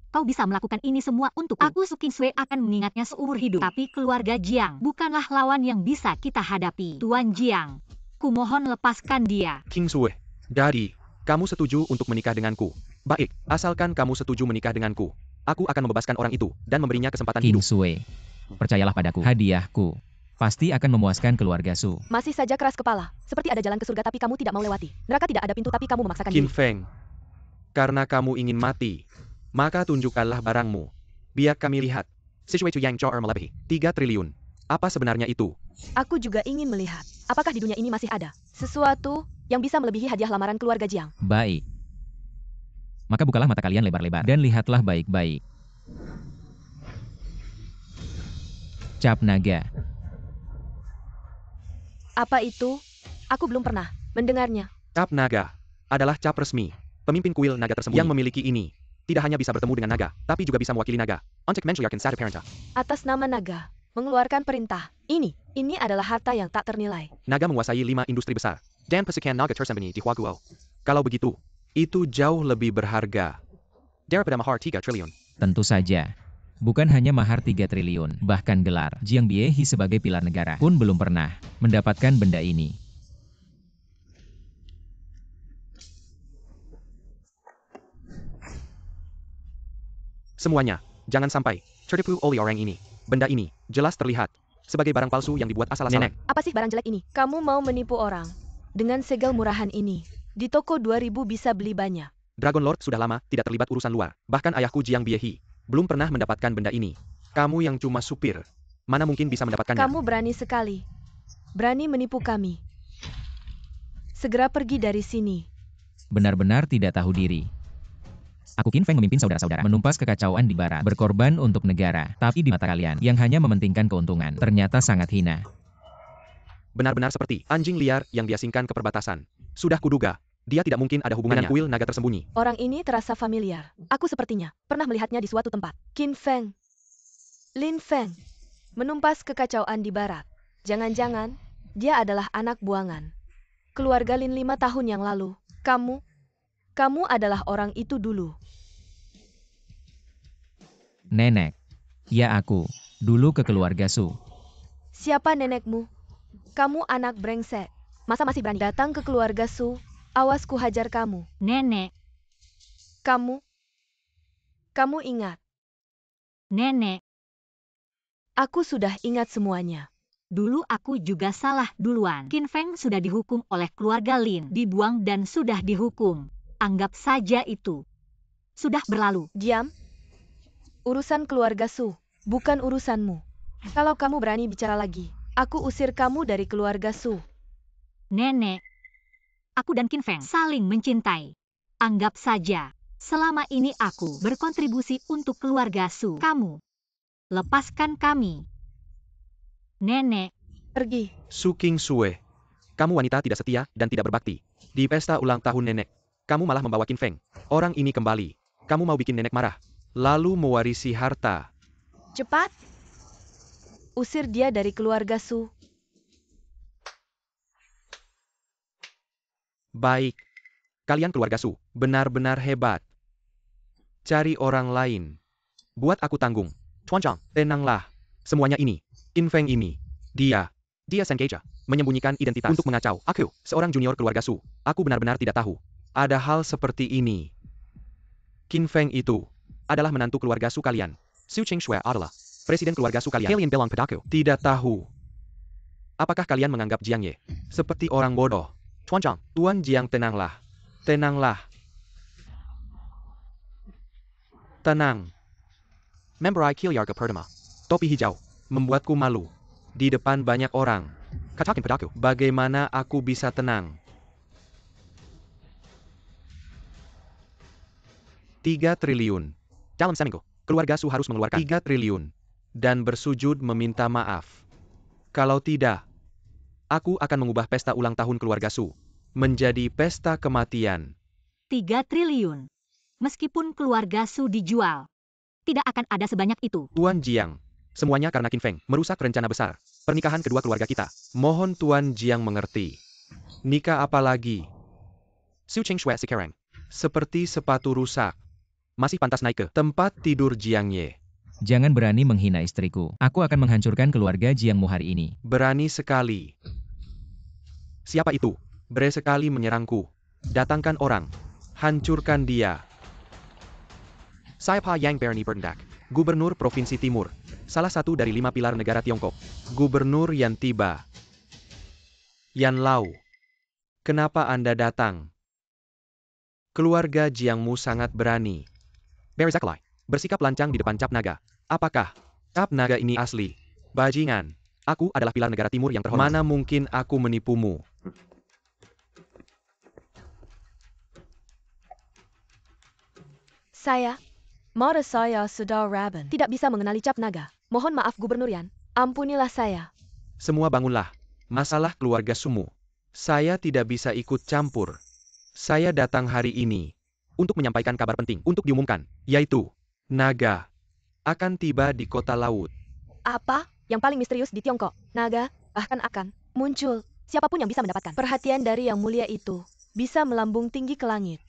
kau bisa melakukan ini semua untukku. Aku Su Qingsui akan mengingatnya seumur hidup. Tapi keluarga Jiang bukanlah lawan yang bisa kita hadapi. Tuan Jiang, kumohon lepaskan dia. Qingsui, jadi, kamu setuju untuk menikah denganku? Baik, asalkan kamu setuju menikah denganku. Aku akan membebaskan orang itu dan memberinya kesempatan hidup. Qingsui, percayalah padaku. Hadiahku pasti akan memuaskan keluarga Su. Masih saja keras kepala. Seperti ada jalan ke surga tapi kamu tidak mau lewati. Neraka tidak ada pintu tapi kamu memaksakan Qin diri. Feng, karena kamu ingin mati, maka tunjukkanlah barangmu. Biar kami lihat. Situation yang Chor melebihi 3 triliun. Apa sebenarnya itu? Aku juga ingin melihat. Apakah di dunia ini masih ada sesuatu yang bisa melebihi hadiah lamaran keluarga Jiang? Baik. Maka bukalah mata kalian lebar-lebar dan lihatlah baik-baik. Cap naga. Apa itu? Aku belum pernah mendengarnya. Cap naga adalah cap resmi. Pemimpin kuil naga tersembunyi yang memiliki ini tidak hanya bisa bertemu dengan naga, tapi juga bisa mewakili naga. Untuk mensyuarakan satu perintah. Atas nama naga, mengeluarkan perintah. Ini adalah harta yang tak ternilai. Naga menguasai 5 industri besar. Dan pesekian naga tersembunyi di Huaguo. Kalau begitu, itu jauh lebih berharga daripada mahar 3 triliun. Tentu saja. Bukan hanya mahar 3 triliun, bahkan gelar Jiang Biehi sebagai pilar negara pun belum pernah mendapatkan benda ini. Semuanya, jangan sampai tertipu oleh orang ini. Benda ini jelas terlihat sebagai barang palsu yang dibuat asal-asalan. Apa sih barang jelek ini? Kamu mau menipu orang dengan segel murahan ini. Di toko 2000 bisa beli banyak. Dragon Lord sudah lama tidak terlibat urusan luar. Bahkan ayahku Jiang Biehi belum pernah mendapatkan benda ini. Kamu yang cuma supir, mana mungkin bisa mendapatkannya? Kamu berani sekali. Berani menipu kami. Segera pergi dari sini. Benar-benar tidak tahu diri. Aku Qin Feng memimpin saudara-saudara menumpas kekacauan di barat, berkorban untuk negara, tapi di mata kalian yang hanya mementingkan keuntungan, ternyata sangat hina. Benar-benar seperti anjing liar yang diasingkan ke perbatasan. Sudah kuduga, dia tidak mungkin ada hubungan dengan kuil naga tersembunyi. Orang ini terasa familiar. Aku sepertinya pernah melihatnya di suatu tempat. Qin Feng. Lin Feng. Menumpas kekacauan di barat. Jangan-jangan, dia adalah anak buangan. Keluarga Lin 5 tahun yang lalu. Kamu adalah orang itu dulu. Nenek. Ya aku. Dulu ke keluarga Su. Siapa nenekmu? Kamu anak brengsek. Masa masih berani datang ke keluarga Su? Awas ku hajar kamu. Nenek, Kamu ingat. nenek, Aku sudah ingat semuanya. dulu aku juga salah duluan. Qin Feng sudah dihukum oleh keluarga Lin, dibuang dan sudah dihukum. Anggap saja itu sudah berlalu. Diam. Urusan keluarga Su, bukan urusanmu. Kalau kamu berani bicara lagi, aku usir kamu dari keluarga Su. Nenek, aku dan Qin Feng saling mencintai. Anggap saja, selama ini aku berkontribusi untuk keluarga Su. Kamu, lepaskan kami. Nenek, Pergi. Su Qingsui, kamu wanita tidak setia dan tidak berbakti. Di pesta ulang tahun nenek, kamu malah membawa Qin Feng, orang ini kembali. Kamu mau bikin nenek marah, lalu mewarisi harta. Cepat. Usir dia dari keluarga Su. Baik. Kalian keluarga Su, benar-benar hebat. Cari orang lain. Buat aku tanggung. Chuan Chang, tenanglah. Semuanya ini, Qin Feng ini, dia sengaja menyembunyikan identitas untuk mengacau. Aku, seorang junior keluarga Su. Aku benar-benar tidak tahu. Ada hal seperti ini. Qin Feng itu adalah menantu keluarga Su kalian. Su Qingsui adalah presiden keluarga Su kalian. Kalian bilang padaku, tidak tahu. Apakah kalian menganggap Jiang Ye seperti orang bodoh? Chuan Chang, Tuan Jiang, tenanglah. Tenanglah. Tenang. Member Kilyarga Pertama. Topi hijau membuatku malu di depan banyak orang. Katakan padaku, bagaimana aku bisa tenang? 3 triliun. Dalam seminggu, keluarga Su harus mengeluarkan 3 triliun dan bersujud meminta maaf. Kalau tidak, aku akan mengubah pesta ulang tahun keluarga Su menjadi pesta kematian. 3 triliun. Meskipun keluarga Su dijual, tidak akan ada sebanyak itu. Tuan Jiang, semuanya karena Qin Feng merusak rencana besar pernikahan kedua keluarga kita. Mohon Tuan Jiang mengerti. Nikah apa lagi? Su Ching Shui sekarang seperti sepatu rusak. Masih pantas naik ke tempat tidur Jiang Ye. Jangan berani menghina istriku. Aku akan menghancurkan keluarga Jiangmu hari ini. Berani sekali. Siapa itu? Berani sekali menyerangku. Datangkan orang. Hancurkan dia. Saya Pa Yang Bernie Berndak, Gubernur Provinsi Timur. Salah satu dari 5 pilar negara Tiongkok. Gubernur yang tiba. Yan Lau. Kenapa Anda datang? Keluarga Jiangmu sangat berani. Berzaklai, bersikap lancang di depan cap naga. Apakah cap naga ini asli? Bajingan. Aku adalah pilar negara timur yang terhormat. Mana mungkin aku menipumu? Mata saya sudah raben. Tidak bisa mengenali cap naga. Mohon maaf Gubernur Yan. Ampunilah saya. Semua bangunlah. Masalah keluarga Sumu. Saya tidak bisa ikut campur. Saya datang hari ini untuk menyampaikan kabar penting untuk diumumkan, yaitu naga akan tiba di kota laut. Apa? Yang paling misterius di Tiongkok. Naga bahkan akan muncul. Siapapun yang bisa mendapatkan perhatian dari yang mulia itu bisa melambung tinggi ke langit.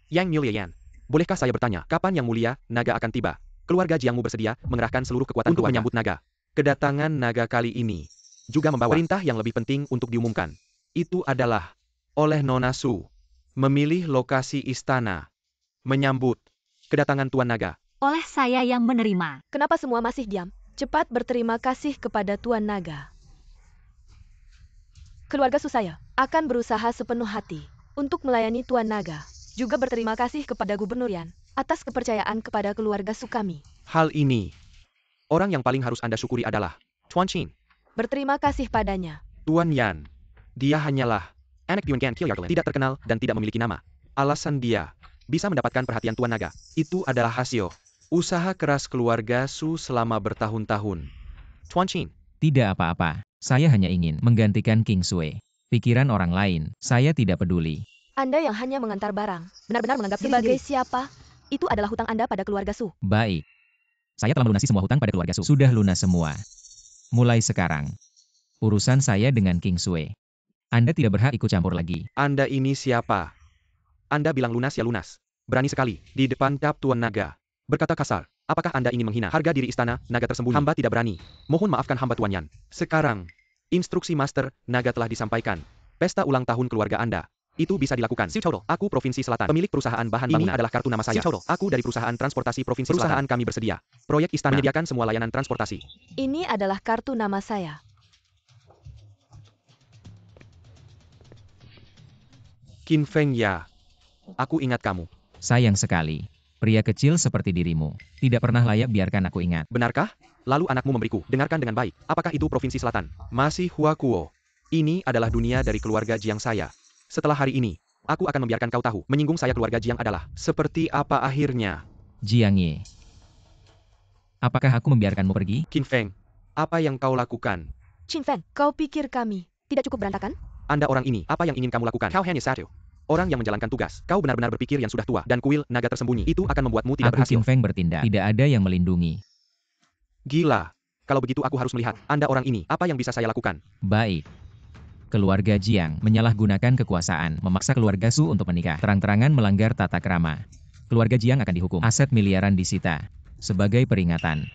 Yang Mulia Yan, bolehkah saya bertanya, kapan Yang Mulia, naga akan tiba? Keluarga Jiangmu bersedia mengerahkan seluruh kekuatan untuk menyambut naga. Kedatangan naga kali ini juga membawa perintah yang lebih penting untuk diumumkan. Itu adalah oleh Nona Su memilih lokasi istana menyambut kedatangan Tuan Naga. Oleh saya yang menerima. Kenapa semua masih diam? Cepat berterima kasih kepada Tuan Naga. Keluarga Susaya akan berusaha sepenuh hati untuk melayani Tuan Naga. Juga berterima kasih kepada Gubernur Yan atas kepercayaan kepada keluarga Su kami. Hal ini, orang yang paling harus Anda syukuri adalah Tuan Qin. Berterima kasih padanya. Tuan Yan, dia hanyalah anak Yuan Gan Kilyarlin, tidak terkenal dan tidak memiliki nama. Alasan dia bisa mendapatkan perhatian Tuan Naga, itu adalah hasil usaha keras keluarga Su selama bertahun-tahun. Tuan Qin. Tidak apa-apa. Saya hanya ingin menggantikan King Sui. Pikiran orang lain, saya tidak peduli. Anda yang hanya mengantar barang, benar-benar menganggap sebagai siapa? Itu adalah hutang Anda pada keluarga Su. Baik. Saya telah melunasi semua hutang pada keluarga Su. Sudah lunas semua. Mulai sekarang, urusan saya dengan King Sui. Anda tidak berhak ikut campur lagi. Anda ini siapa? Anda bilang lunas ya lunas. Berani sekali, di depan cap Tuan Naga. Berkata kasar, apakah Anda ingin menghina harga diri istana, naga tersembunyi? Hamba tidak berani. Mohon maafkan hamba Tuan Yan. Sekarang, instruksi Master Naga telah disampaikan. Pesta ulang tahun keluarga Anda. Itu bisa dilakukan. Siu Chaudol, aku Provinsi Selatan. Pemilik perusahaan bahan bangunan adalah kartu nama saya. Siu Chaudol, aku dari perusahaan transportasi Provinsi Selatan. Perusahaan kami bersedia. Proyek istana menyediakan semua layanan transportasi. Ini adalah kartu nama saya. Qin Feng ya. Aku ingat kamu. Sayang sekali. Pria kecil seperti dirimu. Tidak pernah layak biarkan aku ingat. Benarkah? Lalu anakmu memberiku. Dengarkan dengan baik. Apakah itu Provinsi Selatan? Masih Huakuo. Ini adalah dunia dari keluarga Jiang saya. Setelah hari ini, aku akan membiarkan kau tahu. Menyinggung saya keluarga Jiang adalah seperti apa akhirnya. Jiang Ye. Apakah aku membiarkanmu pergi? Qin Feng, apa yang kau lakukan? Qin Feng, kau pikir kami tidak cukup berantakan? Anda orang ini, apa yang ingin kamu lakukan? Kau hanya satu. Orang yang menjalankan tugas. Kau benar-benar berpikir yang sudah tua. Dan kuil naga tersembunyi. Itu akan membuatmu tidak Aku berhasil. Qin Feng bertindak. Tidak ada yang melindungi. Gila. Kalau begitu aku harus melihat. Anda orang ini, apa yang bisa saya lakukan? Baik. Keluarga Jiang menyalahgunakan kekuasaan, memaksa keluarga Su untuk menikah. Terang-terangan melanggar tata krama. Keluarga Jiang akan dihukum. Aset miliaran disita. Sebagai peringatan.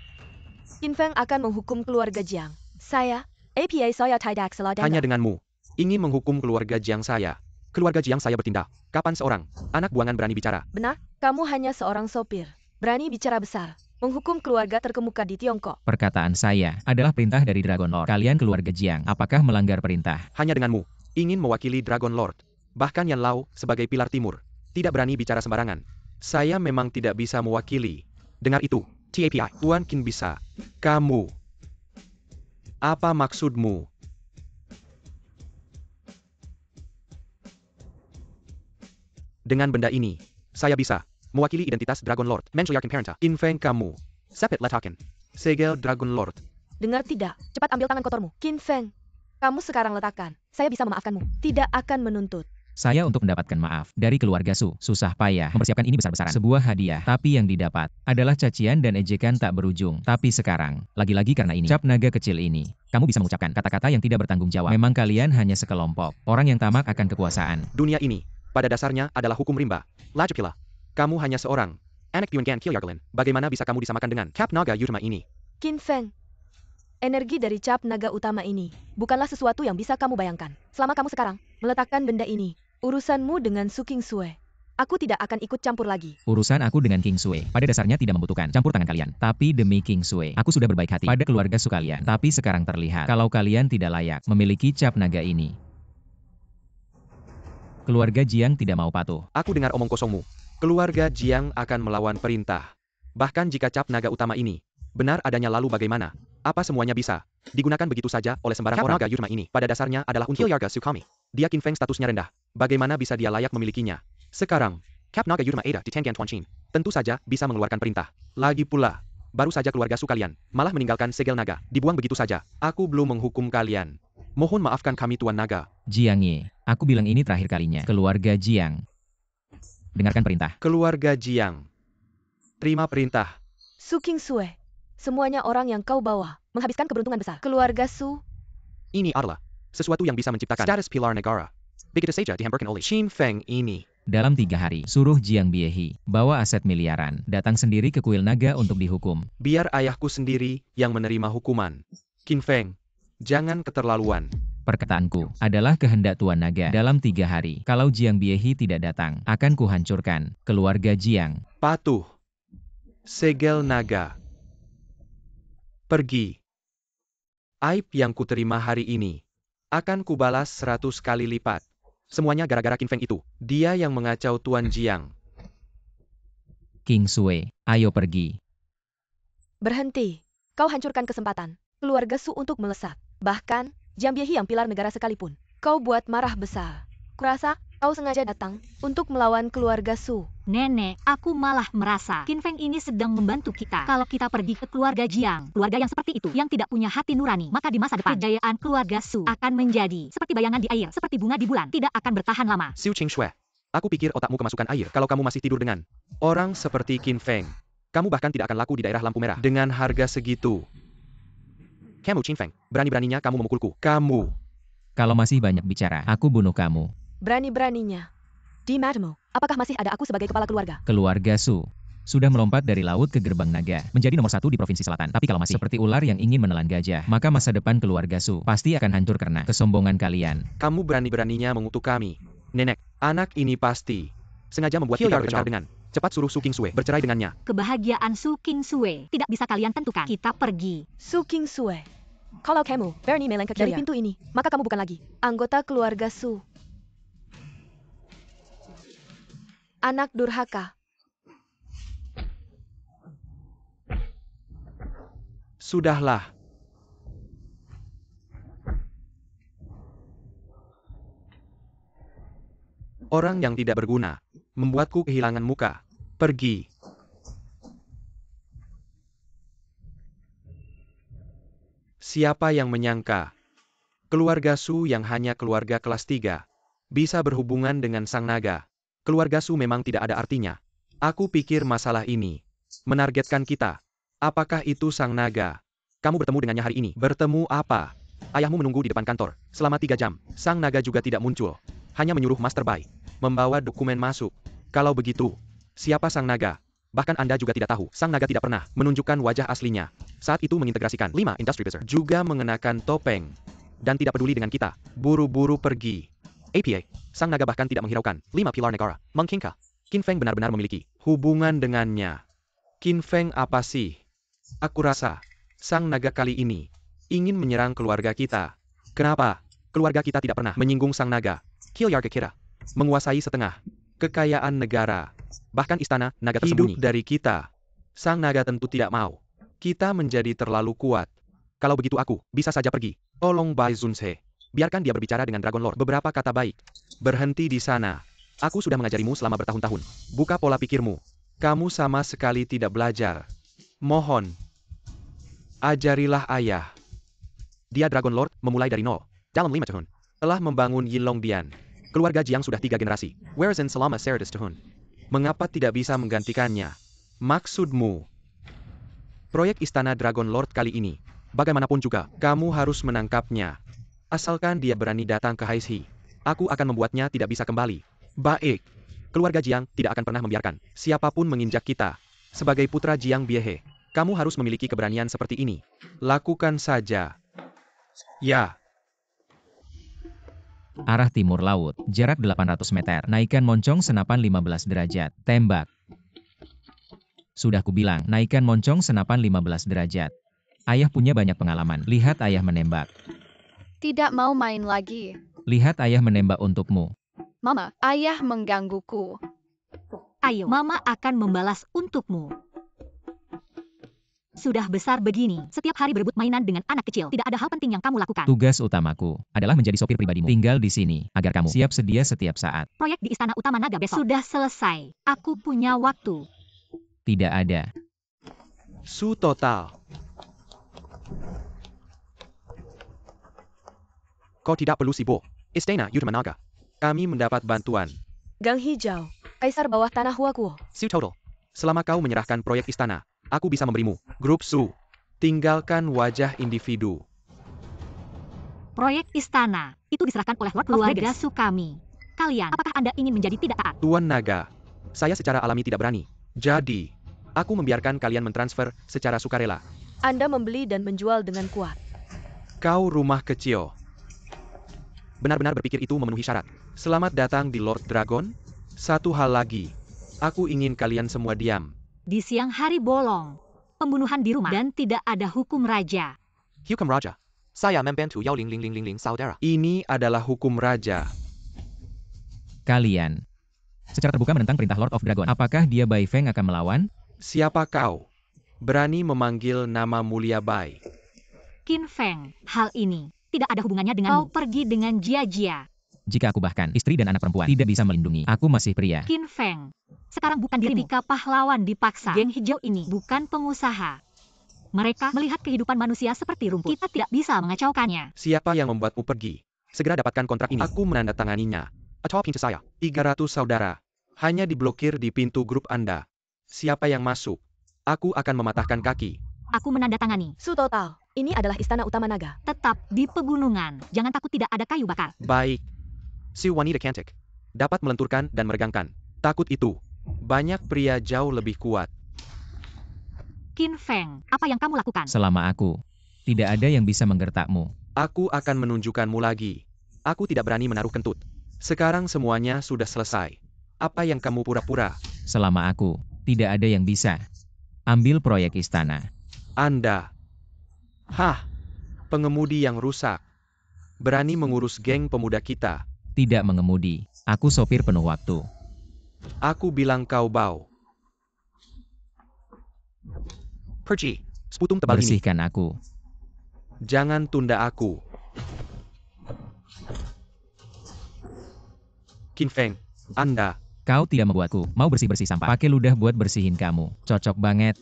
Qin Feng akan menghukum keluarga Jiang. Saya, APA saya tidak salah. Hanya denganmu. Ingin menghukum keluarga Jiang saya. Keluarga Jiang saya bertindak. Kapan seorang anak buangan berani bicara? Benar, kamu hanya seorang sopir. Berani bicara besar. Menghukum keluarga terkemuka di Tiongkok. Perkataan saya adalah perintah dari Dragon Lord. Kalian keluarga Jiang, apakah melanggar perintah? Hanya denganmu. Ingin mewakili Dragon Lord. Bahkan Yan Lau, sebagai pilar timur. Tidak berani bicara sembarangan. Saya memang tidak bisa mewakili. Dengar itu. TAPI. Tuan Qin bisa. Kamu. Apa maksudmu? Dengan benda ini, saya bisa mewakili identitas Dragon Lord. Mensuyakin Parenta. Qin Feng kamu. Sepet letakan. Segel Dragon Lord. Dengar tidak? Cepat ambil tangan kotormu. Qin Feng, kamu sekarang letakkan. Saya bisa memaafkanmu. Tidak akan menuntut. Saya untuk mendapatkan maaf dari keluarga Su. Susah payah mempersiapkan ini besar-besaran. Sebuah hadiah, tapi yang didapat adalah cacian dan ejekan tak berujung. Tapi sekarang, lagi-lagi karena ini, cap naga kecil ini, kamu bisa mengucapkan kata-kata yang tidak bertanggung jawab. Memang kalian hanya sekelompok orang yang tamak akan kekuasaan. Dunia ini, pada dasarnya adalah hukum rimba. Lajapila. Kamu hanya seorang anak Yuan Gan Kilyargalen. Bagaimana bisa kamu disamakan dengan cap naga utama ini? Qin Feng, energi dari cap naga utama ini bukanlah sesuatu yang bisa kamu bayangkan. Selama kamu sekarang meletakkan benda ini, urusanmu dengan Su Qingsui, aku tidak akan ikut campur lagi. Urusan aku dengan King Sui pada dasarnya tidak membutuhkan campur tangan kalian. Tapi demi King Sui, aku sudah berbaik hati pada keluarga Su kalian. Tapi sekarang terlihat kalau kalian tidak layak memiliki cap naga ini. Keluarga Jiang tidak mau patuh. Aku dengar omong kosongmu. Keluarga Jiang akan melawan perintah. Bahkan jika cap naga utama ini benar adanya, lalu bagaimana? Apa semuanya bisa digunakan begitu saja oleh sembarang orang? Cap naga utama ini pada dasarnya adalah untuk Kilyarga Su kami. Dia Qin Feng statusnya rendah. Bagaimana bisa dia layak memilikinya? Sekarang, cap naga utama Ada di Tengan Tuanchin tentu saja bisa mengeluarkan perintah. Lagi pula, baru saja keluarga Su kalian malah meninggalkan segel naga, dibuang begitu saja. Aku belum menghukum kalian. Mohon maafkan kami Tuan Naga. Jiang Ye, aku bilang ini terakhir kalinya. Keluarga Jiang, dengarkan perintah. Keluarga Jiang, terima perintah. Su Qingsui, semuanya orang yang kau bawa menghabiskan keberuntungan besar. Keluarga Su, Ini adalah sesuatu yang bisa menciptakan status pilar negara. Begitu saja dihamburkan oleh Qin Feng ini. Dalam 3 hari, suruh Jiang Biehi bawa aset miliaran, datang sendiri ke kuil naga untuk dihukum. Biar ayahku sendiri yang menerima hukuman. Qin Feng, jangan keterlaluan. Perkataanku adalah kehendak Tuan Naga. Dalam 3 hari, kalau Jiang Biehi tidak datang, akan kuhancurkan keluarga Jiang. Patuh. Segel naga. Pergi. Aib yang kuterima hari ini akan kubalas 100 kali lipat. Semuanya gara-gara Qin Feng itu. Dia yang mengacau Tuan Jiang. King Sui, ayo pergi. berhenti. Kau hancurkan kesempatan keluarga Su untuk melesat. Bahkan, Jiang Biehi yang pilar negara sekalipun, kau buat marah besar. Kurasa, kau sengaja datang untuk melawan keluarga Su. Nenek, aku malah merasa Qin Feng ini sedang membantu kita. Kalau kita pergi ke keluarga Jiang, keluarga yang seperti itu, yang tidak punya hati nurani, maka di masa depan, kejayaan keluarga Su akan menjadi seperti bayangan di air, seperti bunga di bulan, tidak akan bertahan lama. Siu Qingsui, aku pikir otakmu kemasukan air kalau kamu masih tidur dengan orang seperti Qin Feng. Kamu bahkan tidak akan laku di daerah lampu merah dengan harga segitu. Kamu Qin Feng, berani-beraninya kamu memukulku. Kamu. Kalau masih banyak bicara, aku bunuh kamu. Berani-beraninya. Di matamu, apakah masih ada aku sebagai kepala keluarga? Keluarga Su sudah melompat dari laut ke gerbang naga, menjadi nomor 1 di Provinsi Selatan. Tapi kalau masih seperti ular yang ingin menelan gajah, maka masa depan keluarga Su pasti akan hancur karena kesombongan kalian. Kamu berani-beraninya mengutuk kami. Nenek, anak ini pasti sengaja membuat kita bertengkar dengan. Cepat suruh Su Qingsui bercerai dengannya. Kebahagiaan Su Qingsui tidak bisa kalian tentukan. Kita pergi. Su Qingsui. Kalau kamu berani melengket dari pintu ini, maka kamu bukan lagi anggota keluarga Su. Anak durhaka. Sudahlah. Orang yang tidak berguna membuatku kehilangan muka. Pergi. Siapa yang menyangka keluarga Su yang hanya keluarga kelas 3 bisa berhubungan dengan sang naga. Keluarga Su memang tidak ada artinya. Aku pikir masalah ini menargetkan kita. Apakah itu sang naga? Kamu bertemu dengannya hari ini. Bertemu apa? Ayahmu menunggu di depan kantor selama 3 jam. Sang naga juga tidak muncul. Hanya menyuruh Master Bai membawa dokumen masuk. Kalau begitu, siapa sang naga? Bahkan Anda juga tidak tahu. Sang naga tidak pernah menunjukkan wajah aslinya. Saat itu mengintegrasikan 5 industry buzzer. Juga mengenakan topeng. Dan tidak peduli dengan kita. Buru-buru pergi. APA, sang naga bahkan tidak menghiraukan 5 pilar negara. Mengkingkah? Qin Feng benar-benar memiliki hubungan dengannya. Qin Feng apa sih? Aku rasa, sang naga kali ini ingin menyerang keluarga kita. Kenapa? Keluarga kita tidak pernah menyinggung sang naga. Kilyarga kita menguasai setengah kekayaan negara. Bahkan istana naga tersembunyi hidup dari kita. Sang naga tentu tidak mau kita menjadi terlalu kuat. Kalau begitu aku bisa saja pergi. Tolong Bai Zunse. Biarkan dia berbicara dengan Dragon Lord. Beberapa kata baik. Berhenti di sana. Aku sudah mengajarimu selama bertahun-tahun. Buka pola pikirmu. Kamu sama sekali tidak belajar. Mohon. Ajarilah ayah. Dia Dragon Lord memulai dari nol. Dalam 5 tahun. Telah membangun Yilong Dian. Keluarga Jiang sudah 3 generasi. Whereas in selama 100 tahun. Mengapa tidak bisa menggantikannya? Maksudmu? Proyek Istana Dragon Lord kali ini. Bagaimanapun juga, kamu harus menangkapnya. Asalkan dia berani datang ke Haizhi. Aku akan membuatnya tidak bisa kembali. Baik. Keluarga Jiang tidak akan pernah membiarkan siapapun menginjak kita. Sebagai putra Jiang Biehe, kamu harus memiliki keberanian seperti ini. Lakukan saja. Ya. Arah timur laut, jarak 800 meter. Naikkan moncong senapan 15 derajat. Tembak. Sudah kubilang, naikkan moncong senapan 15 derajat. Ayah punya banyak pengalaman. Lihat ayah menembak. Tidak mau main lagi. Lihat ayah menembak untukmu. Mama, ayah menggangguku. Ayo, Mama akan membalas untukmu. Sudah besar begini, setiap hari berebut mainan dengan anak kecil. Tidak ada hal penting yang kamu lakukan. Tugas utamaku adalah menjadi sopir pribadimu. Tinggal di sini, agar kamu siap sedia setiap saat. Proyek di Istana Utama Naga besok sudah selesai. Aku punya waktu. Tidak ada. Su total. Kau tidak perlu sibuk. Istana Utama Naga. Kami mendapat bantuan. Gang Hijau, Kaisar Bawah Tanah Huakuo. Su total. Selama kau menyerahkan proyek istana, aku bisa memberimu. Grup Su. Tinggalkan wajah individu. Proyek Istana itu diserahkan oleh Lord keluarga Su kami. Kalian, apakah Anda ingin menjadi tidak taat? Tuan Naga. Saya secara alami tidak berani. Jadi, aku membiarkan kalian mentransfer secara sukarela. Anda membeli dan menjual dengan kuat. Kau rumah kecil. Benar-benar berpikir itu memenuhi syarat. Selamat datang di Lord Dragon. Satu hal lagi. Aku ingin kalian semua diam. Di siang hari bolong, pembunuhan di rumah, dan tidak ada hukum raja. Hukum Raja. Saya membantu 10000 saudara. Ini adalah hukum raja. Kalian secara terbuka menentang perintah Lord of Dragon. Apakah dia Bai Feng akan melawan? Siapa kau? Berani memanggil nama mulia Bai. Qin Feng, hal ini tidak ada hubungannya denganmu. Kau pergi dengan Jia. Jika aku bahkan istri dan anak perempuan tidak bisa melindungi, aku masih pria. Qin Feng, sekarang bukan dirimu. Ketika pahlawan dipaksa, geng hijau ini bukan pengusaha. Mereka melihat kehidupan manusia seperti rumput. Kita tidak bisa mengacaukannya. Siapa yang membuatmu pergi? Segera dapatkan kontrak ini. Aku menandatanganinya. Atau pintu saya. 300 saudara. Hanya diblokir di pintu grup Anda. Siapa yang masuk? Aku akan mematahkan kaki. Aku menandatangani. Su total, ini adalah Istana Utama Naga. Tetap di pegunungan. Jangan takut tidak ada kayu bakar. Baik. Si wanita cantik. Dapat melenturkan dan meregangkan. Takut itu. Banyak pria jauh lebih kuat. Qin Feng, apa yang kamu lakukan? Selama aku, tidak ada yang bisa menggertakmu. Aku akan menunjukkanmu lagi. Aku tidak berani menaruh kentut. Sekarang semuanya sudah selesai. Apa yang kamu pura-pura? Selama aku, tidak ada yang bisa. Ambil proyek istana. Anda. Hah. Pengemudi yang rusak. Berani mengurus geng pemuda kita. Tidak mengemudi. Aku sopir penuh waktu. Aku bilang kau bau. Pergi. Seputum tebal ini. Bersihkan aku. Jangan tunda aku. Qin Feng, Anda. Kau tidak membuatku mau bersih-bersih sampah. Pakai ludah buat bersihin kamu. Cocok banget.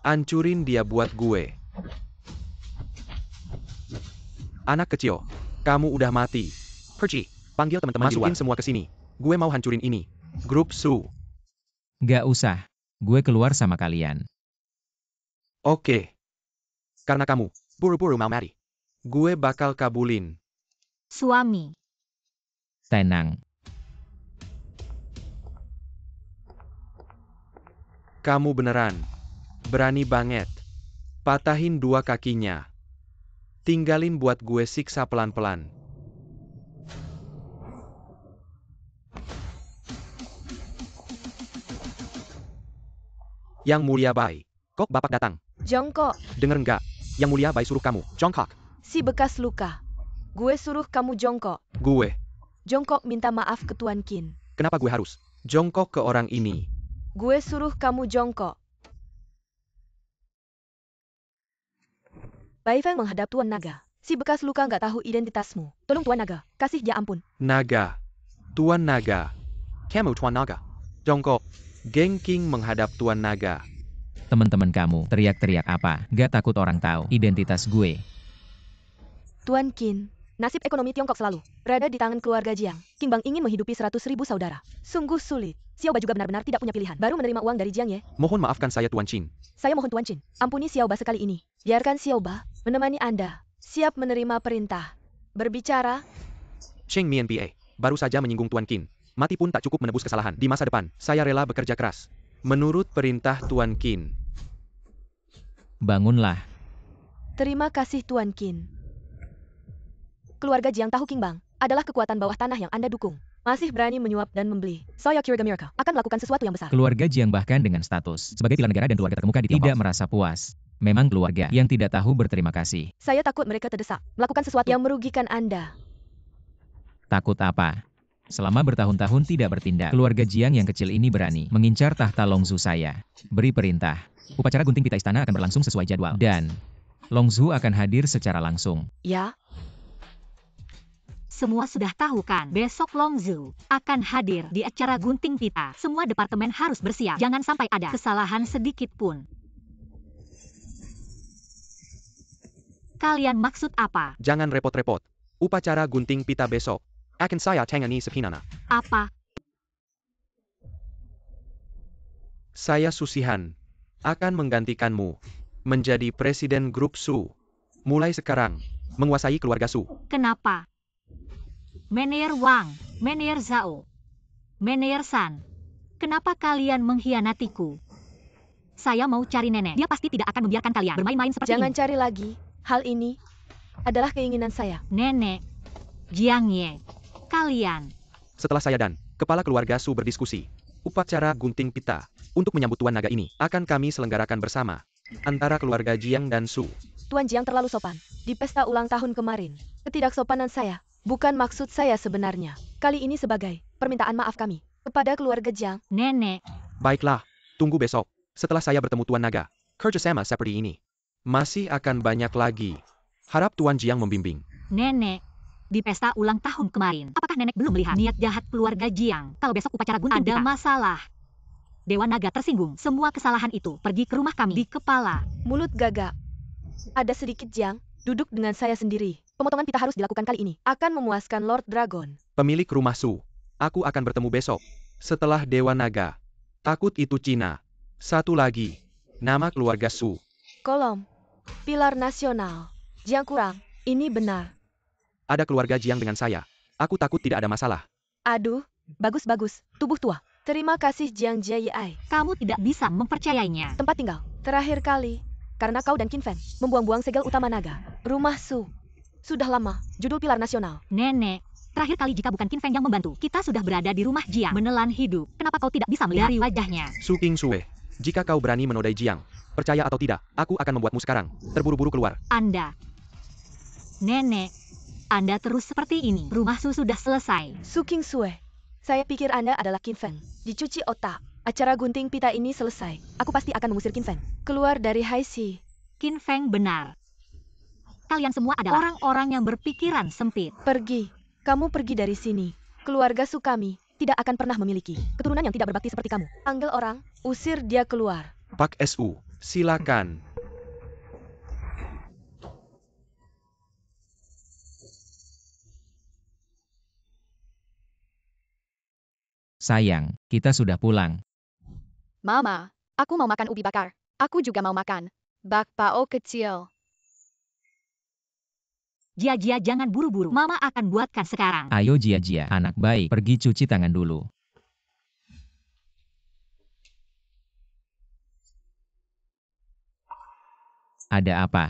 Ancurin dia buat gue. Anak kecil, kamu udah mati. Pergi. Panggil teman-teman masukin semua ke sini. Gue mau hancurin ini. Grup Su. Gak usah. Gue keluar sama kalian. Oke. Karena kamu buru-buru mau mati. Gue bakal kabulin. Suami. Tenang. Kamu beneran. Berani banget. Patahin 2 kakinya. Tinggalin buat gue siksa pelan-pelan. Yang Mulia Bai. Kok bapak datang? Jongkok, Dengar nggak? Yang Mulia Bai suruh kamu. Jongkok. si bekas luka. Gue suruh kamu jongkok. Gue. Jongkok minta maaf ke Tuan Qin. Kenapa gue harus jongkok ke orang ini? Gue suruh kamu jongkok. Bai Feng menghadap Tuan Naga. Si bekas luka nggak tahu identitasmu. Tolong Tuan Naga, kasih dia ampun. Naga. Tuan Naga. Kamu Tuan Naga. Jongkok. Geng King menghadap Tuan Naga. Teman-teman kamu teriak-teriak apa? Gak takut orang tahu identitas gue. Tuan Qin, Nasib ekonomi Tiongkok selalu berada di tangan keluarga Jiang. Qing Bang ingin menghidupi 100.000 saudara. Sungguh sulit. Xiaoba juga benar-benar tidak punya pilihan. Baru menerima uang dari Jiang Ye. Mohon maafkan saya Tuan Qin. Saya mohon Tuan Qin, ampuni Xiaoba sekali ini. Biarkan Xiaoba menemani Anda. Siap menerima perintah. Berbicara. Cheng Mianpa baru saja menyinggung Tuan Qin. Mati pun tak cukup menebus kesalahan. Di masa depan, saya rela bekerja keras. Menurut perintah Tuan Qin. Bangunlah. Terima kasih Tuan Qin. Keluarga Jiang tahu Qing Bang adalah kekuatan bawah tanah yang Anda dukung. Masih berani menyuap dan membeli. Saya Kiriga Mirka akan melakukan sesuatu yang besar. Keluarga Jiang bahkan dengan status sebagai pilar negara dan keluarga terkemuka di Tiongkok tidak merasa puas. Memang keluarga yang tidak tahu berterima kasih. Saya takut mereka terdesak melakukan sesuatu yang merugikan Anda. Takut apa? Selama bertahun-tahun tidak bertindak, keluarga Jiang yang kecil ini berani mengincar tahta Longzhu saya. Beri perintah. Upacara gunting pita istana akan berlangsung sesuai jadwal. Dan Longzhu akan hadir secara langsung. Ya. Semua sudah tahu kan, besok Longzhu akan hadir di acara gunting pita. Semua departemen harus bersiap, jangan sampai ada kesalahan sedikit pun. Kalian maksud apa? Jangan repot-repot. Upacara gunting pita besok akan saya tangani sepinana. Apa? Saya Susihan akan menggantikanmu menjadi presiden grup Su. Mulai sekarang, menguasai keluarga Su. Kenapa? Manajer Wang, Manajer Zhao, Manajer San, kenapa kalian mengkhianatiku? Saya mau cari nenek. Dia pasti tidak akan membiarkan kalian bermain-main seperti Jangan ini. cari lagi. Hal ini adalah keinginan saya. Nenek, Jiang Ye, kalian. Setelah saya dan kepala keluarga Su berdiskusi, upacara gunting pita untuk menyambut Tuan Naga ini akan kami selenggarakan bersama antara keluarga Jiang dan Su. Tuan Jiang terlalu sopan di pesta ulang tahun kemarin. Ketidaksopanan saya bukan maksud saya sebenarnya. Kali ini sebagai permintaan maaf kami kepada keluarga Jiang. Nenek, Baiklah, tunggu besok. Setelah saya bertemu Tuan Naga, kerjasama seperti ini masih akan banyak lagi. Harap Tuan Jiang membimbing. nenek. Di pesta ulang tahun kemarin, apakah nenek belum melihat niat jahat keluarga Jiang? Kalau besok upacara gunting ada masalah. Dewa Naga tersinggung. Semua kesalahan itu pergi ke rumah kami di kepala. Mulut gagak. Ada sedikit Jiang duduk dengan saya sendiri. Pemotongan pita harus dilakukan kali ini. Akan memuaskan Lord Dragon. Pemilik rumah Su, aku akan bertemu besok. Setelah Dewa Naga. Takut itu Cina. Satu lagi. Nama keluarga Su. Kolom. Pilar nasional. Jiang kurang. Ini benar. Ada keluarga Jiang dengan saya. Aku takut tidak ada masalah. Aduh. Bagus-bagus. Tubuh tua. Terima kasih Jiang Jie. Kamu tidak bisa mempercayainya. Tempat tinggal. Terakhir kali. Karena kau dan Qin Feng membuang-buang segel utama naga. Rumah Su. Sudah lama. Judul pilar nasional. Nenek, terakhir kali jika bukan Qin Feng yang membantu, kita sudah berada di rumah Jiang menelan hidup. Kenapa kau tidak bisa melihat dari wajahnya? Su King Sue. Jika kau berani menodai Jiang, percaya atau tidak, aku akan membuatmu sekarang terburu-buru keluar. Anda. Nenek, Anda terus seperti ini. Rumah Su sudah selesai. Su King Sue. Saya pikir Anda adalah Qin Feng. Dicuci otak. Acara gunting pita ini selesai. Aku pasti akan mengusir Qin Feng keluar dari Hai Si. Qin Feng benar. Kalian semua adalah orang-orang yang berpikiran sempit. Pergi. Kamu pergi dari sini. Keluarga Su kami tidak akan pernah memiliki keturunan yang tidak berbakti seperti kamu. Panggil orang, usir dia keluar. Pak SU, silakan. Sayang, kita sudah pulang. Mama, aku mau makan ubi bakar. Aku juga mau makan bakpao kecil. Jia, jangan buru-buru. Mama akan buatkan sekarang. Ayo Jia, anak baik, pergi cuci tangan dulu. Ada apa?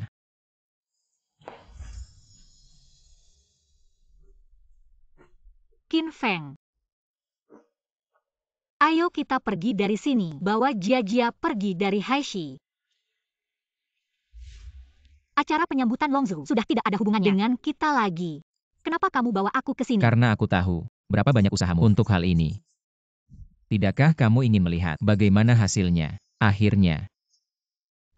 Qin Feng. Ayo kita pergi dari sini. Bawa Jia pergi dari Haishi. Acara penyambutan Longzhu sudah tidak ada hubungannya dengan kita lagi. Kenapa kamu bawa aku ke sini? Karena aku tahu berapa banyak usahamu untuk hal ini. Tidakkah kamu ingin melihat bagaimana hasilnya? Akhirnya,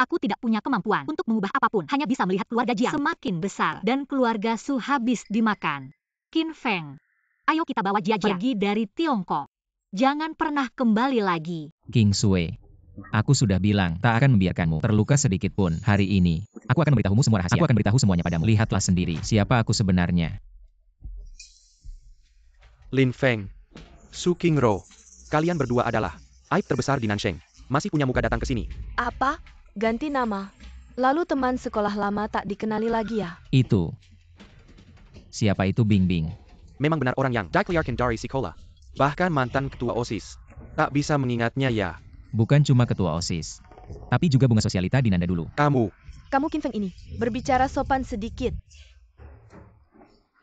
Aku tidak punya kemampuan untuk mengubah apapun. Hanya bisa melihat keluarga Jiang semakin besar dan keluarga Su habis dimakan. Qin Feng, ayo kita bawa Jia pergi dari Tiongkok. Jangan pernah kembali lagi. King Sue, aku sudah bilang tak akan membiarkanmu terluka sedikit pun hari ini. Aku akan memberitahumu semua rahasia. Aku akan beritahu semuanya padamu. Lihatlah sendiri siapa aku sebenarnya. Lin Feng, Su Qingro, kalian berdua adalah aib terbesar di Nansheng. Masih punya muka datang ke sini. Apa? Ganti nama? Lalu teman sekolah lama tak dikenali lagi ya? Itu. Siapa itu Bing Bing? Memang benar orang yang dikeluarkan dari sekolah. Bahkan mantan ketua OSIS. Tak bisa mengingatnya ya. Bukan cuma ketua OSIS, tapi juga bunga sosialita di Nanda dulu. Kamu Qin Feng ini, berbicara sopan sedikit.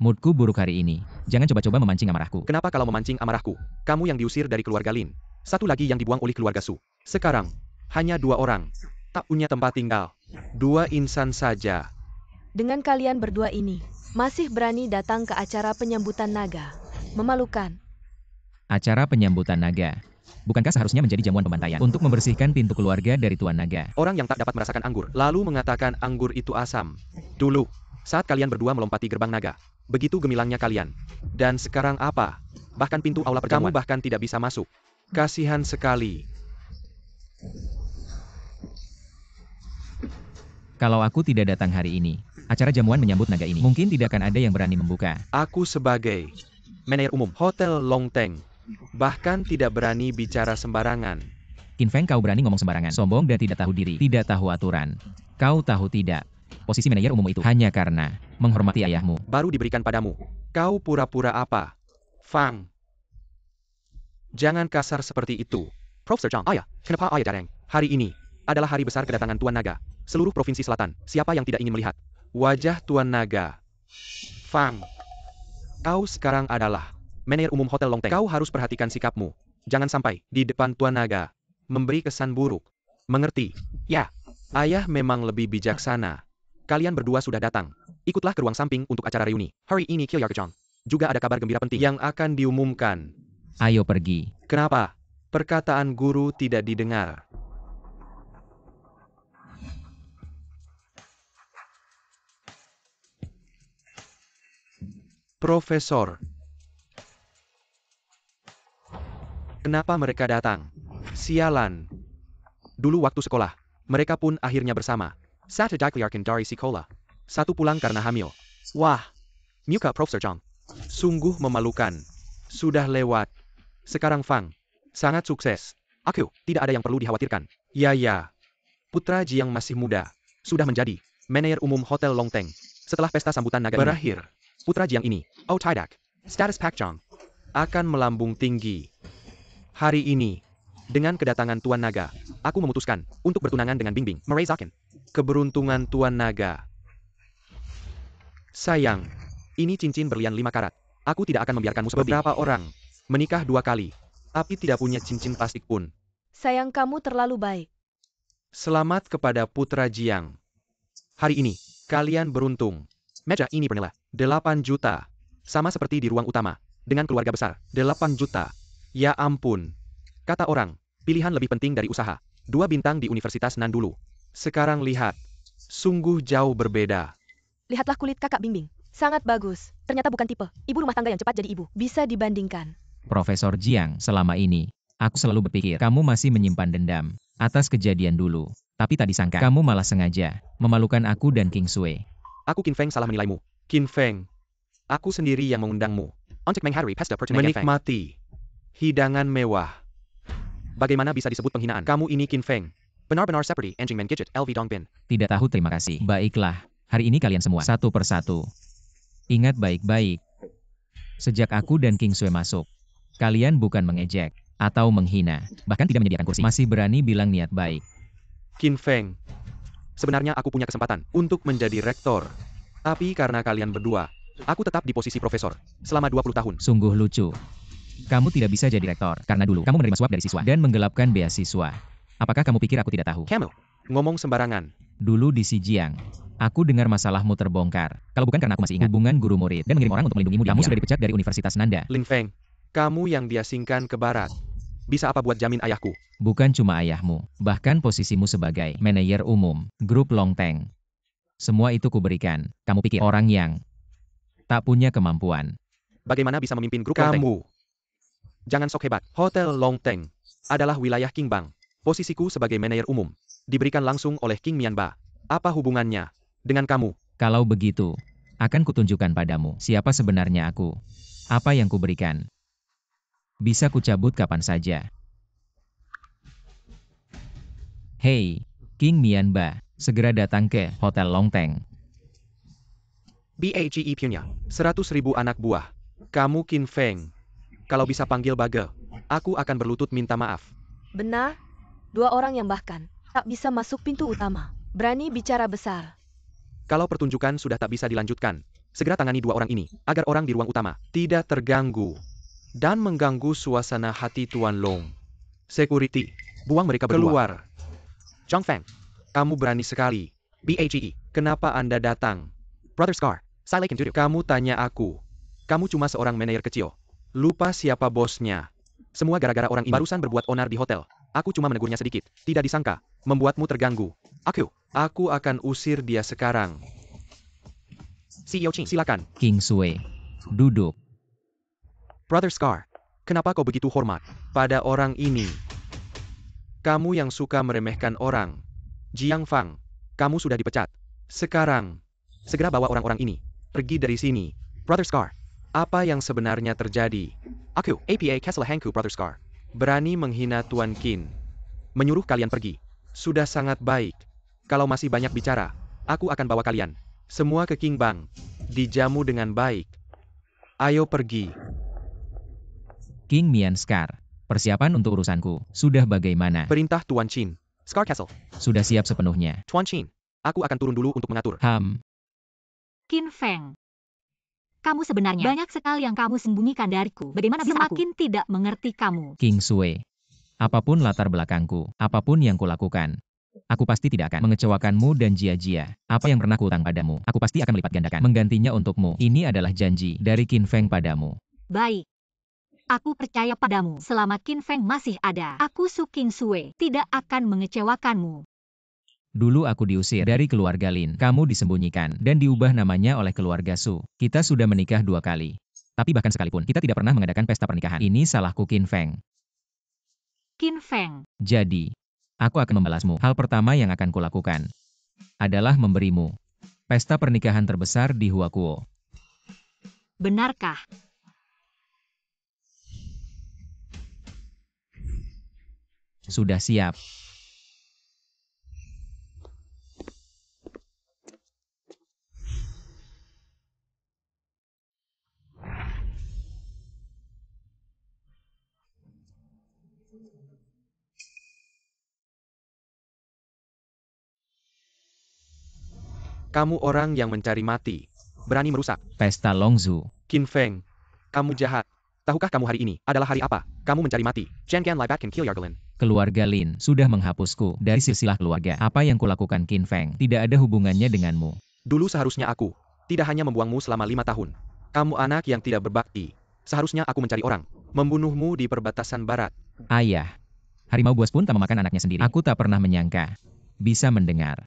Moodku buruk hari ini. Jangan coba-coba memancing amarahku. Kenapa kalau memancing amarahku? Kamu yang diusir dari keluarga Lin. Satu lagi yang dibuang oleh keluarga Su. Sekarang, hanya 2 orang. Tak punya tempat tinggal. 2 insan saja. Dengan kalian berdua ini, masih berani datang ke acara penyambutan naga. Memalukan. Acara penyambutan naga. Bukankah seharusnya menjadi jamuan pembantaian untuk membersihkan pintu keluarga dari Tuan Naga? Orang yang tak dapat merasakan anggur, lalu mengatakan anggur itu asam. Dulu, saat kalian berdua melompati gerbang naga. Begitu gemilangnya kalian. Dan sekarang apa? Bahkan pintu aula perjamuan. Kamu bahkan tidak bisa masuk. Kasihan sekali. Kalau aku tidak datang hari ini, acara jamuan menyambut naga ini, mungkin tidak akan ada yang berani membuka. Aku sebagai manajer umum Hotel Longteng, bahkan tidak berani bicara sembarangan. Qin Feng, kau berani ngomong sembarangan, sombong dan tidak tahu diri, tidak tahu aturan. Kau tahu tidak, posisi manajer umum itu hanya karena menghormati ayahmu. Baru diberikan padamu. Kau pura-pura apa? Fang. Jangan kasar seperti itu. Profesor Zhang, ayah, kenapa ayah jarang? Hari ini adalah hari besar kedatangan Tuan Naga. Seluruh provinsi selatan, siapa yang tidak ingin melihat wajah Tuan Naga? Fang. Kau sekarang adalah manajer umum Hotel Longteng. Kau harus perhatikan sikapmu. Jangan sampai di depan Tuan Naga memberi kesan buruk. Mengerti? Ya. Ayah memang lebih bijaksana. Kalian berdua sudah datang. Ikutlah ke ruang samping untuk acara reuni. Hari ini Qilyarkajang. Juga ada kabar gembira penting yang akan diumumkan. Ayo pergi. Kenapa? Perkataan guru tidak didengar. Profesor. Kenapa mereka datang? Sialan. Dulu waktu sekolah, mereka pun akhirnya bersama. Satu dikeluarkan dari sekolah. Satu pulang karena hamil. Wah, muka Profesor Zhang. Sungguh memalukan. Sudah lewat. Sekarang Fang. Sangat sukses. Aku, tidak ada yang perlu dikhawatirkan. Ya. Putra Jiang masih muda. Sudah menjadi manajer umum Hotel Longteng. Setelah pesta sambutan naga berakhir, Putra Jiang ini, tidak. Status Pak Zhang akan melambung tinggi. Hari ini, dengan kedatangan Tuan Naga, aku memutuskan untuk bertunangan dengan Bing Bing. Merayakan keberuntungan Tuan Naga. Sayang, ini cincin berlian 5 karat. Aku tidak akan membiarkanmu seperti beberapa orang menikah 2 kali, tapi tidak punya cincin plastik pun. Sayang, kamu terlalu baik. Selamat kepada Putra Jiang. Hari ini, kalian beruntung. Meja ini bernilai 8 juta. Sama seperti di ruang utama. Dengan keluarga besar, 8 juta. Ya ampun. Kata orang, pilihan lebih penting dari usaha. 2 bintang di Universitas Nan dulu. Sekarang lihat. Sungguh jauh berbeda. Lihatlah kulit kakak Bing Bing. Sangat bagus. Ternyata bukan tipe ibu rumah tangga yang cepat jadi ibu. Bisa dibandingkan. Profesor Jiang, selama ini, aku selalu berpikir kamu masih menyimpan dendam atas kejadian dulu. Tapi tak disangka, kamu malah sengaja memalukan aku dan King Sui. Aku Qin Feng salah menilaimu. Qin Feng. Aku sendiri yang mengundangmu. Untuk menghadiri pesta pertunangan menikmati hidangan mewah. Bagaimana bisa disebut penghinaan? Kamu ini Qin Feng. Benar-benar seperti anjing main gadget LV Dongbin. Tidak tahu, terima kasih. Baiklah, hari ini kalian semua satu persatu. Ingat baik-baik. Sejak aku dan King Sui masuk, kalian bukan mengejek atau menghina, bahkan tidak menyediakan kursi. Masih berani bilang niat baik. Qin Feng. Sebenarnya aku punya kesempatan untuk menjadi rektor. Tapi karena kalian berdua, aku tetap di posisi profesor selama 20 tahun. Sungguh lucu. Kamu tidak bisa jadi rektor, karena dulu kamu menerima suap dari siswa dan menggelapkan beasiswa. Apakah kamu pikir aku tidak tahu? Kamu ngomong sembarangan. Dulu di Xinjiang, aku dengar masalahmu terbongkar. Kalau bukan karena aku masih ingat hubungan guru murid dan mengirim orang untuk melindungimu, kamu sudah dipecat dari Universitas Nanda. Lin Feng, kamu yang diasingkan ke barat. Bisa apa buat jamin ayahku? Bukan cuma ayahmu, bahkan posisimu sebagai manajer umum grup Longteng. Semua itu kuberikan. Kamu pikir orang yang tak punya kemampuan bagaimana bisa memimpin grup Longteng? Kamu. Jangan sok hebat. Hotel Longteng adalah wilayah King Bang. Posisiku sebagai manajer umum diberikan langsung oleh King Mianba. Apa hubungannya? dengan kamu. Kalau begitu, akan kutunjukkan padamu siapa sebenarnya aku. Apa yang kuberikan. Bisa kucabut kapan saja. Hei, King Mianba, segera datang ke Hotel Longteng. BAGE punya 100.000 anak buah. Kamu Qin Feng. Kalau bisa panggil Bage, aku akan berlutut minta maaf. Benar, 2 orang yang bahkan tak bisa masuk pintu utama. Berani bicara besar. Kalau pertunjukan sudah tak bisa dilanjutkan, segera tangani 2 orang ini, agar orang di ruang utama tidak terganggu dan mengganggu suasana hati Tuan Long. Security, buang mereka berdua. Keluar. Zhang Feng, kamu berani sekali. BAGE, kenapa Anda datang? Brother Scar, saya can do it. Kamu tanya aku. Kamu cuma seorang manajer kecil. Lupa siapa bosnya. Semua gara-gara orang ini barusan berbuat onar di hotel. Aku cuma menegurnya sedikit. Tidak disangka, membuatmu terganggu. Aku akan usir dia sekarang. CEO Qing, silakan. King Sui, duduk. Brother Scar, kenapa kau begitu hormat pada orang ini? Kamu yang suka meremehkan orang. Jiang Fang, kamu sudah dipecat. Sekarang, segera bawa orang-orang ini pergi dari sini. Brother Scar, apa yang sebenarnya terjadi? Aku, APA Kessel Hangku Brother Scar, berani menghina Tuan Qin. Menyuruh kalian pergi. Sudah sangat baik. Kalau masih banyak bicara, aku akan bawa kalian semua ke King Bang. Dijamu dengan baik. Ayo pergi. King Mian Scar, persiapan untuk urusanku sudah bagaimana? Perintah Tuan Qin. Scar Castle. Sudah siap sepenuhnya. Tuan Qin, aku akan turun dulu untuk mengatur. Qin Feng. Kamu sebenarnya banyak sekali yang kamu sembunyikan dariku. Bagaimana bisa semakin tidak mengerti kamu? King Sui, apapun latar belakangku, apapun yang kulakukan, aku pasti tidak akan mengecewakanmu dan Jia-Jia. Apa yang pernah kuutang padamu, aku pasti akan melipat gandakan menggantinya untukmu. Ini adalah janji dari Qin Feng padamu. Baik. Aku percaya padamu. Selama Qin Feng masih ada, aku Su King Sui tidak akan mengecewakanmu. Dulu aku diusir dari keluarga Lin. Kamu disembunyikan dan diubah namanya oleh keluarga Su. Kita sudah menikah 2 kali. Tapi bahkan sekalipun kita tidak pernah mengadakan pesta pernikahan. Ini salahku Qin Feng. Qin Feng. Jadi, aku akan membalasmu. Hal pertama yang akan kulakukan adalah memberimu pesta pernikahan terbesar di Huakuo. Benarkah? Sudah siap. Kamu orang yang mencari mati. Berani merusak. Pesta Longzu. Qin Feng, kamu jahat. Tahukah kamu hari ini adalah hari apa? Kamu mencari mati. Chen Gan Lai Bat can kill Yargelin. Keluarga Lin sudah menghapusku dari silsilah keluarga. Apa yang kulakukan Qin Feng tidak ada hubungannya denganmu. Dulu seharusnya aku tidak hanya membuangmu selama 5 tahun. Kamu anak yang tidak berbakti. Seharusnya aku mencari orang, membunuhmu di perbatasan barat. Ayah, harimau buas pun tak memakan anaknya sendiri. Aku tak pernah menyangka bisa mendengar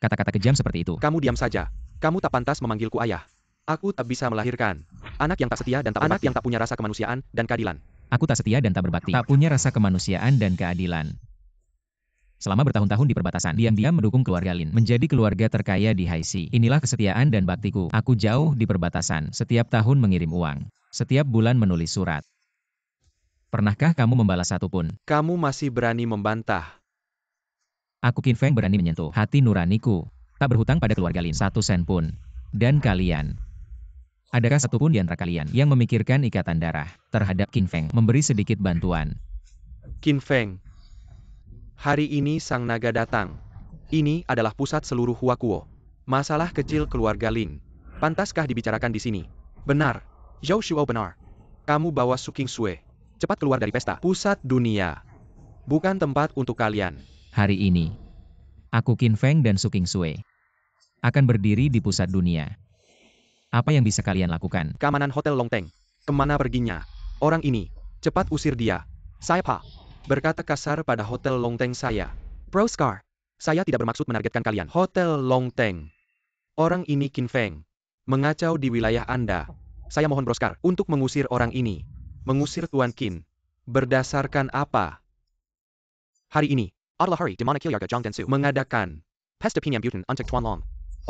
kata-kata kejam seperti itu. Kamu diam saja. Kamu tak pantas memanggilku ayah. Aku tak bisa melahirkan anak yang tak setia dan tak anak yang tak punya rasa kemanusiaan dan keadilan. Aku tak setia dan tak berbakti. Tak punya rasa kemanusiaan dan keadilan. Selama bertahun-tahun di perbatasan, diam-diam mendukung keluarga Lin menjadi keluarga terkaya di Haixi. Inilah kesetiaan dan baktiku. Aku jauh di perbatasan, setiap tahun mengirim uang. Setiap bulan menulis surat. Pernahkah kamu membalas satu pun? Kamu masih berani membantah. Aku Qin Feng berani menyentuh hati nuraniku. Tak berhutang pada keluarga Lin 1 sen pun. Dan kalian, adakah satu pun di antara kalian yang memikirkan ikatan darah terhadap Qin Feng memberi sedikit bantuan? Qin Feng, hari ini Sang Naga datang. Ini adalah pusat seluruh Huakuo. Masalah kecil keluarga Lin. Pantaskah dibicarakan di sini? Benar. Zhou Shuo benar. Kamu bawa Su King Sui. Cepat keluar dari pesta. Pusat dunia. Bukan tempat untuk kalian. Hari ini, aku Qin Feng dan Su King Sui akan berdiri di pusat dunia. Apa yang bisa kalian lakukan? Keamanan Hotel Longteng. Kemana perginya? Orang ini. Cepat usir dia. Saya Pak. Berkata kasar pada Hotel Longteng saya. Bro Scar. Saya tidak bermaksud menargetkan kalian. Hotel Longteng. Orang ini Qin Feng. Mengacau di wilayah Anda. Saya mohon Bro Scar untuk mengusir orang ini. Mengusir Tuan Qin. Berdasarkan apa? Hari ini, Adlahari Demonic Kilyarga Zhang Densu mengadakan pesta penyambutan untuk Tuan Long.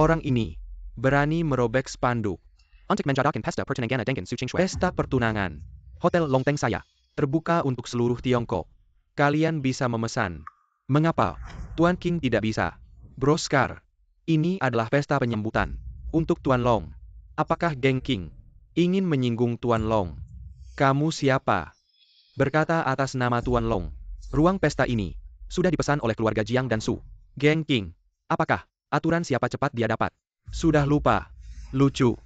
Orang ini berani merobek spanduk untuk menjadikan pesta pertunangan dengan Su Qingxue. Pesta pertunangan. Hotel Longteng saya terbuka untuk seluruh Tiongkok. Kalian bisa memesan. Mengapa Tuan King tidak bisa? Broskar, ini adalah pesta penyambutan untuk Tuan Long. Apakah Geng King ingin menyinggung Tuan Long? Kamu siapa? Berkata atas nama Tuan Long. Ruang pesta ini sudah dipesan oleh keluarga Jiang dan Su. Geng King, apakah aturan siapa cepat dia dapat? Sudah lupa. Lucu.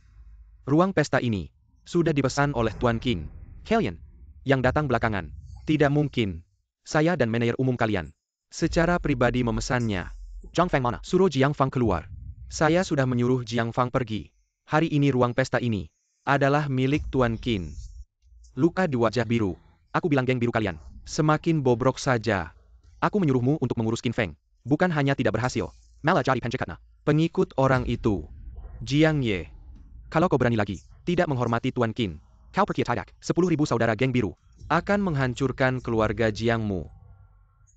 Ruang pesta ini sudah dipesan oleh Tuan King. Kalian yang datang belakangan. Tidak mungkin. Saya dan manajer umum kalian secara pribadi memesannya. Jiang Fang mana? Suruh Jiang Fang keluar. Saya sudah menyuruh Jiang Fang pergi. Hari ini ruang pesta ini adalah milik Tuan King. Luka di wajah biru. Aku bilang geng biru kalian semakin bobrok saja. Aku menyuruhmu untuk mengurus Qin Feng. Bukan hanya tidak berhasil, malah jadi pencekatna. Pengikut orang itu. Jiang Ye. Kalau kau berani lagi tidak menghormati Tuan King, kau pergi tidak. 10.000 saudara geng biru akan menghancurkan keluarga Jiangmu.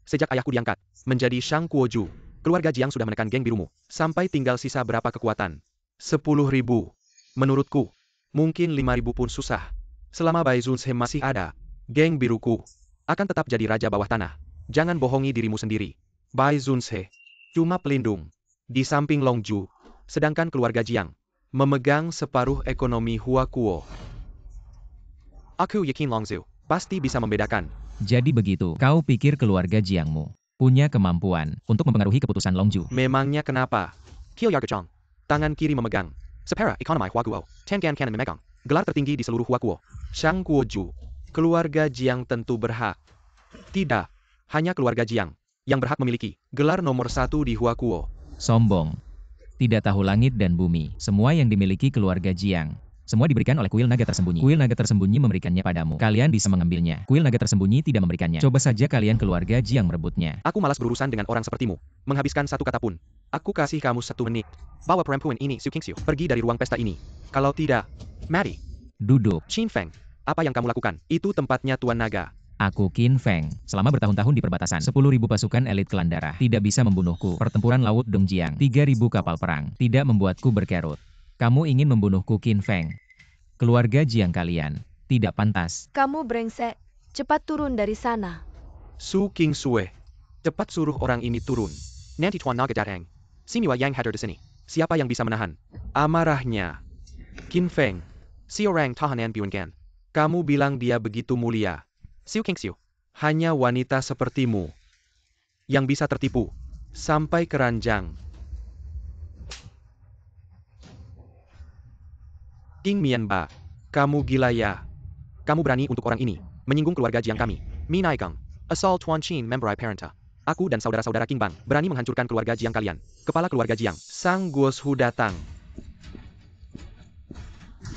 Sejak ayahku diangkat menjadi Shang Kuoju, keluarga Jiang sudah menekan geng birumu. Sampai tinggal sisa berapa kekuatan? 10.000. Menurutku, mungkin 5.000 pun susah. Selama Bai Zunhe masih ada, geng biruku akan tetap jadi raja bawah tanah. Jangan bohongi dirimu sendiri. Bai Zunhe cuma pelindung di samping Longju, sedangkan keluarga Jiang memegang separuh ekonomi Huakuo. Aku yakin Longzu pasti bisa membedakan. Jadi begitu, kau pikir keluarga Jiangmu punya kemampuan untuk mempengaruhi keputusan Longju? Memangnya kenapa? Kiao Yargachong, tangan kiri memegang separa ekonomi Huakuo. Tengan kanan memegang gelar tertinggi di seluruh Huakuo. Shang Kuoju, keluarga Jiang tentu berhak. Tidak, hanya keluarga Jiang yang berhak memiliki gelar nomor 1 di Huakuo. Sombong. Tidak tahu langit dan bumi, semua yang dimiliki keluarga Jiang. Semua diberikan oleh kuil naga tersembunyi. Kuil naga tersembunyi memberikannya padamu. Kalian bisa mengambilnya. Kuil naga tersembunyi tidak memberikannya. Coba saja kalian keluarga Jiang merebutnya. Aku malas berurusan dengan orang sepertimu. Menghabiskan satu kata pun. Aku kasih kamu 1 menit. Bawa perempuan ini, Su Qingxiu, pergi dari ruang pesta ini. Kalau tidak, mati. Duduk. Qin Feng, apa yang kamu lakukan? Itu tempatnya Tuan Naga. Aku Qin Feng. Selama bertahun-tahun di perbatasan, 10.000 pasukan elit Kelandara tidak bisa membunuhku. Pertempuran Laut Dongjiang, 3.000 kapal perang tidak membuatku berkerut. Kamu ingin membunuhku Qin Feng? Keluarga Jiang kalian tidak pantas. Kamu brengsek. Cepat turun dari sana. Su Qingxue, cepat suruh orang ini turun. Nanti Tuan Naga datang. Simiwa yang hadir di sini. Siapa yang bisa menahan amarahnya? Qin Feng, si orang tahanan Biungan. Kamu bilang dia begitu mulia. Su Qingxiu, hanya wanita sepertimu yang bisa tertipu sampai keranjang. King Mianba, kamu gila ya? Kamu berani untuk orang ini menyinggung keluarga Jiang kami. Minai Gang, asal Tuan Qin Membrai Parenta. Aku dan saudara-saudara King Bang berani menghancurkan keluarga Jiang kalian. Kepala keluarga Jiang, Sang Guoshu datang.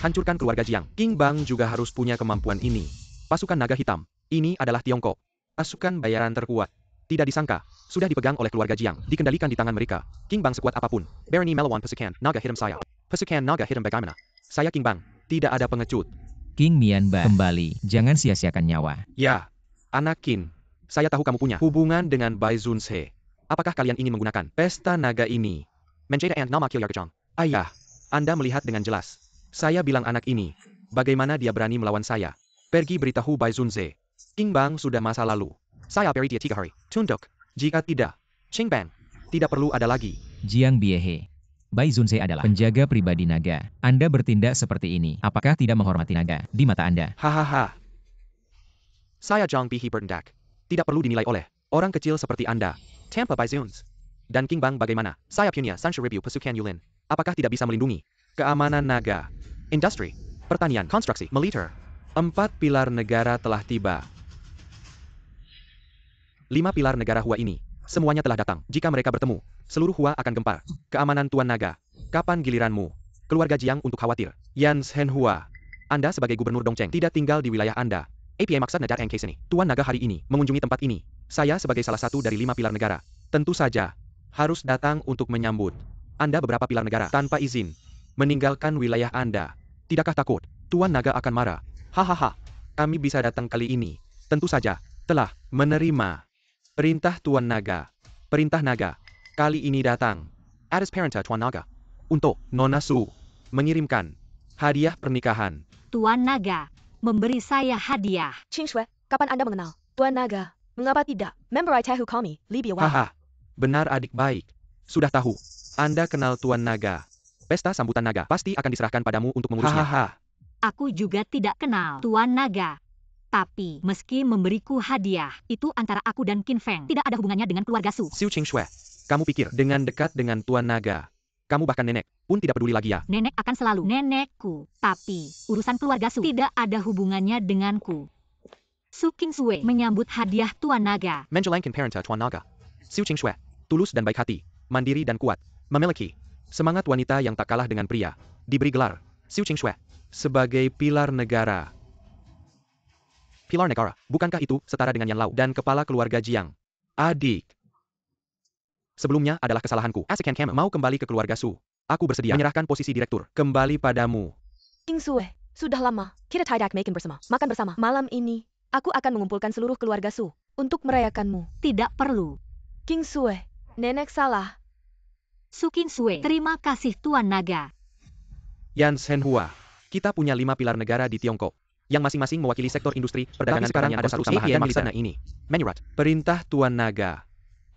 Hancurkan keluarga Jiang. King Bang juga harus punya kemampuan ini. Pasukan naga hitam, ini adalah Tiongkok. Pasukan bayaran terkuat. Tidak disangka, sudah dipegang oleh keluarga Jiang, dikendalikan di tangan mereka. King Bang sekuat apapun. Berani melawan pasukan naga hitam saya. Pasukan naga hitam bagaimana? Saya King Bang, tidak ada pengecut. King Mianba, kembali. Jangan sia-siakan nyawa. Ya, anak Qin. Saya tahu kamu punya hubungan dengan Bai Zunhe. Apakah kalian ingin menggunakan pesta naga ini menjadi nama Kiao Yargachong? Ayah, Anda melihat dengan jelas. Saya bilang anak ini, bagaimana dia berani melawan saya? Pergi beritahu Bai Zunhe. King Bang sudah masa lalu. Saya beri dia 3 hari. Tunduk. Jika tidak, Qing Bang, tidak perlu ada lagi. Jiang Biehe. Bai Zunhe adalah penjaga pribadi naga. Anda bertindak seperti ini. Apakah tidak menghormati naga di mata Anda? Hahaha. Saya Zhang Bihi bertindak. Tidak perlu dinilai oleh orang kecil seperti Anda. Tanpa Bai Zuns. Dan King Bang bagaimana? Saya punya 30.000 pasukan Yulin. Apakah tidak bisa melindungi keamanan naga? Industri, pertanian, konstruksi, militer. 4 pilar negara telah tiba. 5 pilar negara Hua ini, semuanya telah datang. Jika mereka bertemu, seluruh Hua akan gempar. Keamanan Tuan Naga. Kapan giliranmu? Keluarga Jiang untuk khawatir. Yan Shen Hua. Anda sebagai gubernur Dongcheng tidak tinggal di wilayah Anda. APA maksud negara case ini. Tuan Naga hari ini mengunjungi tempat ini. Saya sebagai salah satu dari 5 pilar negara. Tentu saja, harus datang untuk menyambut. Anda beberapa pilar negara tanpa izin. Meninggalkan wilayah Anda. Tidakkah takut? Tuan Naga akan marah. Hahaha. Kami bisa datang kali ini. Tentu saja, telah menerima perintah Tuan Naga. Perintah Naga. Kali ini datang. Atas perintah Tuan Naga. Untuk Nona Su mengirimkan hadiah pernikahan. Tuan Naga memberi saya hadiah. Qing Shui, kapan Anda mengenal Tuan Naga? Mengapa tidak? Member I who call me, Li Biawai. Haha, benar adik baik. Sudah tahu, Anda kenal Tuan Naga. Pesta sambutan naga pasti akan diserahkan padamu untuk mengurusnya. Hahaha. Aku juga tidak kenal Tuan Naga. Tapi, meski memberiku hadiah, itu antara aku dan Qin Feng. Tidak ada hubungannya dengan keluarga Su. Siu Qing Shui, kamu pikir dengan dekat dengan Tuan Naga, kamu bahkan nenek pun tidak peduli lagi ya? Nenek akan selalu nenekku. Tapi, urusan keluarga Su tidak ada hubungannya denganku. Su Qing Shui menyambut hadiah Tuan Naga. Menjelangkan parenta Tuan Naga. Siu Qing Shui, tulus dan baik hati, mandiri dan kuat, memiliki semangat wanita yang tak kalah dengan pria. Diberi gelar Siu Qing Shui sebagai pilar negara. Pilar negara, bukankah itu setara dengan Yan Lao dan kepala keluarga Jiang? Adik. Sebelumnya adalah kesalahanku. Asekan Kam mau kembali ke keluarga Su. Aku bersedia menyerahkan posisi direktur kembali padamu. Qing Shui, sudah lama kita tidak makan bersama. Malam ini, aku akan mengumpulkan seluruh keluarga Su untuk merayakanmu. Tidak perlu. Qing Shui, nenek salah. Su Qing Shui, terima kasih Tuan Naga. Yan Shenhua, kita punya 5 pilar negara di Tiongkok, yang masing-masing mewakili sektor industri, perdagangan. Sekarang ada satu tambahan dan militer ini. Menyurat, perintah Tuan Naga.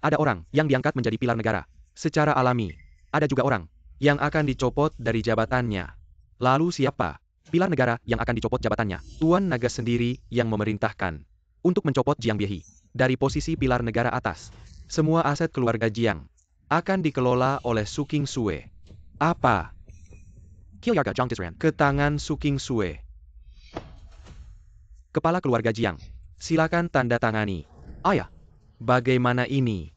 Ada orang yang diangkat menjadi pilar negara. Secara alami, ada juga orang yang akan dicopot dari jabatannya. Lalu siapa pilar negara yang akan dicopot jabatannya? Tuan Naga sendiri yang memerintahkan untuk mencopot Jiang Biehi dari posisi pilar negara atas. Semua aset keluarga Jiang akan dikelola oleh Su Qing Shui. Apa? Kiyoyaga Zhang Tizran ke tangan Su Qing Shui. Kepala keluarga Jiang, silakan tanda tangani. Ayah, bagaimana ini?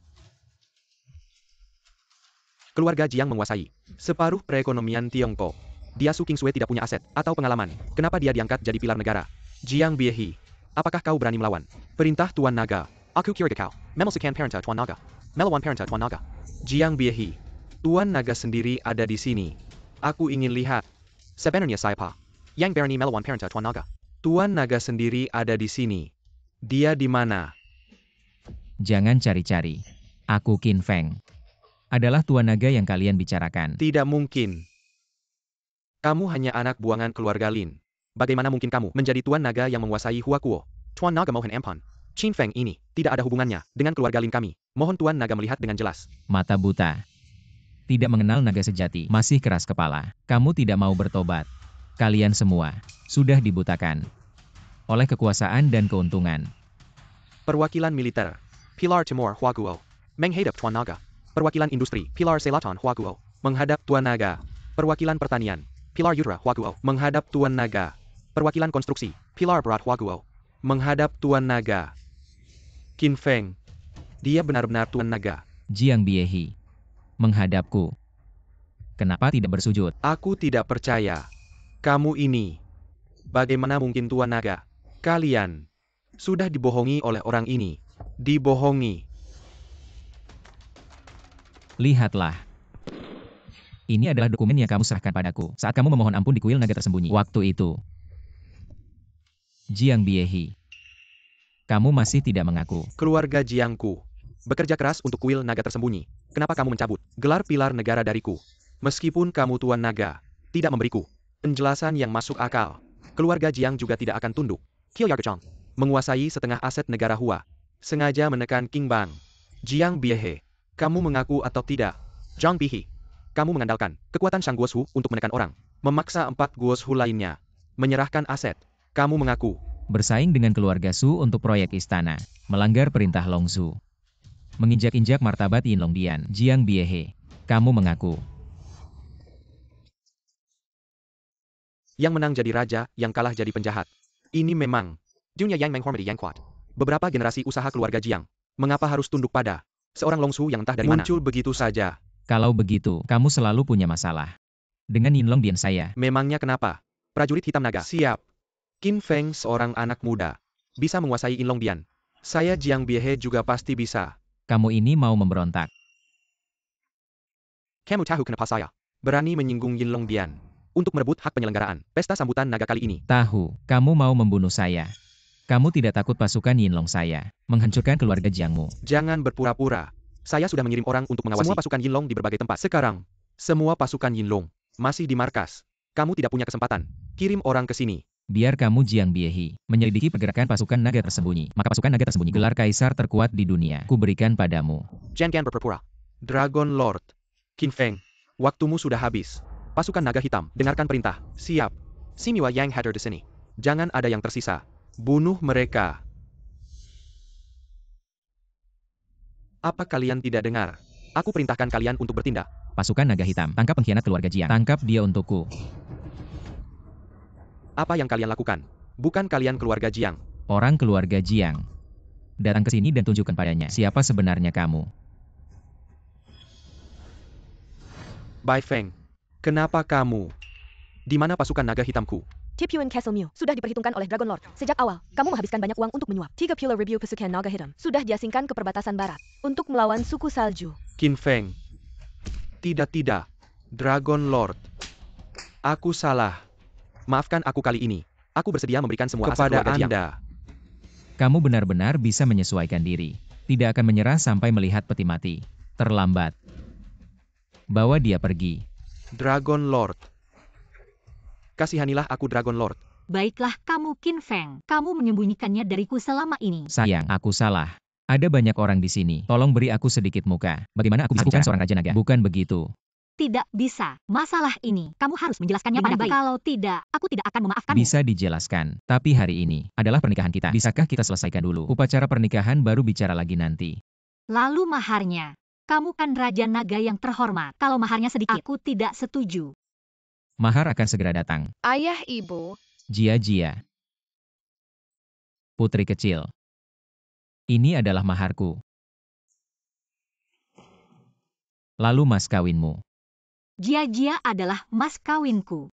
Keluarga Jiang menguasai separuh perekonomian Tiongkok. Dia Su Qing Shui tidak punya aset atau pengalaman. Kenapa dia diangkat jadi pilar negara? Jiang Biehi, apakah kau berani melawan perintah Tuan Naga? Aku kira kau memelsekan perintah Tuan Naga. Melawan perintah Tuan Naga. Jiang Biehi, Tuan Naga sendiri ada di sini. Aku ingin lihat. Sebenarnya siapa yang berani melawan perintah Tuan Naga? Tuan Naga sendiri ada di sini. Dia di mana? Jangan cari-cari. Aku Qin Feng. Adalah Tuan Naga yang kalian bicarakan. Tidak mungkin. Kamu hanya anak buangan keluarga Lin. Bagaimana mungkin kamu menjadi Tuan Naga yang menguasai Huakuo? Tuan Naga Mohan Empan. Qin Feng ini tidak ada hubungannya dengan keluarga Lin kami. Mohon Tuan Naga melihat dengan jelas. Mata buta. Tidak mengenal naga sejati. Masih keras kepala. Kamu tidak mau bertobat. Kalian semua sudah dibutakan oleh kekuasaan dan keuntungan. Perwakilan militer, Pilar Timur Huaguo, menghadap Tuan Naga. Perwakilan industri, Pilar Selatan Huaguo, menghadap Tuan Naga. Perwakilan pertanian, Pilar Yudra Huaguo, menghadap Tuan Naga. Perwakilan konstruksi, Pilar Berat Huaguo, menghadap Tuan Naga. Qin Feng, dia benar-benar Tuan Naga. Jiang Biehi, menghadapku. Kenapa tidak bersujud? Aku tidak percaya. Kamu ini. Bagaimana mungkin Tuan Naga? Kalian sudah dibohongi oleh orang ini. Dibohongi. Lihatlah. Ini adalah dokumen yang kamu serahkan padaku saat kamu memohon ampun di kuil naga tersembunyi. Waktu itu. Jiang Biehi. Kamu masih tidak mengaku. Keluarga Jiangku bekerja keras untuk kuil naga tersembunyi. Kenapa kamu mencabut gelar pilar negara dariku? Meskipun kamu Tuan Naga tidak memberiku penjelasan yang masuk akal, keluarga Jiang juga tidak akan tunduk. Kiyoyaga menguasai setengah aset negara Hua. Sengaja menekan King Bang. Jiang Biehe, kamu mengaku atau tidak? Zhang Bihi, kamu mengandalkan kekuatan Shang Guoshu untuk menekan orang. Memaksa 4 Guoshu lainnya menyerahkan aset. Kamu mengaku. Bersaing dengan keluarga Su untuk proyek istana. Melanggar perintah Long Su. Menginjak-injak martabat Yin Longdian. Jiang Biehe, kamu mengaku. Yang menang jadi raja, yang kalah jadi penjahat. Ini memang dunia yang menghormati yang kuat. Beberapa generasi usaha keluarga Jiang. Mengapa harus tunduk pada seorang Long Su yang entah dari mana muncul begitu saja? Kalau begitu, kamu selalu punya masalah dengan Yin Longdian saya. Memangnya kenapa? Prajurit hitam naga. Siap. Qin Feng seorang anak muda. Bisa menguasai Yin Longdian. Saya Jiang Biehe juga pasti bisa. Kamu ini mau memberontak. Kamu tahu kenapa saya berani menyinggung Yin Longdian untuk merebut hak penyelenggaraan pesta sambutan naga kali ini? Tahu, kamu mau membunuh saya. Kamu tidak takut pasukan Yin Long saya menghancurkan keluarga Jiangmu. Jangan berpura-pura. Saya sudah mengirim orang untuk mengawasi semua pasukan Yin Long di berbagai tempat. Sekarang, Semua pasukan Yinlong masih di markas. Kamu tidak punya kesempatan. Kirim orang ke sini. Biar kamu Jiang Biehi menyelidiki pergerakan pasukan naga tersembunyi. Maka pasukan naga tersembunyi gelar kaisar terkuat di dunia. Kuberikan padamu. Jian Gan berpura-pura. Dragon Lord. Qin Feng, waktumu sudah habis. Pasukan naga hitam, dengarkan perintah. Siap. Simiwa Yang hadir di sini. Jangan ada yang tersisa. Bunuh mereka. Apa kalian tidak dengar? Aku perintahkan kalian untuk bertindak. Pasukan naga hitam, tangkap pengkhianat keluarga Jiang. Tangkap dia untukku. Apa yang kalian lakukan? Bukan kalian keluarga Jiang. Orang keluarga Jiang. Datang ke sini dan tunjukkan padanya siapa sebenarnya kamu. Bai Feng, kenapa kamu? Di mana pasukan naga hitamku? Tipuan Castle Mew sudah diperhitungkan oleh Dragon Lord. Sejak awal, kamu menghabiskan banyak uang untuk menyuap. 3 Pulau Review pasukan naga hitam sudah diasingkan ke perbatasan barat untuk melawan suku salju. Qin Feng. Tidak. Dragon Lord. Aku salah. Maafkan aku kali ini. Aku bersedia memberikan semua aset kepada keluarga Jiang. Kamu benar-benar bisa menyesuaikan diri. Tidak akan menyerah sampai melihat peti mati. Terlambat. Bawa dia pergi. Dragon Lord. Kasihanilah aku Dragon Lord. Baiklah kamu Qin Feng. Kamu menyembunyikannya dariku selama ini. Sayang, aku salah. Ada banyak orang di sini. Tolong beri aku sedikit muka. Bagaimana aku bisa bukan seorang raja naga? Bukan begitu. Tidak bisa. Masalah ini, kamu harus menjelaskannya dengan baik. Kalau tidak, aku tidak akan memaafkanmu. Bisa dijelaskan. Tapi hari ini adalah pernikahan kita. Bisakah kita selesaikan dulu? Upacara pernikahan baru bicara lagi nanti. Lalu maharnya. Kamu kan Raja Naga yang terhormat. Kalau maharnya sedikit, aku tidak setuju. Mahar akan segera datang. Ayah ibu, Jia. Putri kecil. Ini adalah maharku. Lalu mas kawinmu. Jia adalah mas kawinku.